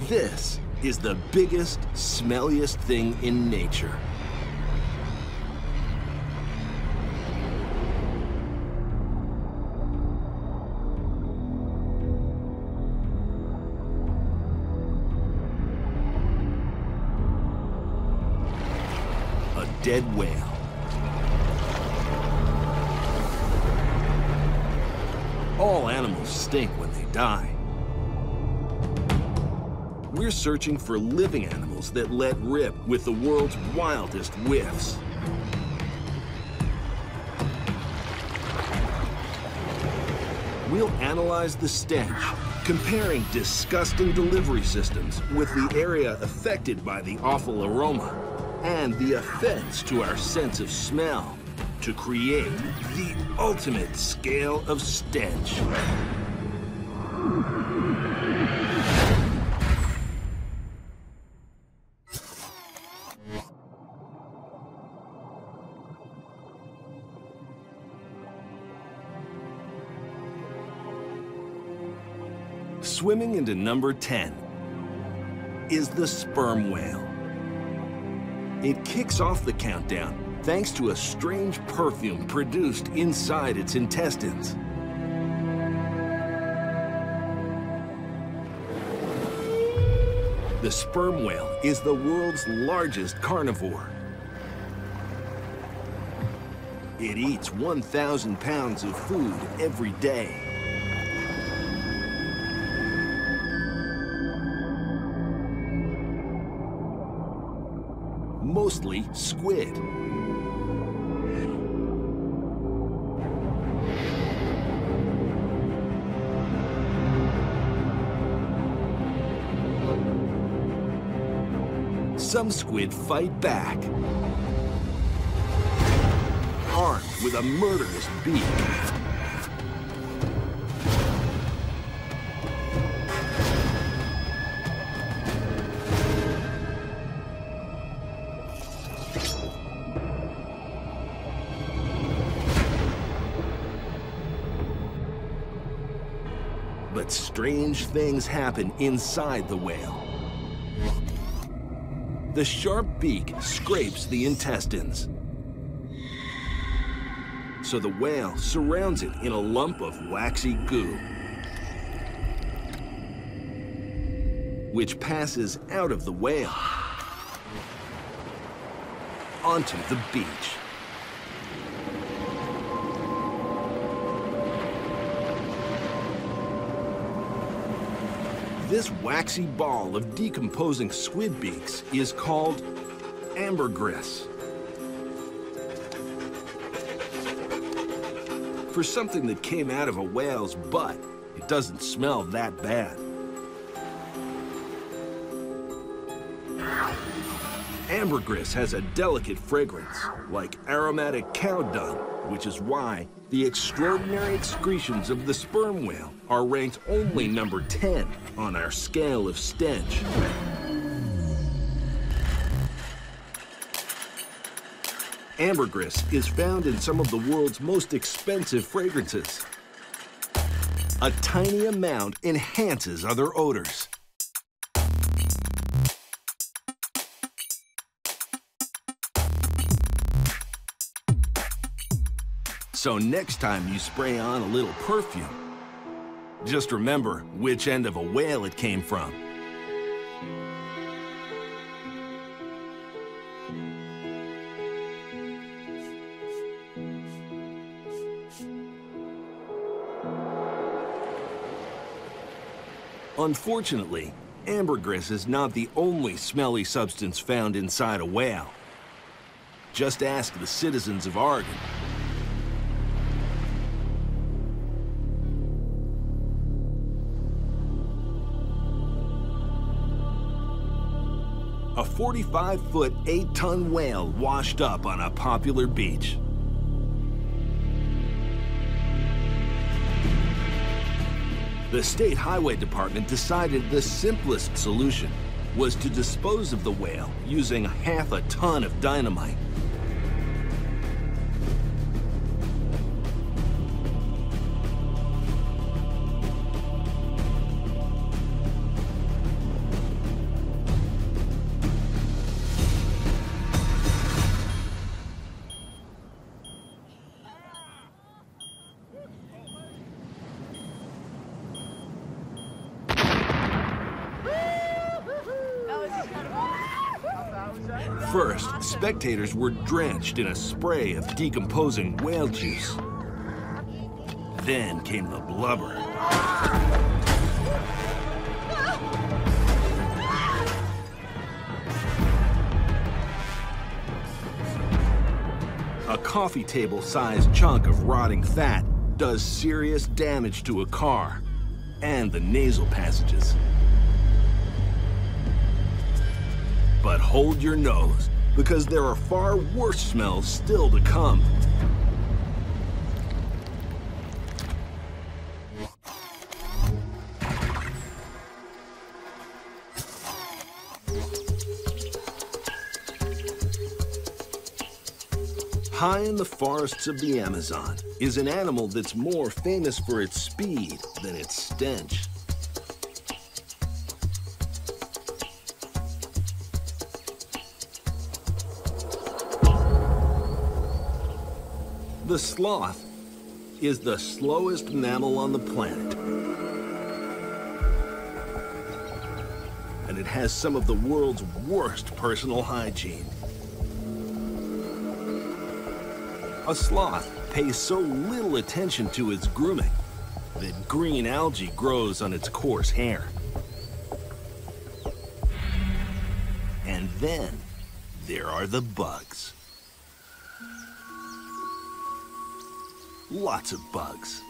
This is the biggest, smelliest thing in nature. A dead whale. All animals stink when they die. We're searching for living animals that let rip with the world's wildest whiffs. We'll analyze the stench, comparing disgusting delivery systems with the area affected by the awful aroma and the offense to our sense of smell to create the ultimate scale of stench. Swimming into number 10 is the sperm whale. It kicks off the countdown thanks to a strange perfume produced inside its intestines. The sperm whale is the world's largest carnivore. It eats 1,000 pounds of food every day. Mostly squid. Some squid fight back, armed with a murderous beak. But strange things happen inside the whale. The sharp beak scrapes the intestines. So the whale surrounds it in a lump of waxy goo, which passes out of the whale onto the beach. This waxy ball of decomposing squid beaks is called ambergris. For something that came out of a whale's butt, it doesn't smell that bad. Ambergris has a delicate fragrance, like aromatic cow dung, which is why the extraordinary excretions of the sperm whale are ranked only number 10 on our scale of stench. Ambergris is found in some of the world's most expensive fragrances. A tiny amount enhances other odors. So next time you spray on a little perfume, just remember which end of a whale it came from. Unfortunately, ambergris is not the only smelly substance found inside a whale. Just ask the citizens of Oregon. A 45-foot, 8-ton whale washed up on a popular beach. The State Highway Department decided the simplest solution was to dispose of the whale using half a ton of dynamite. First, spectators were drenched in a spray of decomposing whale juice. Then came the blubber. A coffee table-sized chunk of rotting fat does serious damage to a car and the nasal passages. But hold your nose, because there are far worse smells still to come. High in the forests of the Amazon is an animal that's more famous for its speed than its stench. The sloth is the slowest mammal on the planet. And it has some of the world's worst personal hygiene. A sloth pays so little attention to its grooming that green algae grows on its coarse hair. And then there are the bugs. Lots of bugs.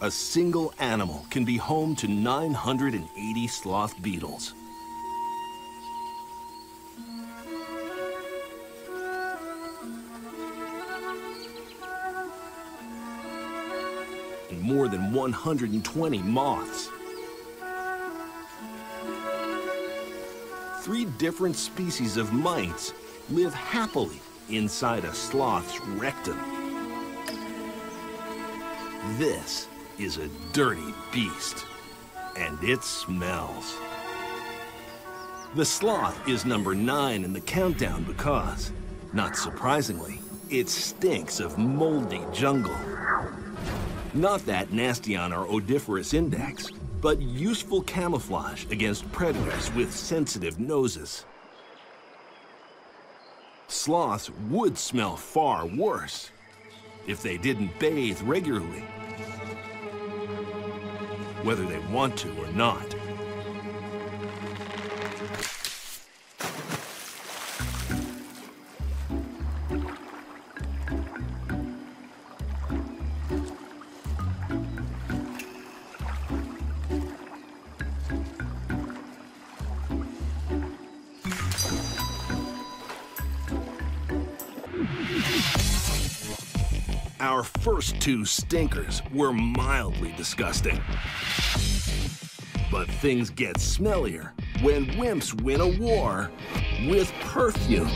A single animal can be home to 980 sloth beetles. And more than 120 moths. 3 different species of mites live happily inside a sloth's rectum. This is a dirty beast, and it smells. The sloth is number 9 in the countdown because, not surprisingly, it stinks of moldy jungle. Not that nasty on our odoriferous index, but useful camouflage against predators with sensitive noses. Sloths would smell far worse if they didn't bathe regularly, whether they want to or not. Our first 2 stinkers were mildly disgusting. But things get smellier when wimps win a war with perfume.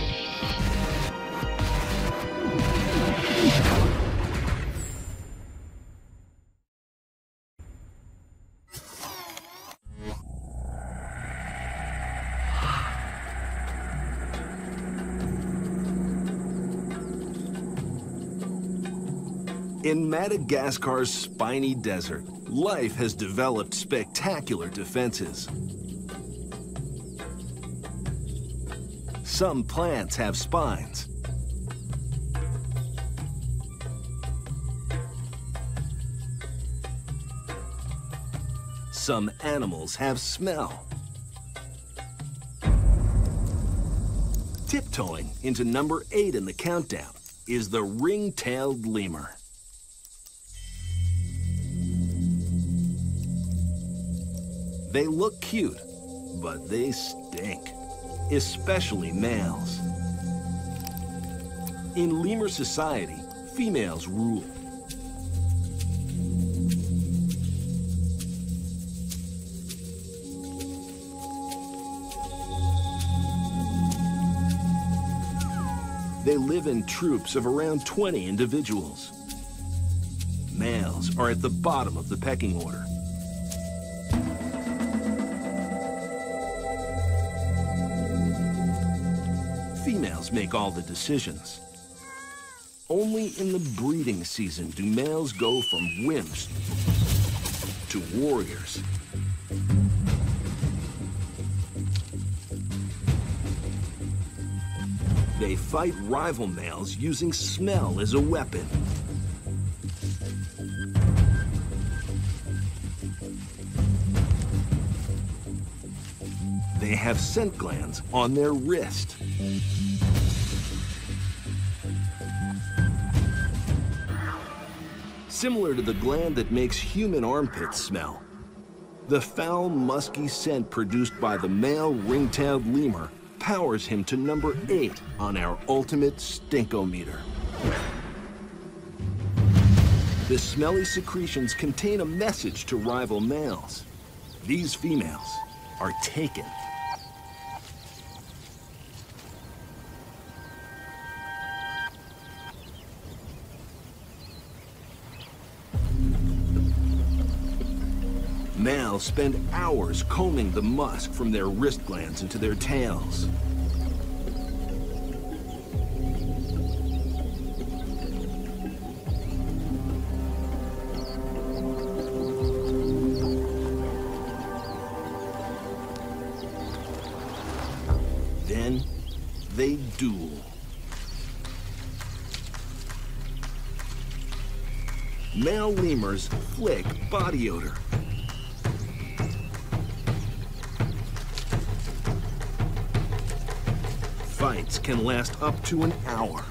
In Madagascar's spiny desert, life has developed spectacular defenses. Some plants have spines. Some animals have smell. Tiptoeing into number 8 in the countdown is the ring-tailed lemur. They look cute, but they stink, especially males. In lemur society, females rule. They live in troops of around 20 individuals. Males are at the bottom of the pecking order. Females make all the decisions. Only in the breeding season do males go from wimps to warriors. They fight rival males using smell as a weapon. They have scent glands on their wrist. Similar to the gland that makes human armpits smell, the foul, musky scent produced by the male ring-tailed lemur powers him to number 8 on our ultimate stinkometer. The smelly secretions contain a message to rival males. These females are taken. Males spend hours combing the musk from their wrist glands into their tails. Male lemurs flick body odor. Fights can last up to an hour.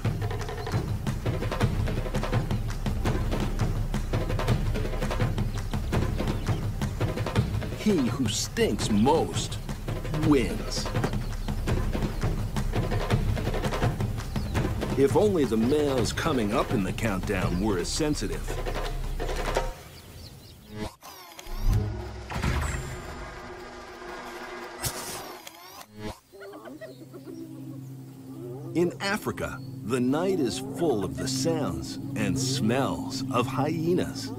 He who stinks most wins. If only the males coming up in the countdown were as sensitive. In Africa, the night is full of the sounds and smells of hyenas.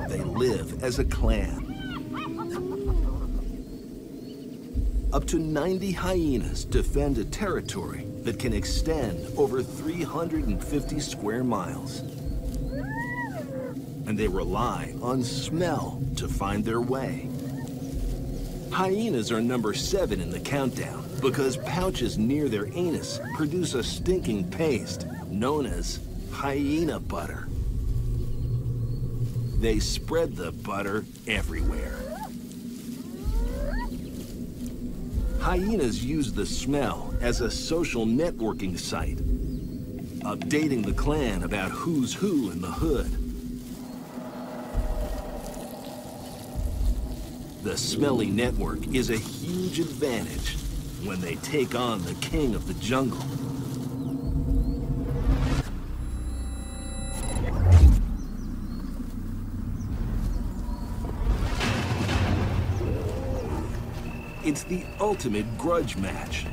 They live as a clan. Up to 90 hyenas defend a territory that can extend over 350 square miles. And they rely on smell to find their way. Hyenas are number 7 in the countdown because pouches near their anus produce a stinking paste known as hyena butter. They spread the butter everywhere. Hyenas use the smell as a social networking site, updating the clan about who's who in the hood. The smelly network is a huge advantage when they take on the king of the jungle. It's the ultimate grudge match.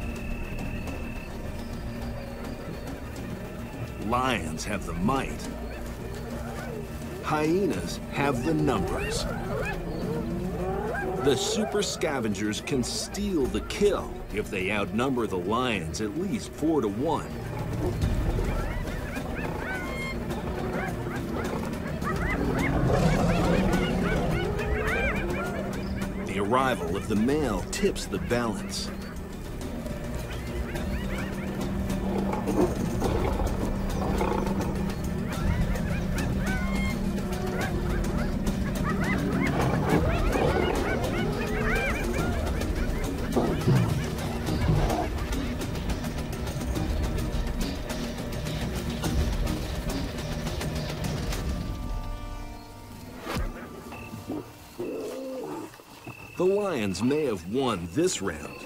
Lions have the might. Hyenas have the numbers. The super scavengers can steal the kill if they outnumber the lions at least 4 to 1. The arrival of the male tips the balance. The lions may have won this round,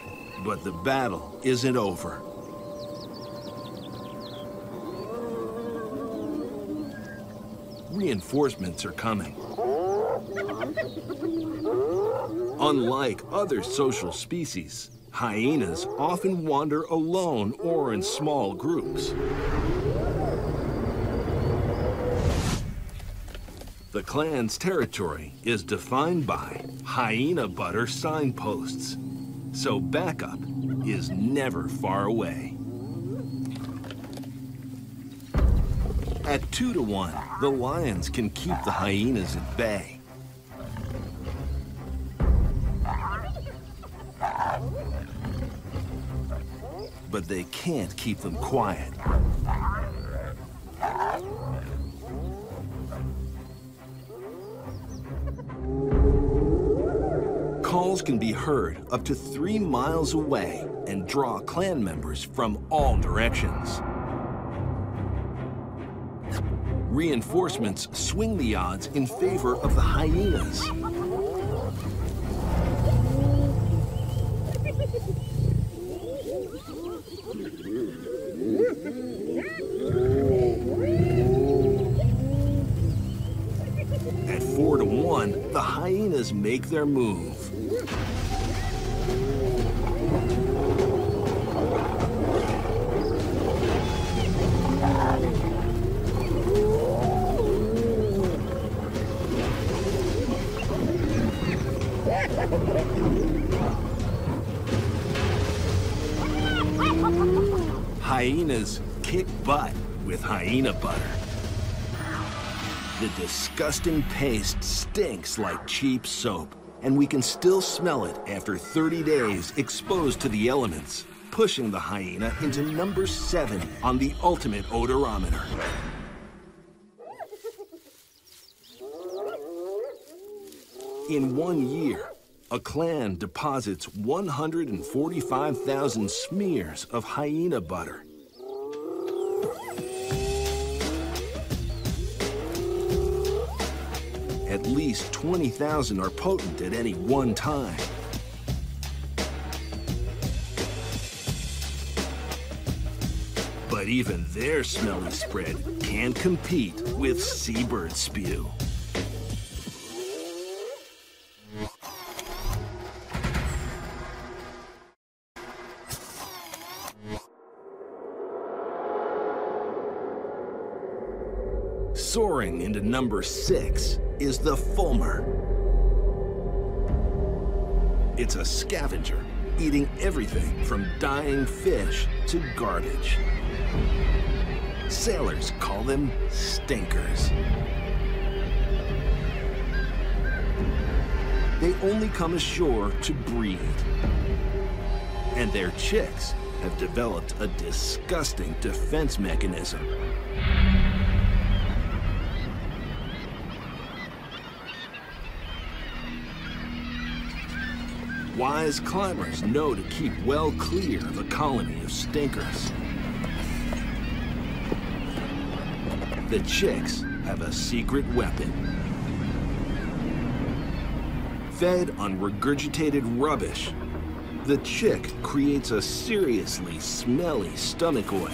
but the battle isn't over. Reinforcements are coming. Unlike other social species, hyenas often wander alone or in small groups. The clan's territory is defined by hyena butter signposts, so backup is never far away. At 2 to 1, the lions can keep the hyenas at bay. But they can't keep them quiet. Calls can be heard up to 3 miles away and draw clan members from all directions. Reinforcements swing the odds in favor of the hyenas. At 4 to 1, the hyenas make their move. Hyenas kick butt with hyena butter. The disgusting paste stinks like cheap soap and we can still smell it after 30 days exposed to the elements, pushing the hyena into number 7 on the ultimate odorometer. In 1 year, a clan deposits 145,000 smears of hyena butter. At least 20,000 are potent at any one time. But even their smelly spread can't compete with seabird spew. Soaring into number 6 is the fulmar. It's a scavenger, eating everything from dying fish to garbage. Sailors call them stinkers. They only come ashore to breed. And their chicks have developed a disgusting defense mechanism. Wise climbers know to keep well clear of a colony of stinkers. The chicks have a secret weapon. Fed on regurgitated rubbish, the chick creates a seriously smelly stomach oil.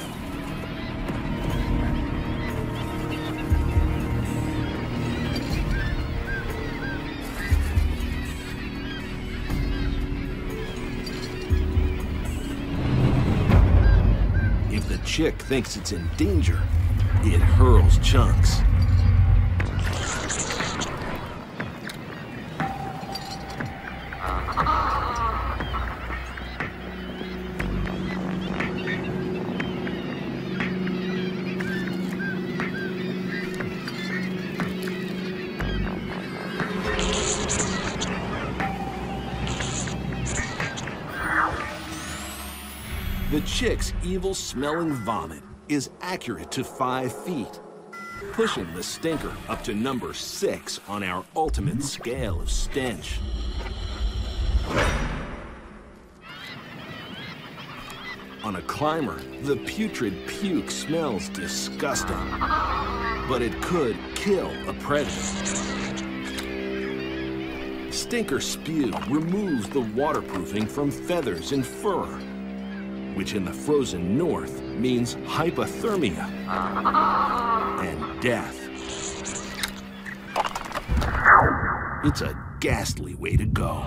Chick thinks it's in danger, it hurls chunks. The chick's evil-smelling vomit is accurate to 5 feet, pushing the stinker up to number 6 on our ultimate scale of stench. On a climber, the putrid puke smells disgusting, but it could kill a predator. Stinker spew removes the waterproofing from feathers and fur, which in the frozen north means hypothermia and death. It's a ghastly way to go.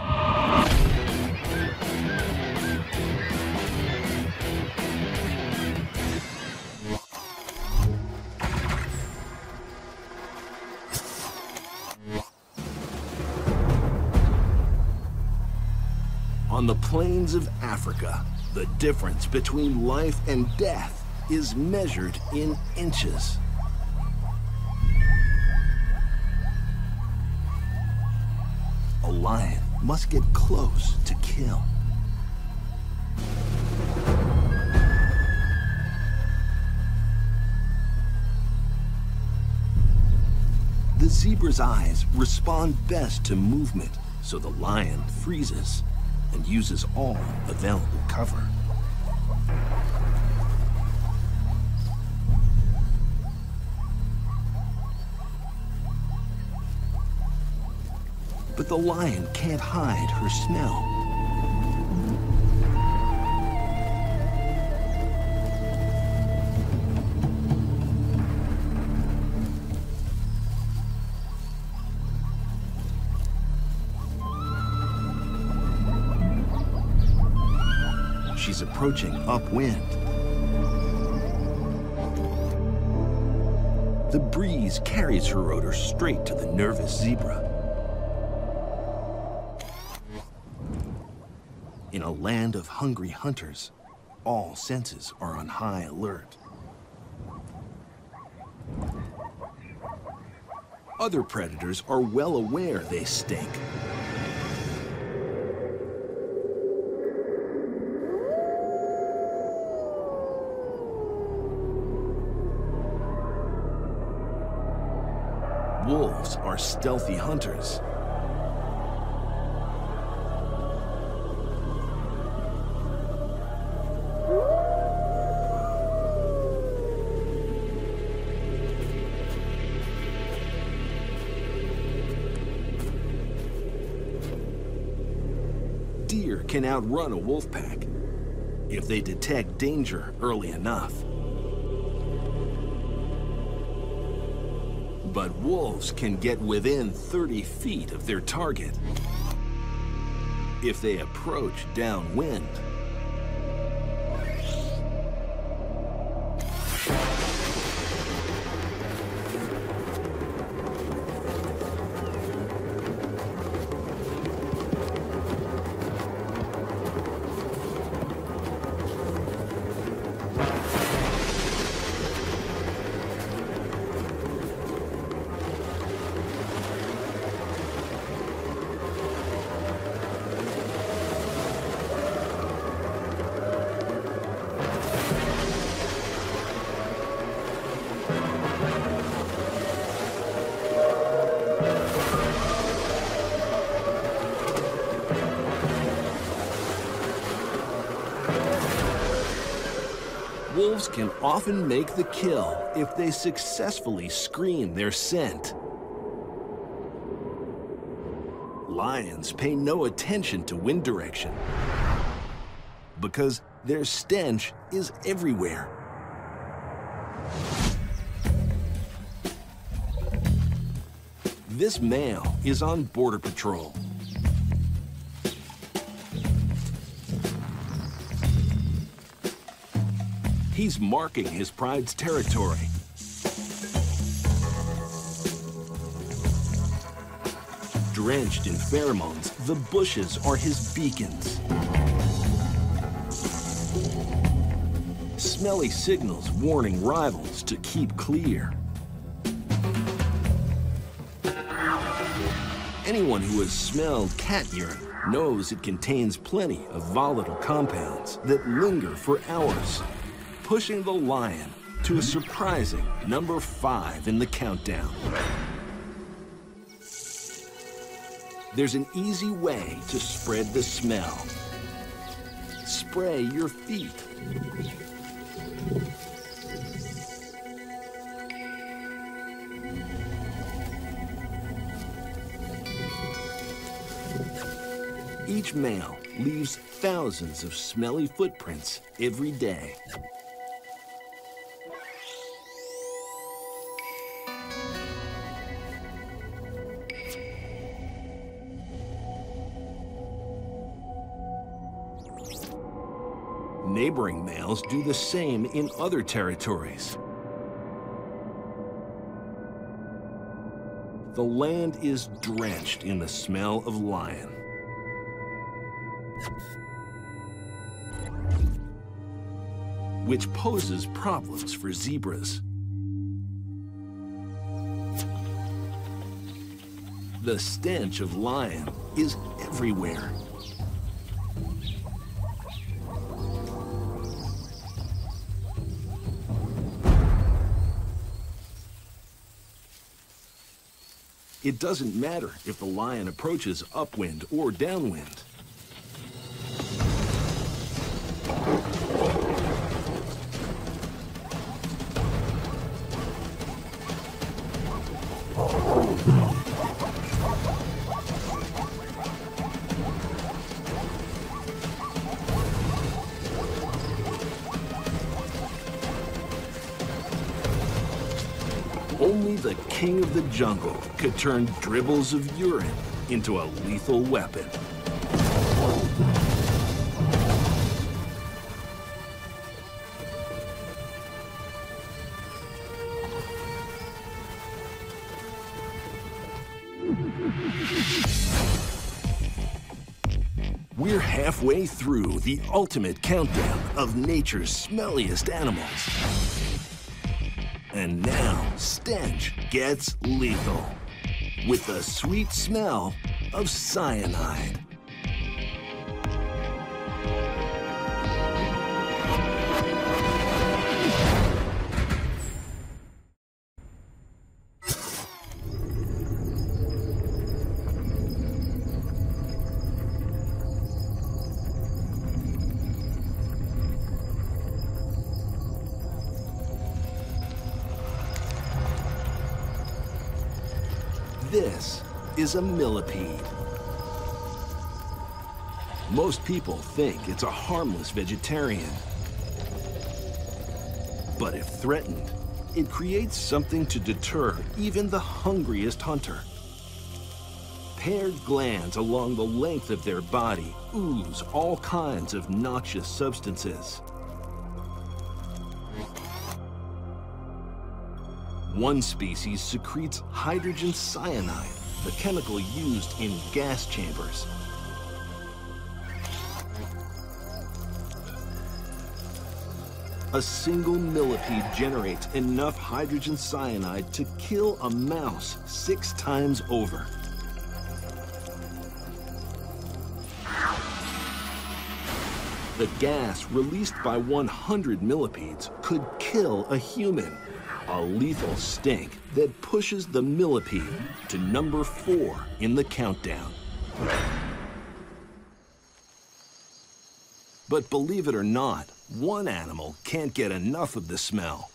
On the plains of Africa, the difference between life and death is measured in inches. A lion must get close to kill. The zebra's eyes respond best to movement, so the lion freezes and uses all available cover. But the lion can't hide her smell. She's approaching upwind. The breeze carries her odor straight to the nervous zebra. In a land of hungry hunters, all senses are on high alert. Other predators are well aware they stink. wolves are stealthy hunters. Deer can outrun a wolf pack if they detect danger early enough. But wolves can get within 30 feet of their target if they approach downwind. Wolves can often make the kill if they successfully screen their scent. Lions pay no attention to wind direction because their stench is everywhere. This male is on border patrol. He's marking his pride's territory. Drenched in pheromones, the bushes are his beacons. Smelly signals warning rivals to keep clear. Anyone who has smelled cat urine knows it contains plenty of volatile compounds that linger for hours, pushing the lion to a surprising number 5 in the countdown. There's an easy way to spread the smell. Spray your feet. Each male leaves thousands of smelly footprints every day. Neighboring males do the same in other territories. The land is drenched in the smell of lion. Which poses problems for zebras. The stench of lion is everywhere. It doesn't matter if the lion approaches upwind or downwind. Only the king of the jungle could turn dribbles of urine into a lethal weapon. We're halfway through the ultimate countdown of nature's smelliest animals. And now, stench gets lethal with the sweet smell of cyanide. This is a millipede. Most people think it's a harmless vegetarian. But if threatened, it creates something to deter even the hungriest hunter. Paired glands along the length of their body ooze all kinds of noxious substances. One species secretes hydrogen cyanide, the chemical used in gas chambers. A single millipede generates enough hydrogen cyanide to kill a mouse 6 times over. The gas released by 100 millipedes could kill a human, a lethal stink that pushes the millipede to number 4 in the countdown. But believe it or not, one animal can't get enough of the smell.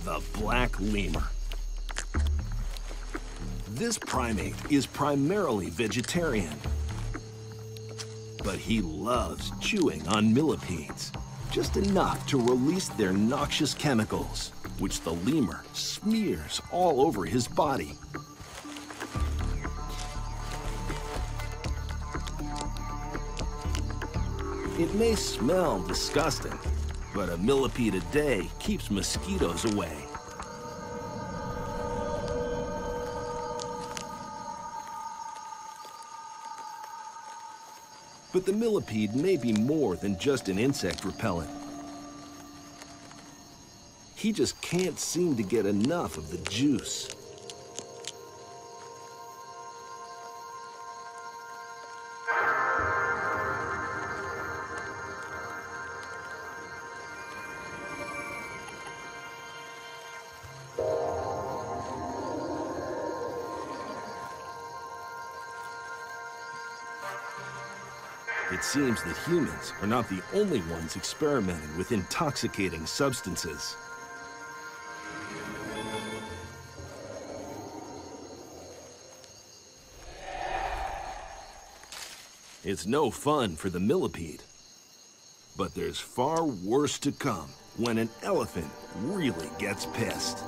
The black lemur. This primate is primarily vegetarian, but he loves chewing on millipedes, just enough to release their noxious chemicals, which the lemur smears all over his body. It may smell disgusting, but a millipede a day keeps mosquitoes away. But the millipede may be more than just an insect repellent. He just can't seem to get enough of the juice. It seems that humans are not the only ones experimenting with intoxicating substances. It's no fun for the millipede, but there's far worse to come when an elephant really gets pissed.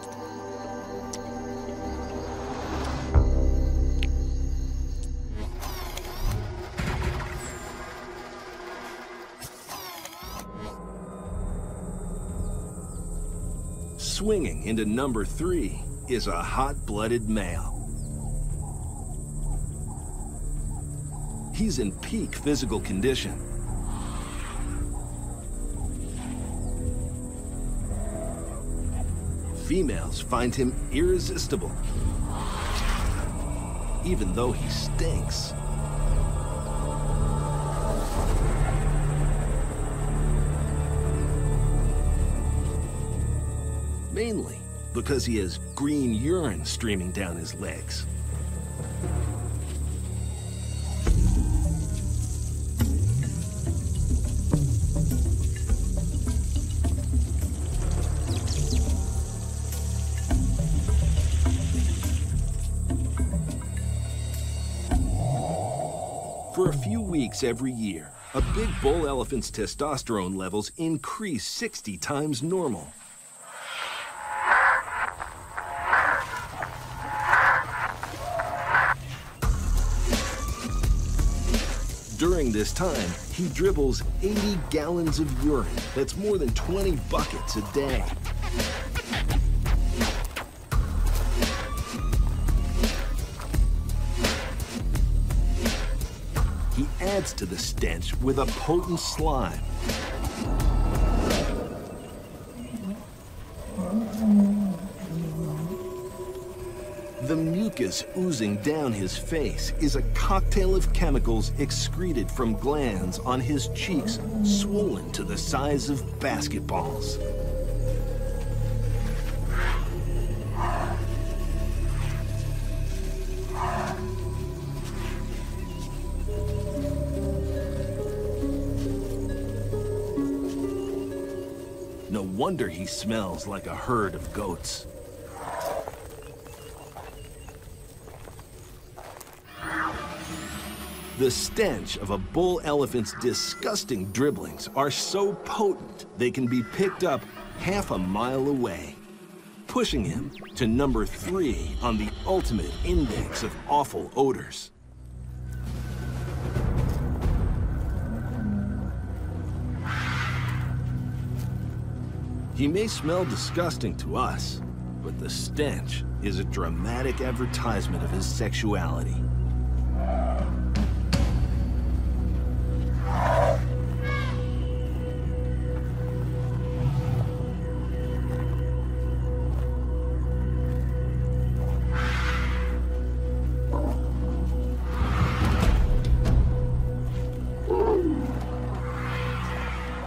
Swinging into number 3 is a hot-blooded male. He's in peak physical condition. Females find him irresistible, even though he stinks. Mainly because he has green urine streaming down his legs. For a few weeks every year, a big bull elephant's testosterone levels increase 60 times normal. During this time, he dribbles 80 gallons of urine. That's more than 20 buckets a day. He adds to the stench with a potent slime. The mucus oozing down his face is a cocktail of chemicals excreted from glands on his cheeks, swollen to the size of basketballs. wonder he smells like a herd of goats. The stench of a bull elephant's disgusting dribblings are so potent they can be picked up half a mile away, pushing him to number 3 on the ultimate index of awful odors. He may smell disgusting to us, but the stench is a dramatic advertisement of his sexuality.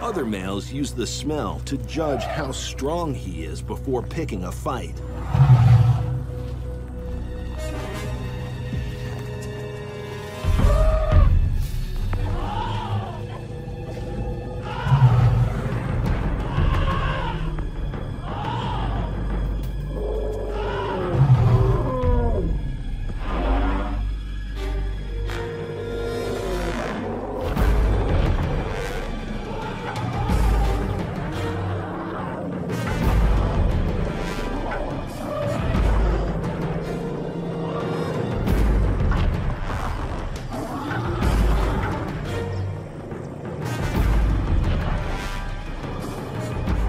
Other males use the smell to judge how strong he is before picking a fight.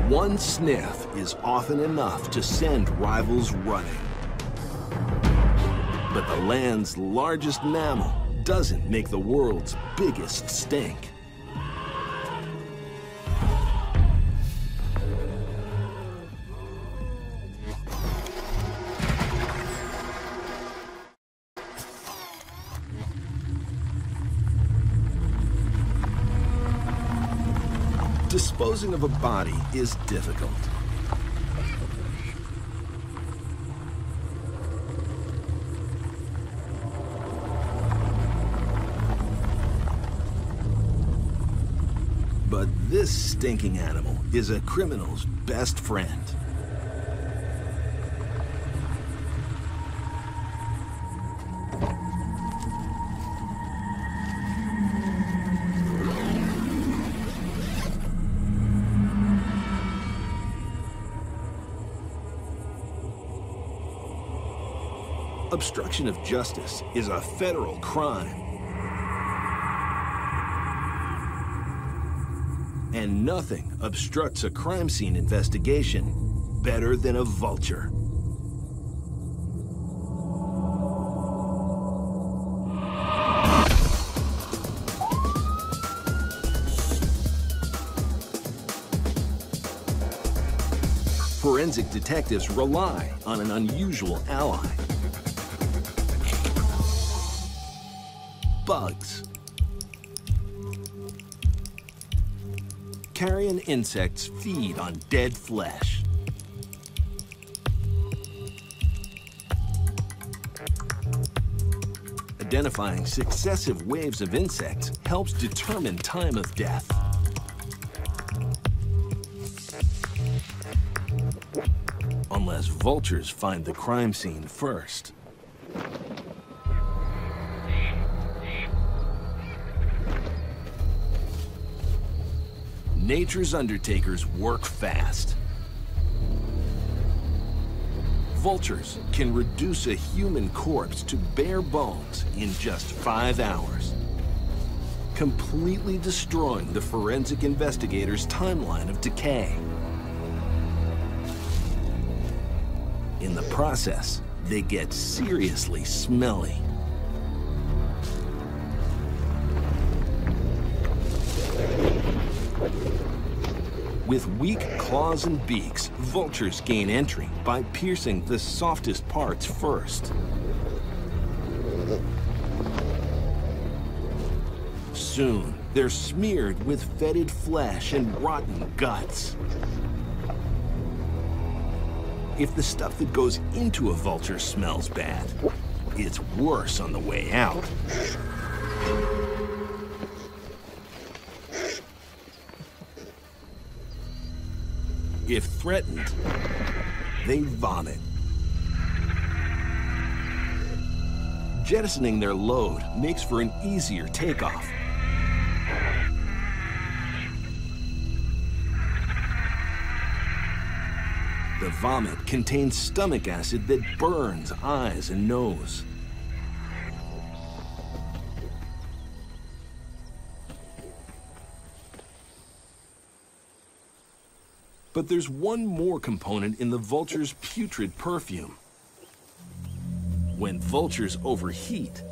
One sniff is often enough to send rivals running. But the land's largest mammal doesn't make the world's biggest stink. Disposing of a body is difficult. But this stinking animal is a criminal's best friend. Obstruction of justice is a federal crime. And nothing obstructs a crime scene investigation better than a vulture. Forensic detectives rely on an unusual ally. Bugs. Carrion insects feed on dead flesh. Identifying successive waves of insects helps determine time of death. Unless vultures find the crime scene first. Nature's undertakers work fast. Vultures can reduce a human corpse to bare bones in just 5 hours, completely destroying the forensic investigator's timeline of decay. In the process, they get seriously smelly. With weak claws and beaks, vultures gain entry by piercing the softest parts first. Soon, they're smeared with fetid flesh and rotten guts. If the stuff that goes into a vulture smells bad, it's worse on the way out. If threatened, they vomit. Jettisoning their load makes for an easier takeoff. The vomit contains stomach acid that burns eyes and nose. But there's one more component in the vulture's putrid perfume. When vultures overheat,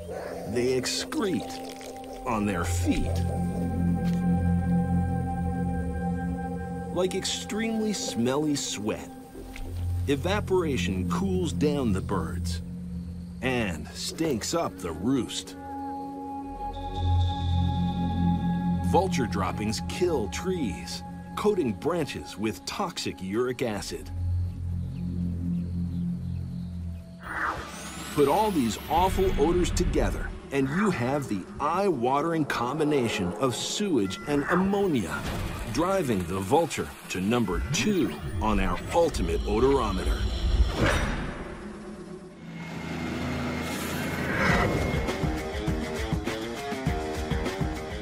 they excrete on their feet. Like extremely smelly sweat, evaporation cools down the birds and stinks up the roost. Vulture droppings kill trees, coating branches with toxic uric acid. Put all these awful odors together, and you have the eye-watering combination of sewage and ammonia, driving the vulture to number 2 on our ultimate odorometer.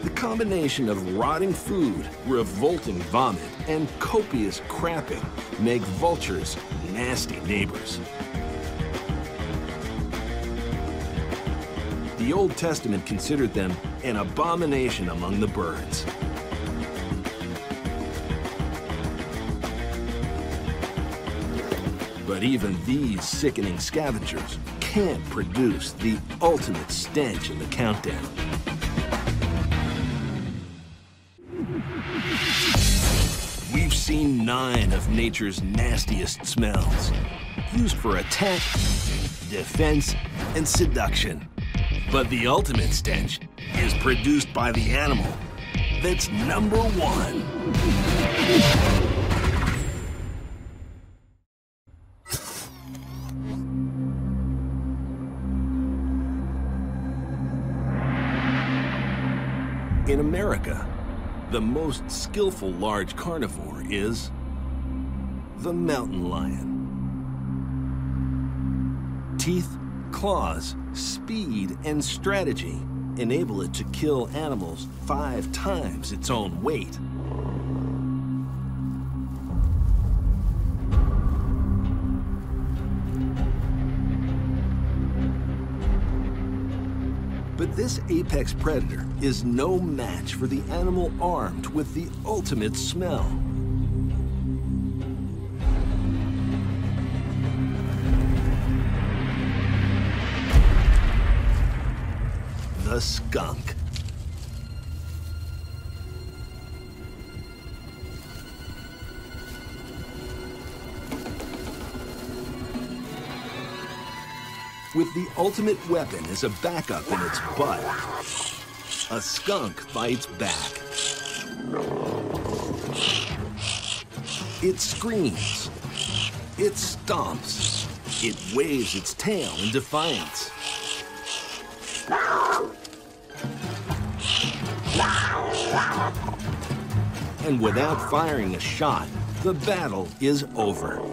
The combination of rotting food, revolting vomit, and copious crapping make vultures nasty neighbors. The Old Testament considered them an abomination among the birds. But even these sickening scavengers can't produce the ultimate stench in the countdown. We've seen 9 of nature's nastiest smells, used for attack, defense, and seduction. But the ultimate stench is produced by the animal that's number 1. In America, the most skillful large carnivore is the mountain lion. Teeth, claws, speed, and strategy enable it to kill animals 5 times its own weight. But this apex predator is no match for the animal armed with the ultimate smell. The skunk. With the ultimate weapon as a backup in its butt, a skunk fights back. It screams. It stomps. It waves its tail in defiance. And without firing a shot, the battle is over.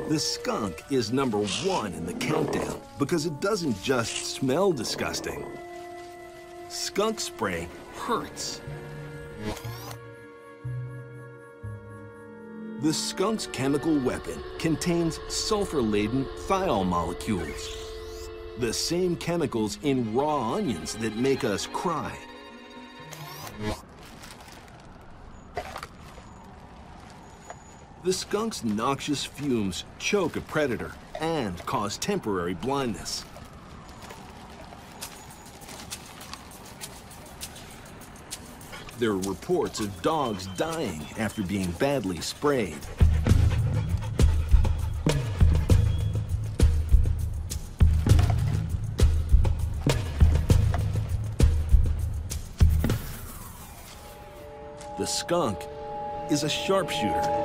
The skunk is number 1 in the countdown because it doesn't just smell disgusting. Skunk spray hurts. The skunk's chemical weapon contains sulfur-laden thiol molecules, the same chemicals in raw onions that make us cry. The skunk's noxious fumes choke a predator and cause temporary blindness. There are reports of dogs dying after being badly sprayed. The skunk is a sharpshooter.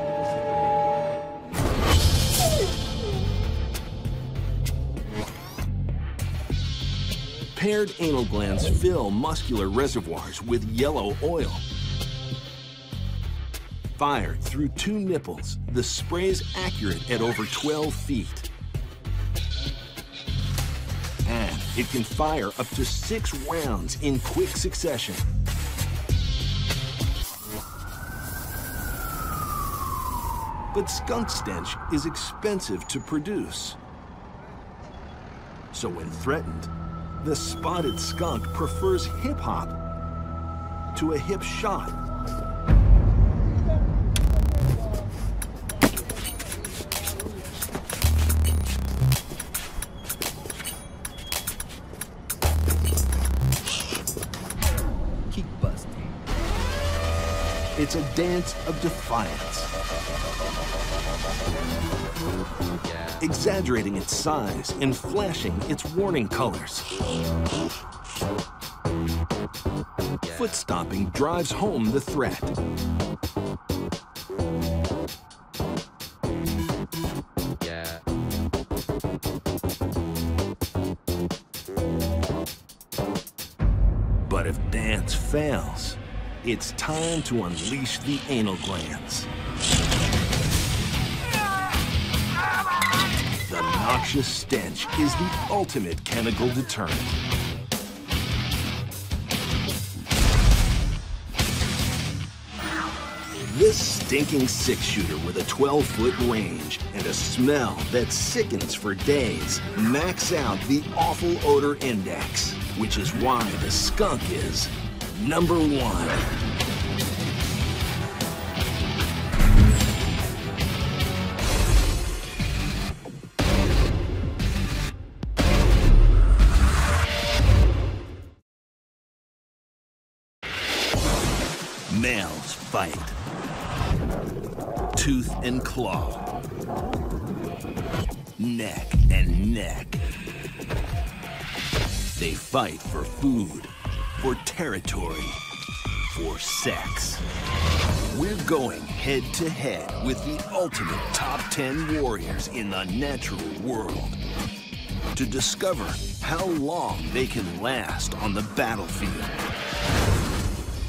Paired anal glands fill muscular reservoirs with yellow oil. Fired through 2 nipples, the spray's accurate at over 12 feet. And it can fire up to 6 rounds in quick succession. But skunk stench is expensive to produce. So when threatened, the spotted skunk prefers hip-hop to a hip shot. Keep busting. It's a dance of defiance. Exaggerating its size and flashing its warning colors. Foot stomping drives home the threat. But if dance fails, it's time to unleash the anal glands. The noxious stench is the ultimate chemical deterrent. This stinking 6-shooter with a 12-foot range and a smell that sickens for days max out the awful odor index, which is why the skunk is #1. Males fight. Tooth and claw. Neck and neck. They fight for food, for territory, for sex. We're going head to head with the ultimate top 10 warriors in the natural world to discover how long they can last on the battlefield.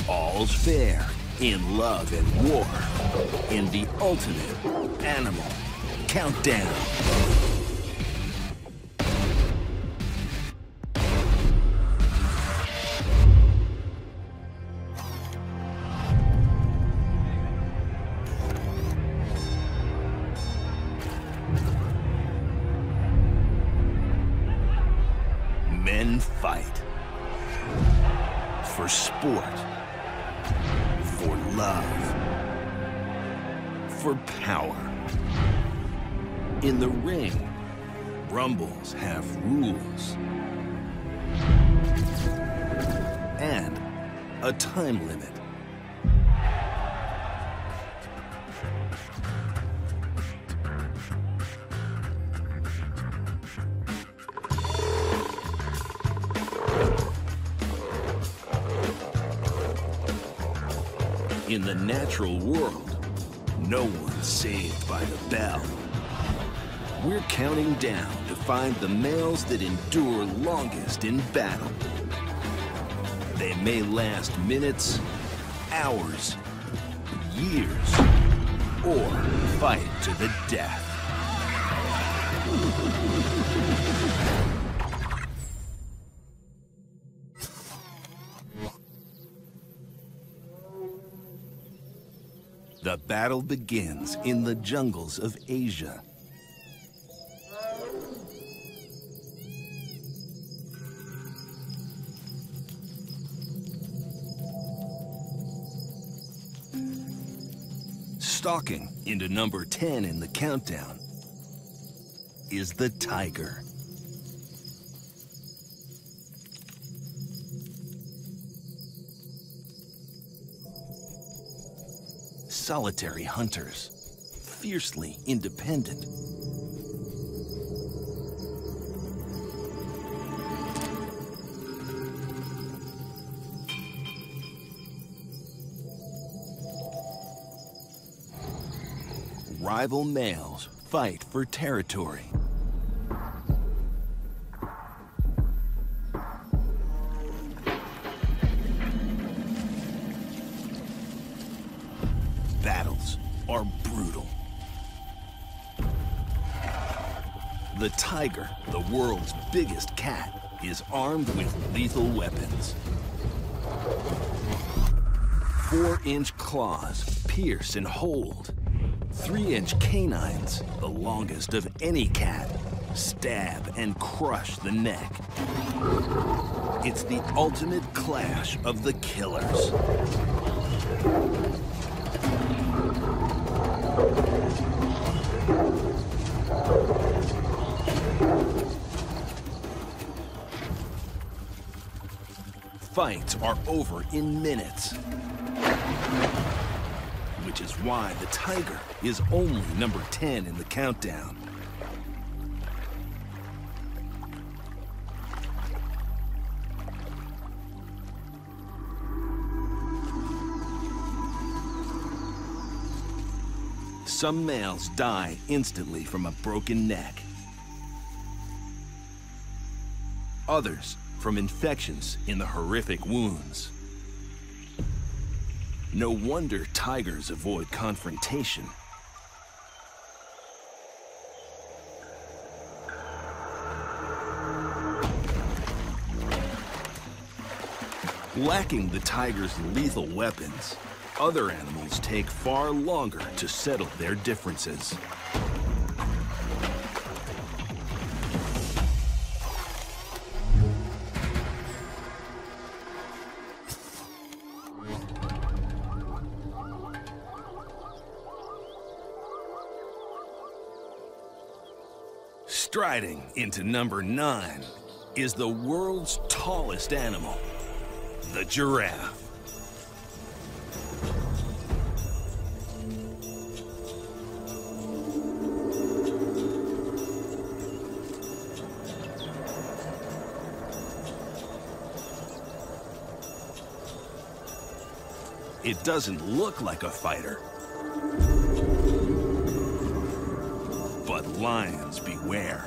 All's fair in love and war in the ultimate animal countdown. Men fight for sport, for love, for power. In the ring, rumbles have rules and a time limit. In the natural world, no one's saved by the bell. We're counting down to find the males that endure longest in battle. They may last minutes, hours, years, or fight to the death. The battle begins in the jungles of Asia. Stalking into number 10 in the countdown is the tiger. Solitary hunters, fiercely independent. Rival males fight for territory. Battles The tiger, the world's biggest cat, is armed with lethal weapons. 4-inch claws pierce and hold. 3-inch canines, the longest of any cat, stab and crush the neck. It's the ultimate clash of the killers. Fights are over in minutes, which is why the tiger is only number 10 in the countdown. Some males die instantly from a broken neck. Others from infections in the horrific wounds. No wonder tigers avoid confrontation. Lacking the tiger's lethal weapons, other animals take far longer to settle their differences. Striding into number 9 is the world's tallest animal, the giraffe. It doesn't look like a fighter. But lions beware.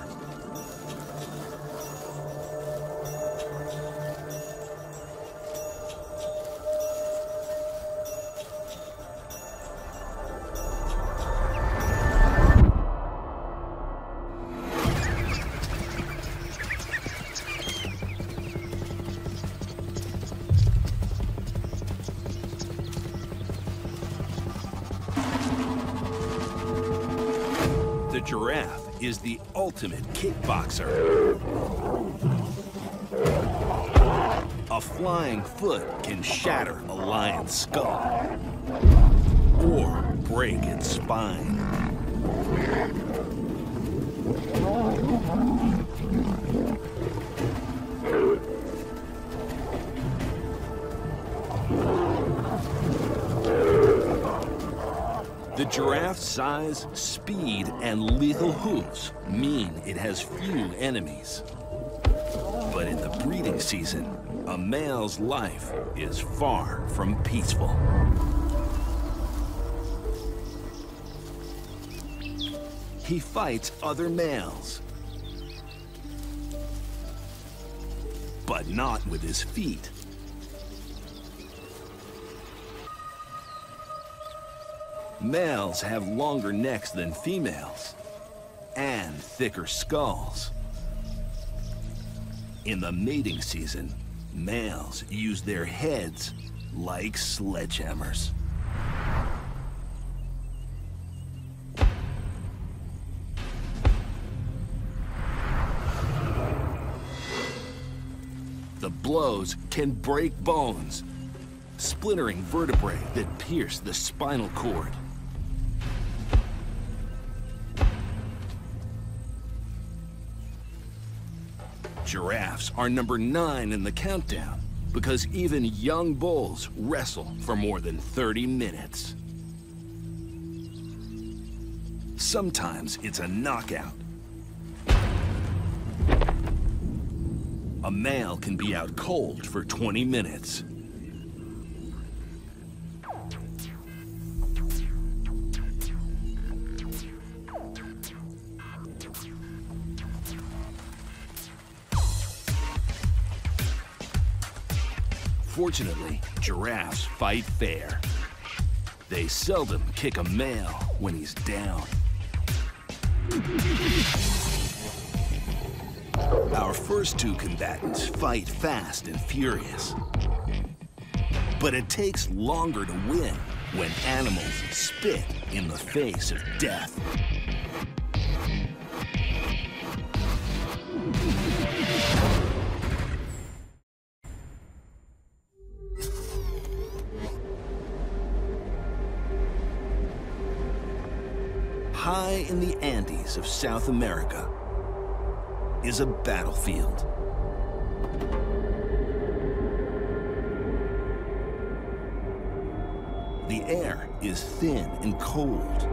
The giraffe is the ultimate kickboxer. A flying foot can shatter a lion's skull or break its spine. The giraffe's size, speed, and lethal hooves mean it has few enemies. But in the breeding season, a male's life is far from peaceful. He fights other males, but not with his feet. Males have longer necks than females, and thicker skulls. In the mating season, males use their heads like sledgehammers. The blows can break bones, splintering vertebrae that pierce the spinal cord. Giraffes are number 9 in the countdown because even young bulls wrestle for more than 30 minutes. Sometimes it's a knockout. A male can be out cold for 20 minutes. Fortunately, giraffes fight fair. They seldom kick a male when he's down. Our first two combatants fight fast and furious. But it takes longer to win when animals spit in the face of death. High in the Andes of South America is a battlefield. The air is thin and cold.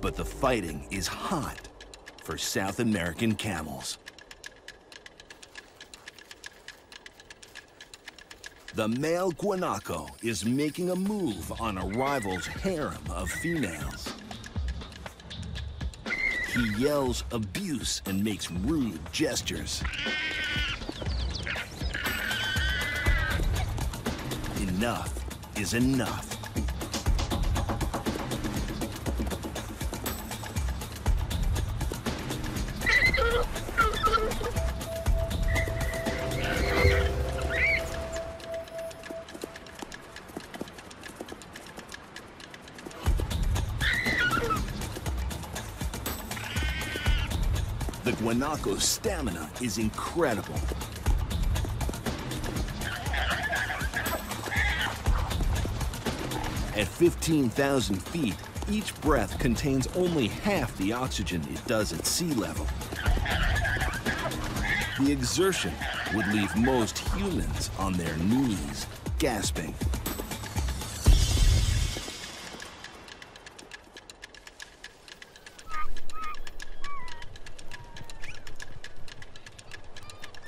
But the fighting is hot for South American camels. The male guanaco is making a move on a rival's harem of females. He yells abuse and makes rude gestures. Enough is enough. The guanaco's stamina is incredible. At 15,000 feet, each breath contains only half the oxygen it does at sea level. The exertion would leave most humans on their knees, gasping.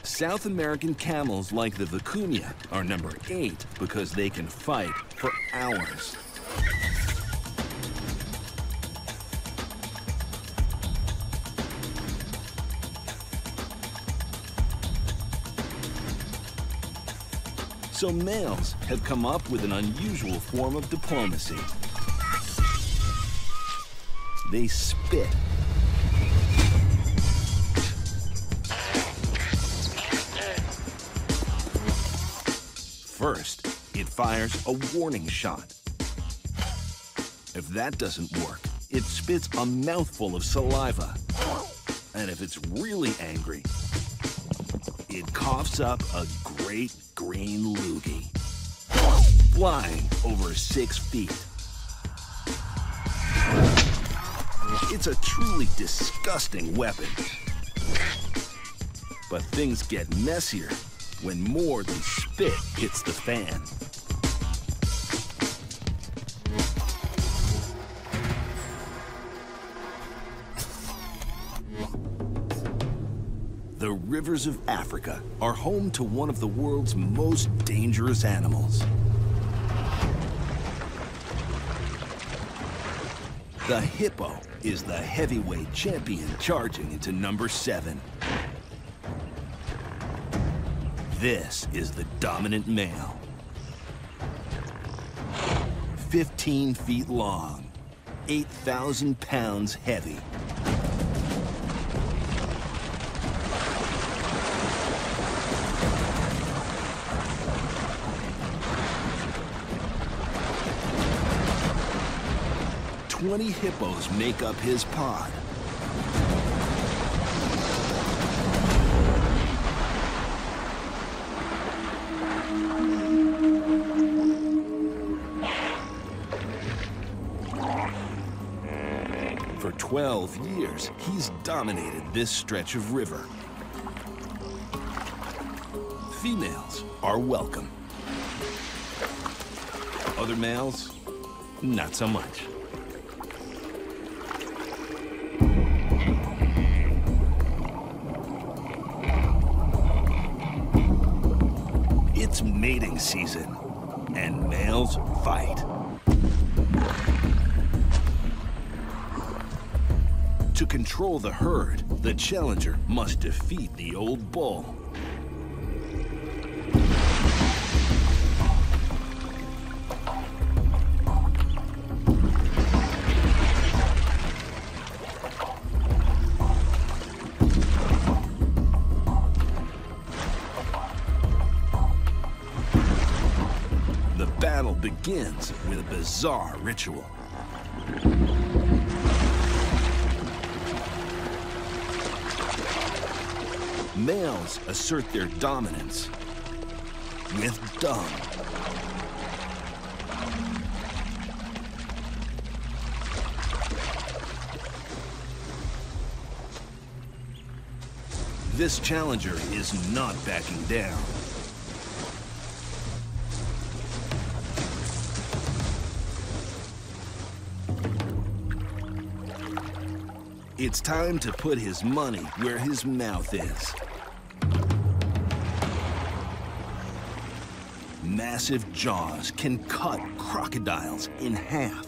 South American camels like the vicuña are number 8 because they can fight for hours. So males have come up with an unusual form of diplomacy. They spit. First, it fires a warning shot. If that doesn't work, it spits a mouthful of saliva. And if it's really angry, it coughs up a great green loogie, flying over 6 feet. It's a truly disgusting weapon. But things get messier when more than spit hits the fan. The rivers of Africa are home to one of the world's most dangerous animals. The hippo is the heavyweight champion charging into number 7. This is the dominant male. 15 feet long, 8,000 pounds heavy. "20 hippos make up his pod. For 12 years, he's dominated this stretch of river. Females are welcome. Other males, not so much. It's mating season, and males fight. To control the herd, the challenger must defeat the old bull. battle begins with a bizarre ritual. Males assert their dominance with dung. This challenger is not backing down. It's time to put his money where his mouth is. Massive jaws can cut crocodiles in half.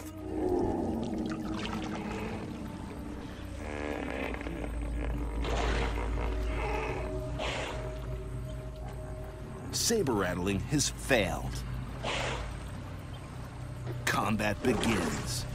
Saber rattling has failed. Combat begins.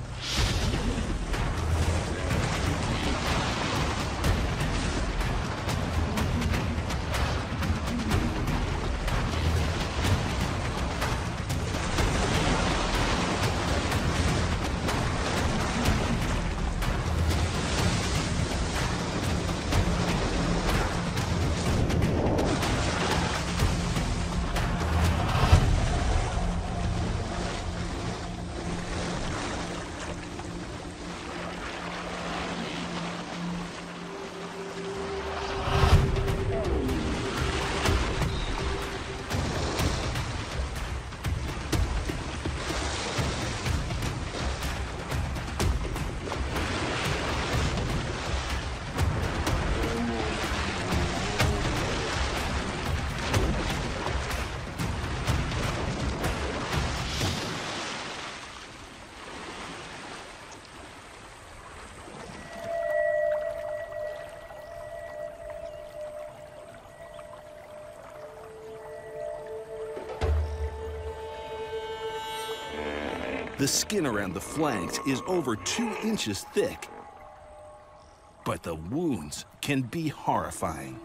The skin around the flanks is over 2 inches thick, but the wounds can be horrifying.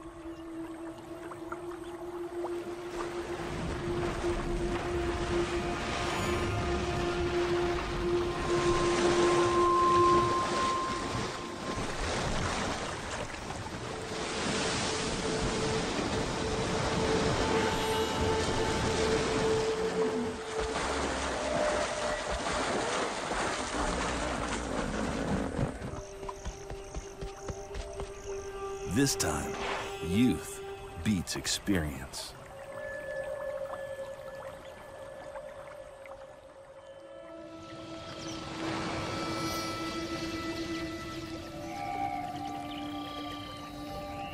This time, youth beats experience.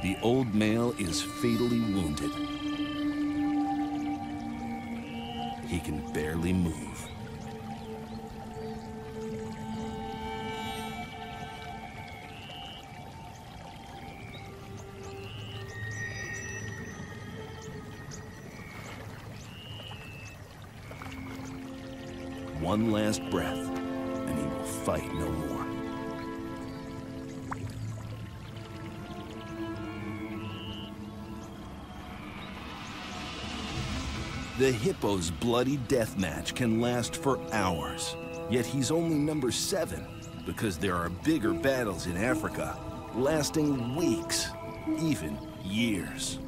The old male is fatally wounded. He can barely move. One last breath, and he will fight no more. The hippo's bloody death match can last for hours, yet he's only number 7 because there are bigger battles in Africa, lasting weeks, even years.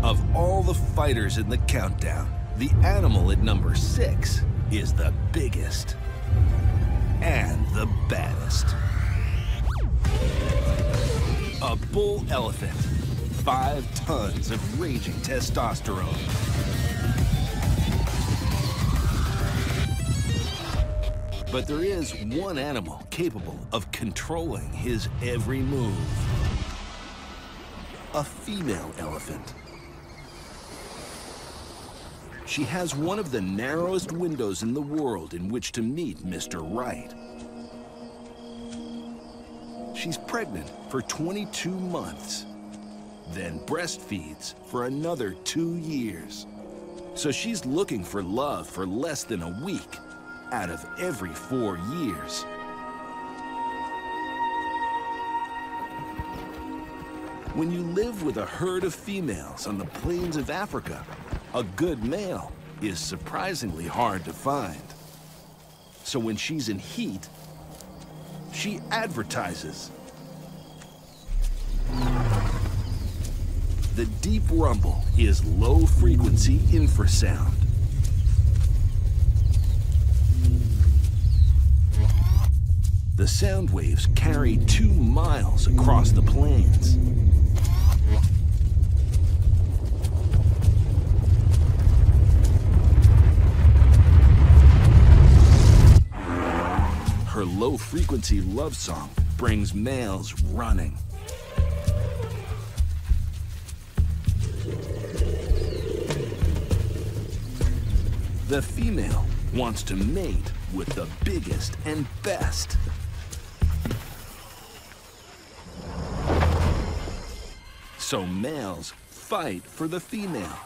Of all the fighters in the countdown, the animal at number 6 is the biggest and the baddest. A bull elephant, 5 tons of raging testosterone. But there is one animal capable of controlling his every move. A female elephant. She has one of the narrowest windows in the world in which to meet Mr. Right. She's pregnant for 22 months, then breastfeeds for another 2 years. So she's looking for love for less than a week out of every 4 years. When you live with a herd of females on the plains of Africa, a good male is surprisingly hard to find. So when she's in heat, she advertises. The deep rumble is low-frequency infrasound. The sound waves carry 2 miles across the plains. Her low-frequency love song brings males running. The female wants to mate with the biggest and best. So males fight for the female.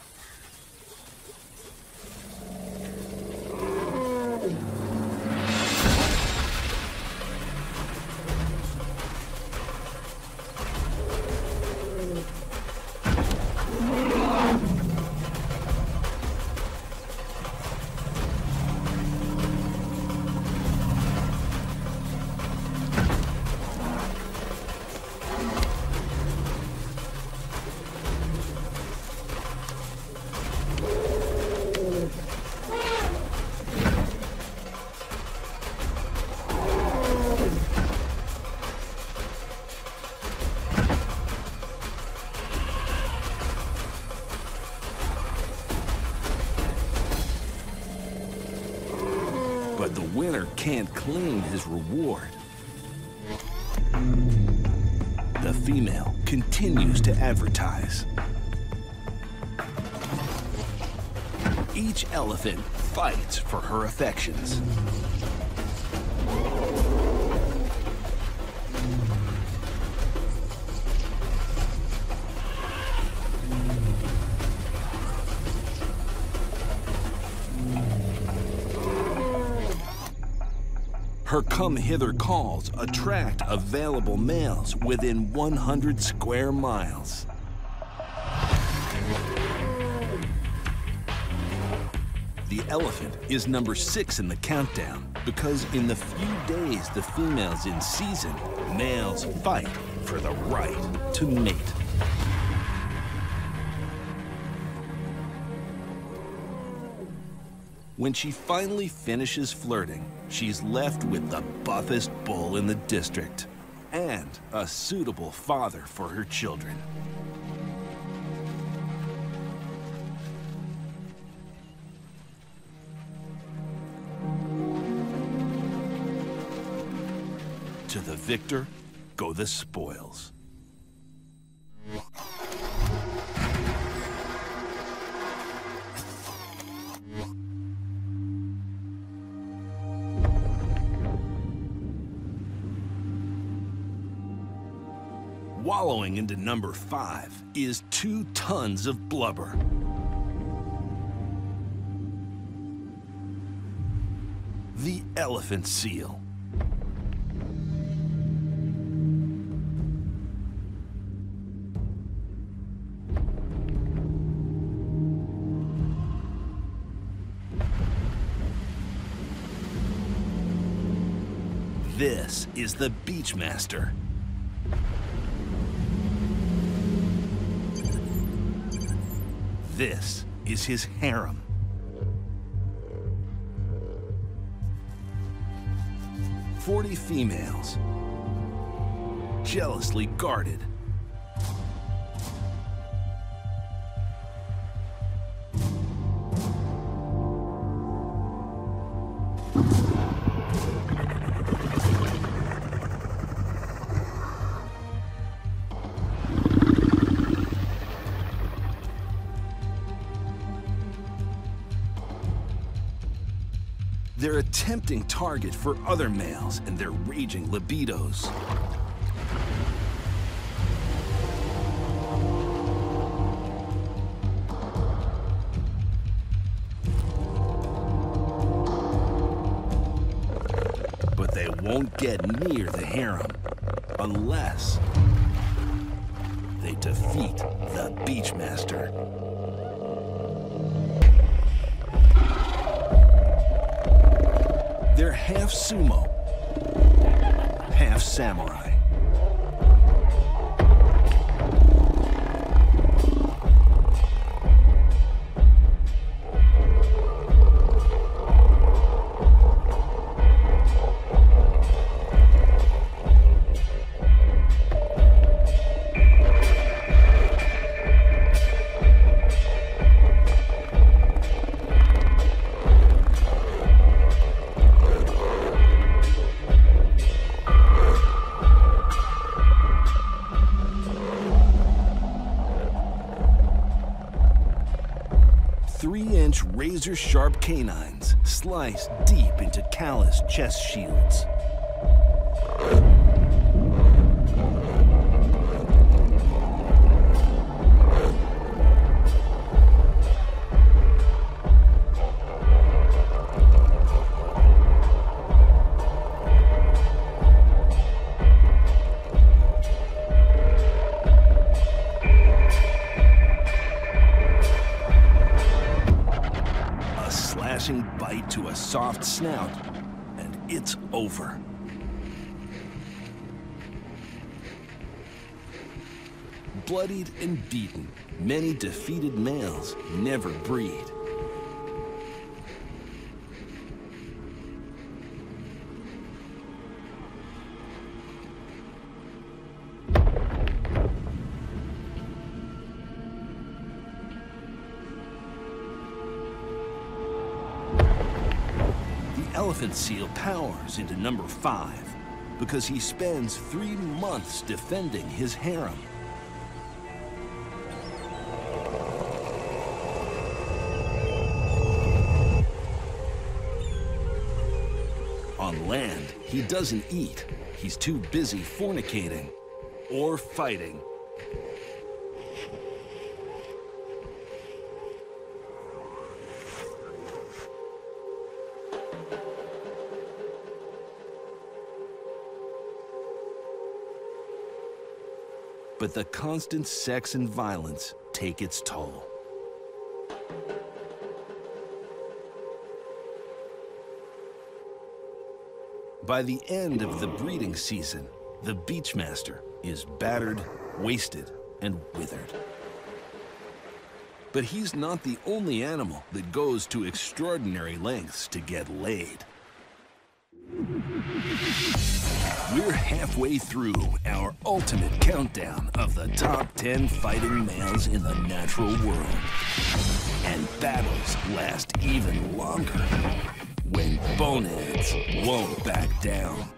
But the winner can't claim his reward. The female continues to advertise. Each elephant fights for her affections. Her come-hither calls attract available males within 100 square miles. The elephant is number 6 in the countdown because in the few days the female's in season, males fight for the right to mate. When she finally finishes flirting, she's left with the buffest bull in the district and a suitable father for her children. To the victor go the spoils. Wallowing into number 5 is 2 tons of blubber. The elephant seal. This is the Beachmaster. This is his harem. "40 females, jealously guarded. They're a tempting target for other males and their raging libidos. But they won't get near the harem unless they defeat the Beachmaster. They're half sumo, half samurai. Razor-sharp canines slice deep into calloused chest shields. Bite to a soft snout, and it's over. Bloodied and beaten, many defeated males never breed. Elephant seal powers into number 5 because he spends 3 months defending his harem. On land, he doesn't eat. He's too busy fornicating or fighting. But the constant sex and violence take its toll. By the end of the breeding season, the Beachmaster is battered, wasted, and withered. But he's not the only animal that goes to extraordinary lengths to get laid. We're halfway through our ultimate countdown of the top 10 fighting males in the natural world. And battles last even longer when boneheads won't back down.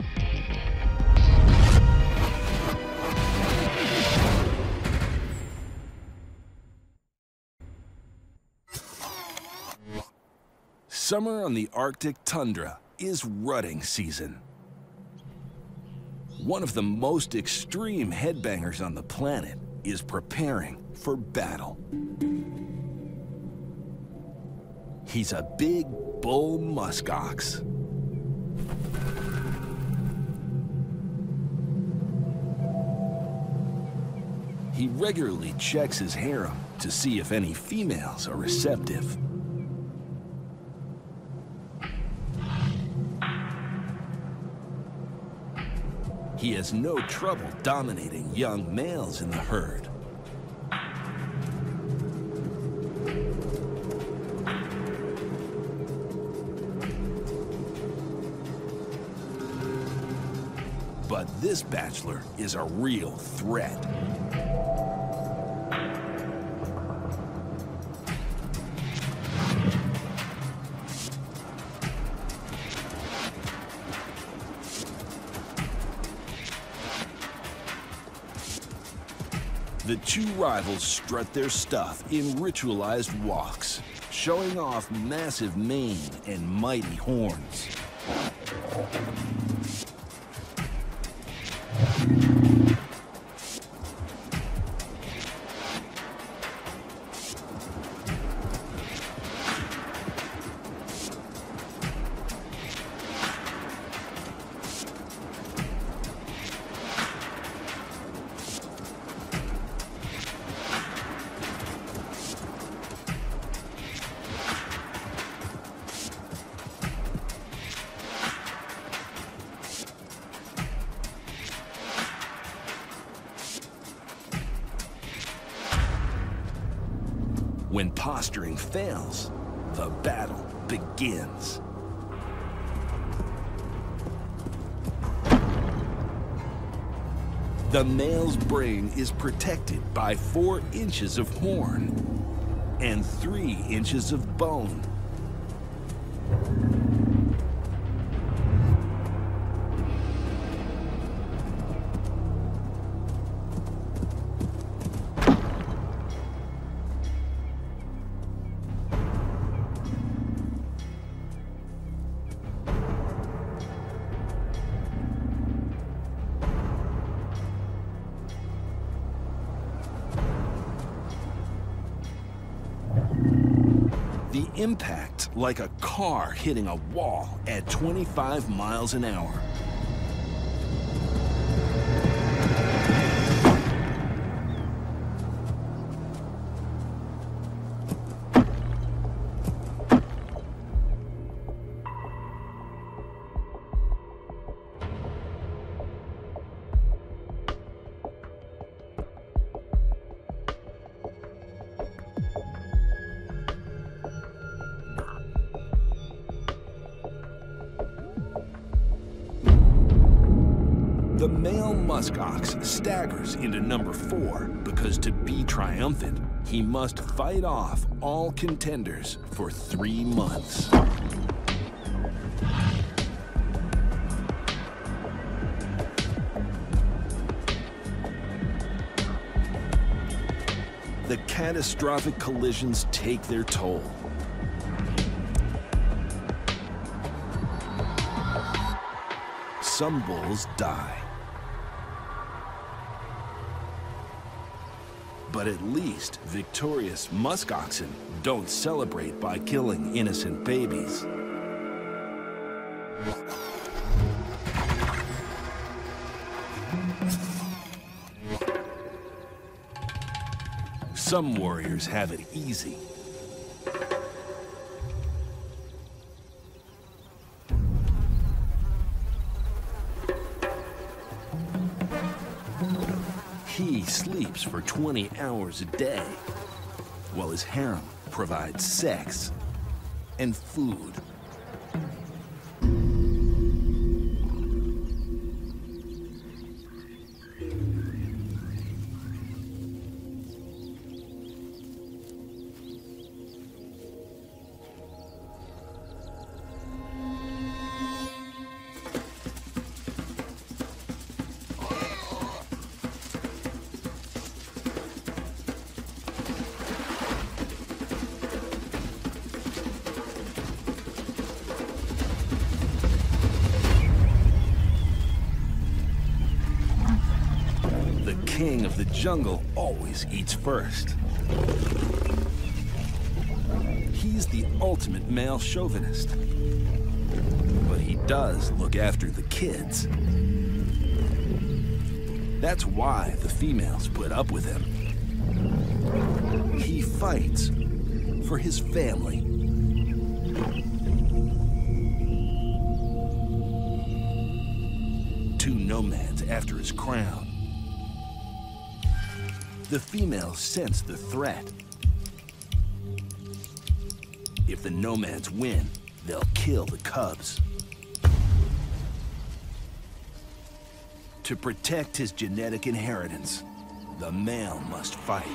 Summer on the Arctic tundra is rutting season. One of the most extreme headbangers on the planet is preparing for battle. He's a big bull muskox. He regularly checks his harem to see if any females are receptive. He has no trouble dominating young males in the herd. But this bachelor is a real threat. The two rivals strut their stuff in ritualized walks, showing off massive mane and mighty horns. When posturing fails, the battle begins. The male's brain is protected by 4 inches of horn and 3 inches of bone. The impact like a car hitting a wall at 25 miles an hour. The male muskox staggers into number 4 because to be triumphant, he must fight off all contenders for 3 months. The catastrophic collisions take their toll. Some bulls die. But at least victorious muskoxen don't celebrate by killing innocent babies. Some warriors have it easy. He sleeps for 20 hours a day, while his harem provides sex and food. The king of the jungle always eats first. He's the ultimate male chauvinist. But he does look after the kids. That's why the females put up with him. He fights for his family. Two nomads after his crown. The females sense the threat. If the nomads win, they'll kill the cubs. To protect his genetic inheritance, the male must fight.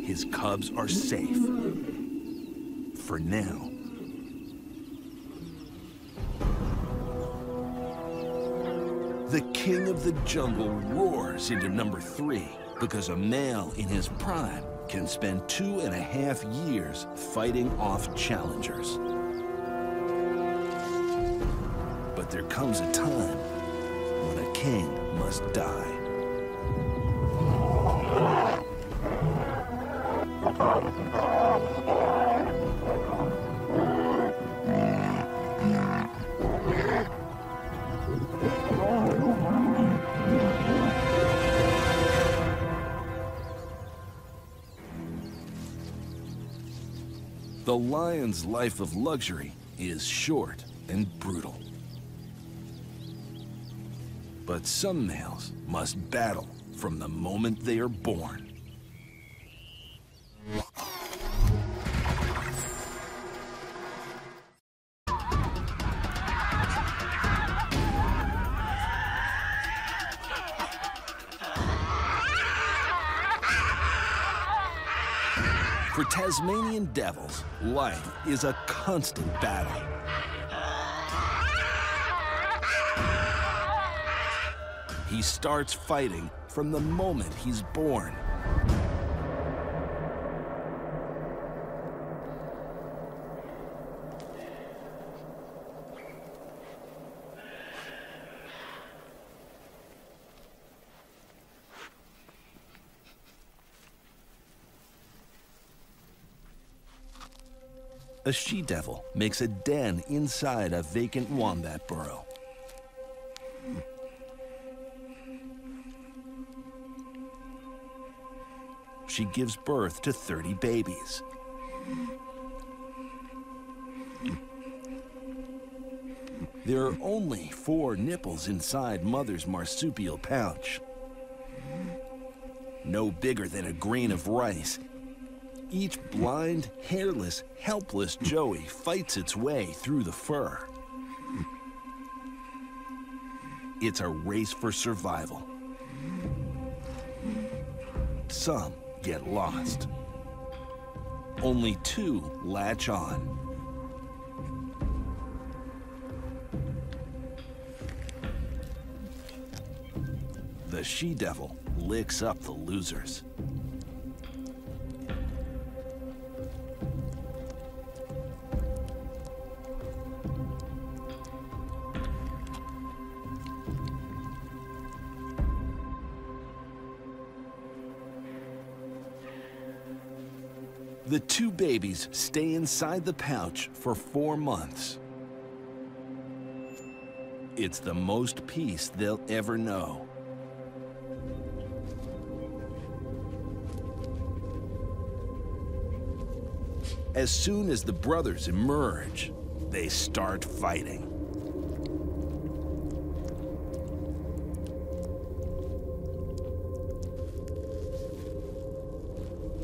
His cubs are safe. For now. The king of the jungle roars into number 3 because a male in his prime can spend 2.5 years fighting off challengers. But there comes a time when a king must die. The lion's life of luxury is short and brutal. But some males must battle from the moment they are born. For Tasmanian devils, life is a constant battle. He starts fighting from the moment he's born. A she-devil makes a den inside a vacant wombat burrow. She gives birth to 30 babies. There are only 4 nipples inside mother's marsupial pouch. No bigger than a grain of rice. Each blind, hairless, helpless joey fights its way through the fur. It's a race for survival. Some get lost. Only 2 latch on. The she-devil licks up the losers. The 2 babies stay inside the pouch for 4 months. It's the most peace they'll ever know. As soon as the brothers emerge, they start fighting.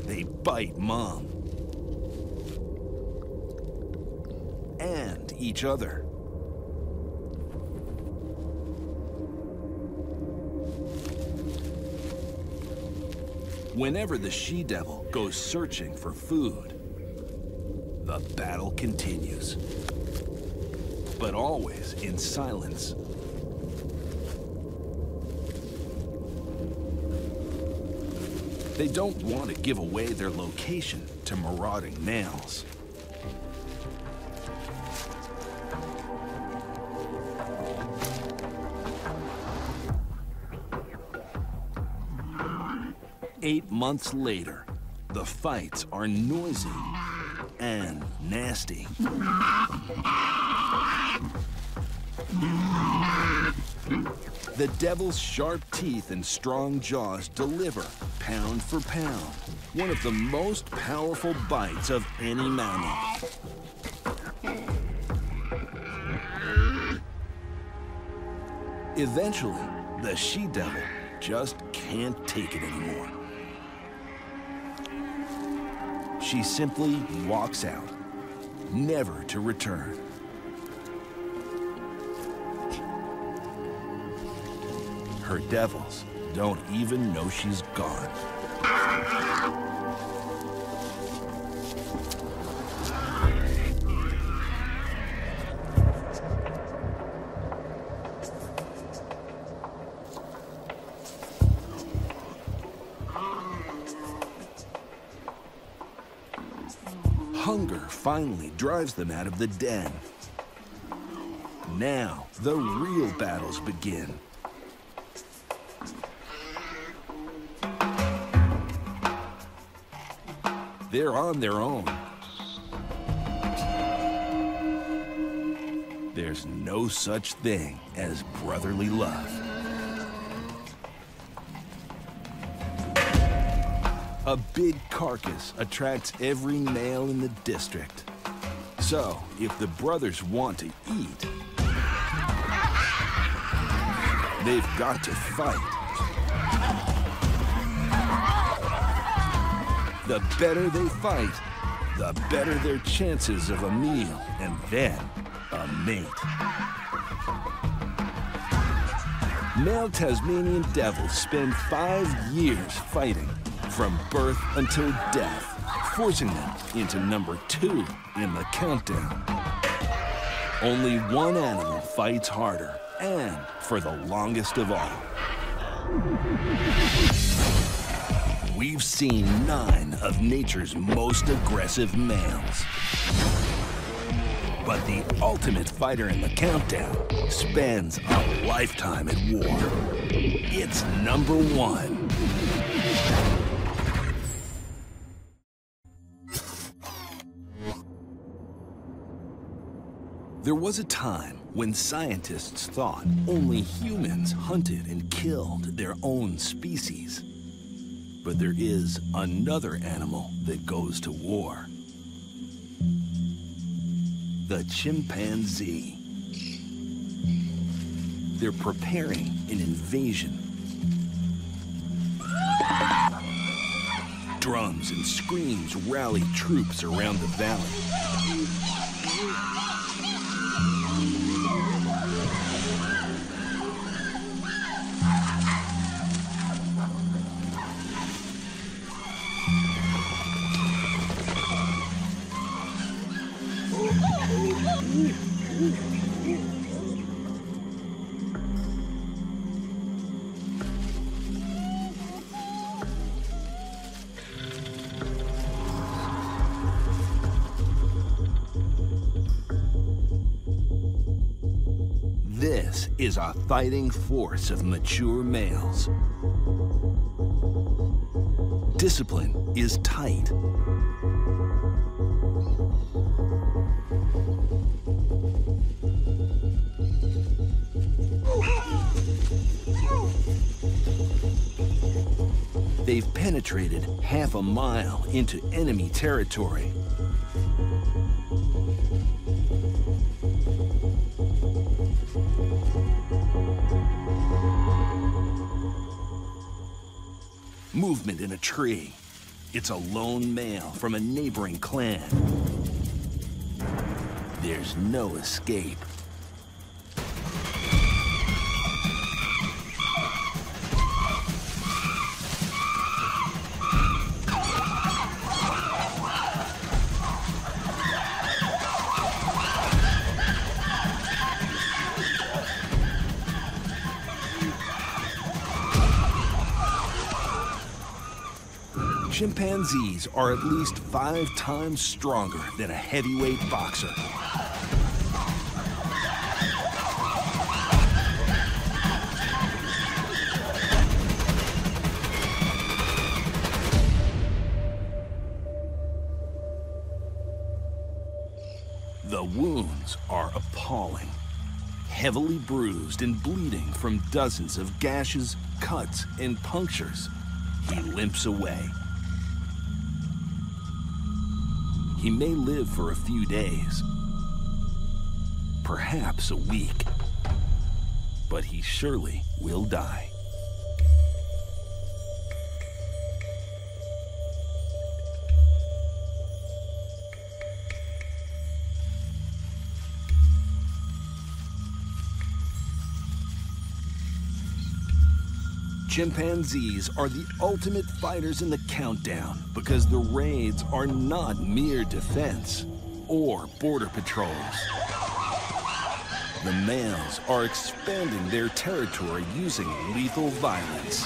They bite Mom. And each other. Whenever the she-devil goes searching for food, the battle continues. But always in silence. They don't want to give away their location to marauding males. Eight months later, the fights are noisy and nasty. The devil's sharp teeth and strong jaws deliver, pound for pound, one of the most powerful bites of any mammal. Eventually, the she-devil just can't take it anymore. She simply walks out, never to return. Her devils don't even know she's gone. Hunger finally drives them out of the den. Now, the real battles begin. they're on their own. There's no such thing as brotherly love. A big carcass attracts every male in the district. So, if the brothers want to eat, they've got to fight. The better they fight, the better their chances of a meal and then a mate. Male Tasmanian devils spend 5 years fighting, from birth until death, forcing them into number 2 in the countdown. Only one animal fights harder and for the longest of all. We've seen 9 of nature's most aggressive males. But the ultimate fighter in the countdown spends a lifetime at war. It's number 1. There was a time when scientists thought only humans hunted and killed their own species. But there is another animal that goes to war. The chimpanzee. They're preparing an invasion. Drums and screams rally troops around the valley. This is a fighting force of mature males. Discipline is tight. They've penetrated half a mile into enemy territory. Movement in a tree. It's a lone male from a neighboring clan. There's no escape. Chimpanzees are at least 5 times stronger than a heavyweight boxer. The wounds are appalling. Heavily bruised and bleeding from dozens of gashes, cuts, and punctures, he limps away. He may live for a few days, perhaps a week, but he surely will die. Chimpanzees are the ultimate fighters in the countdown because the raids are not mere defense or border patrols. The males are expanding their territory using lethal violence.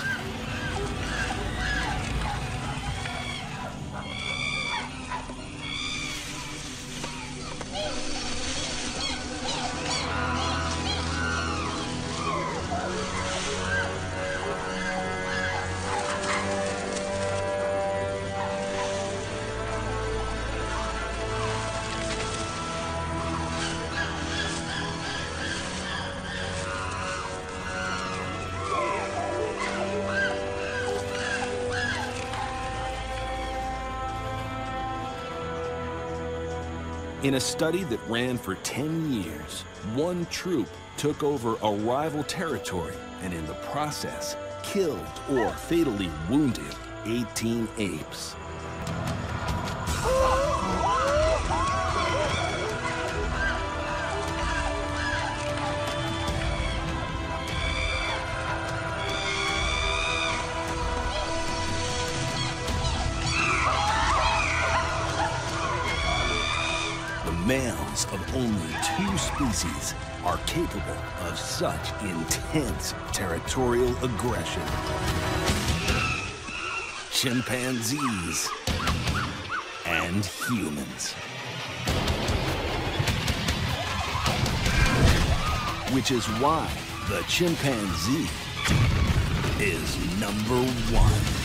In a study that ran for 10 years, one troop took over a rival territory and in the process killed or fatally wounded 18 apes. Males of only 2 species are capable of such intense territorial aggression. Chimpanzees and humans. Which is why the chimpanzee is #1.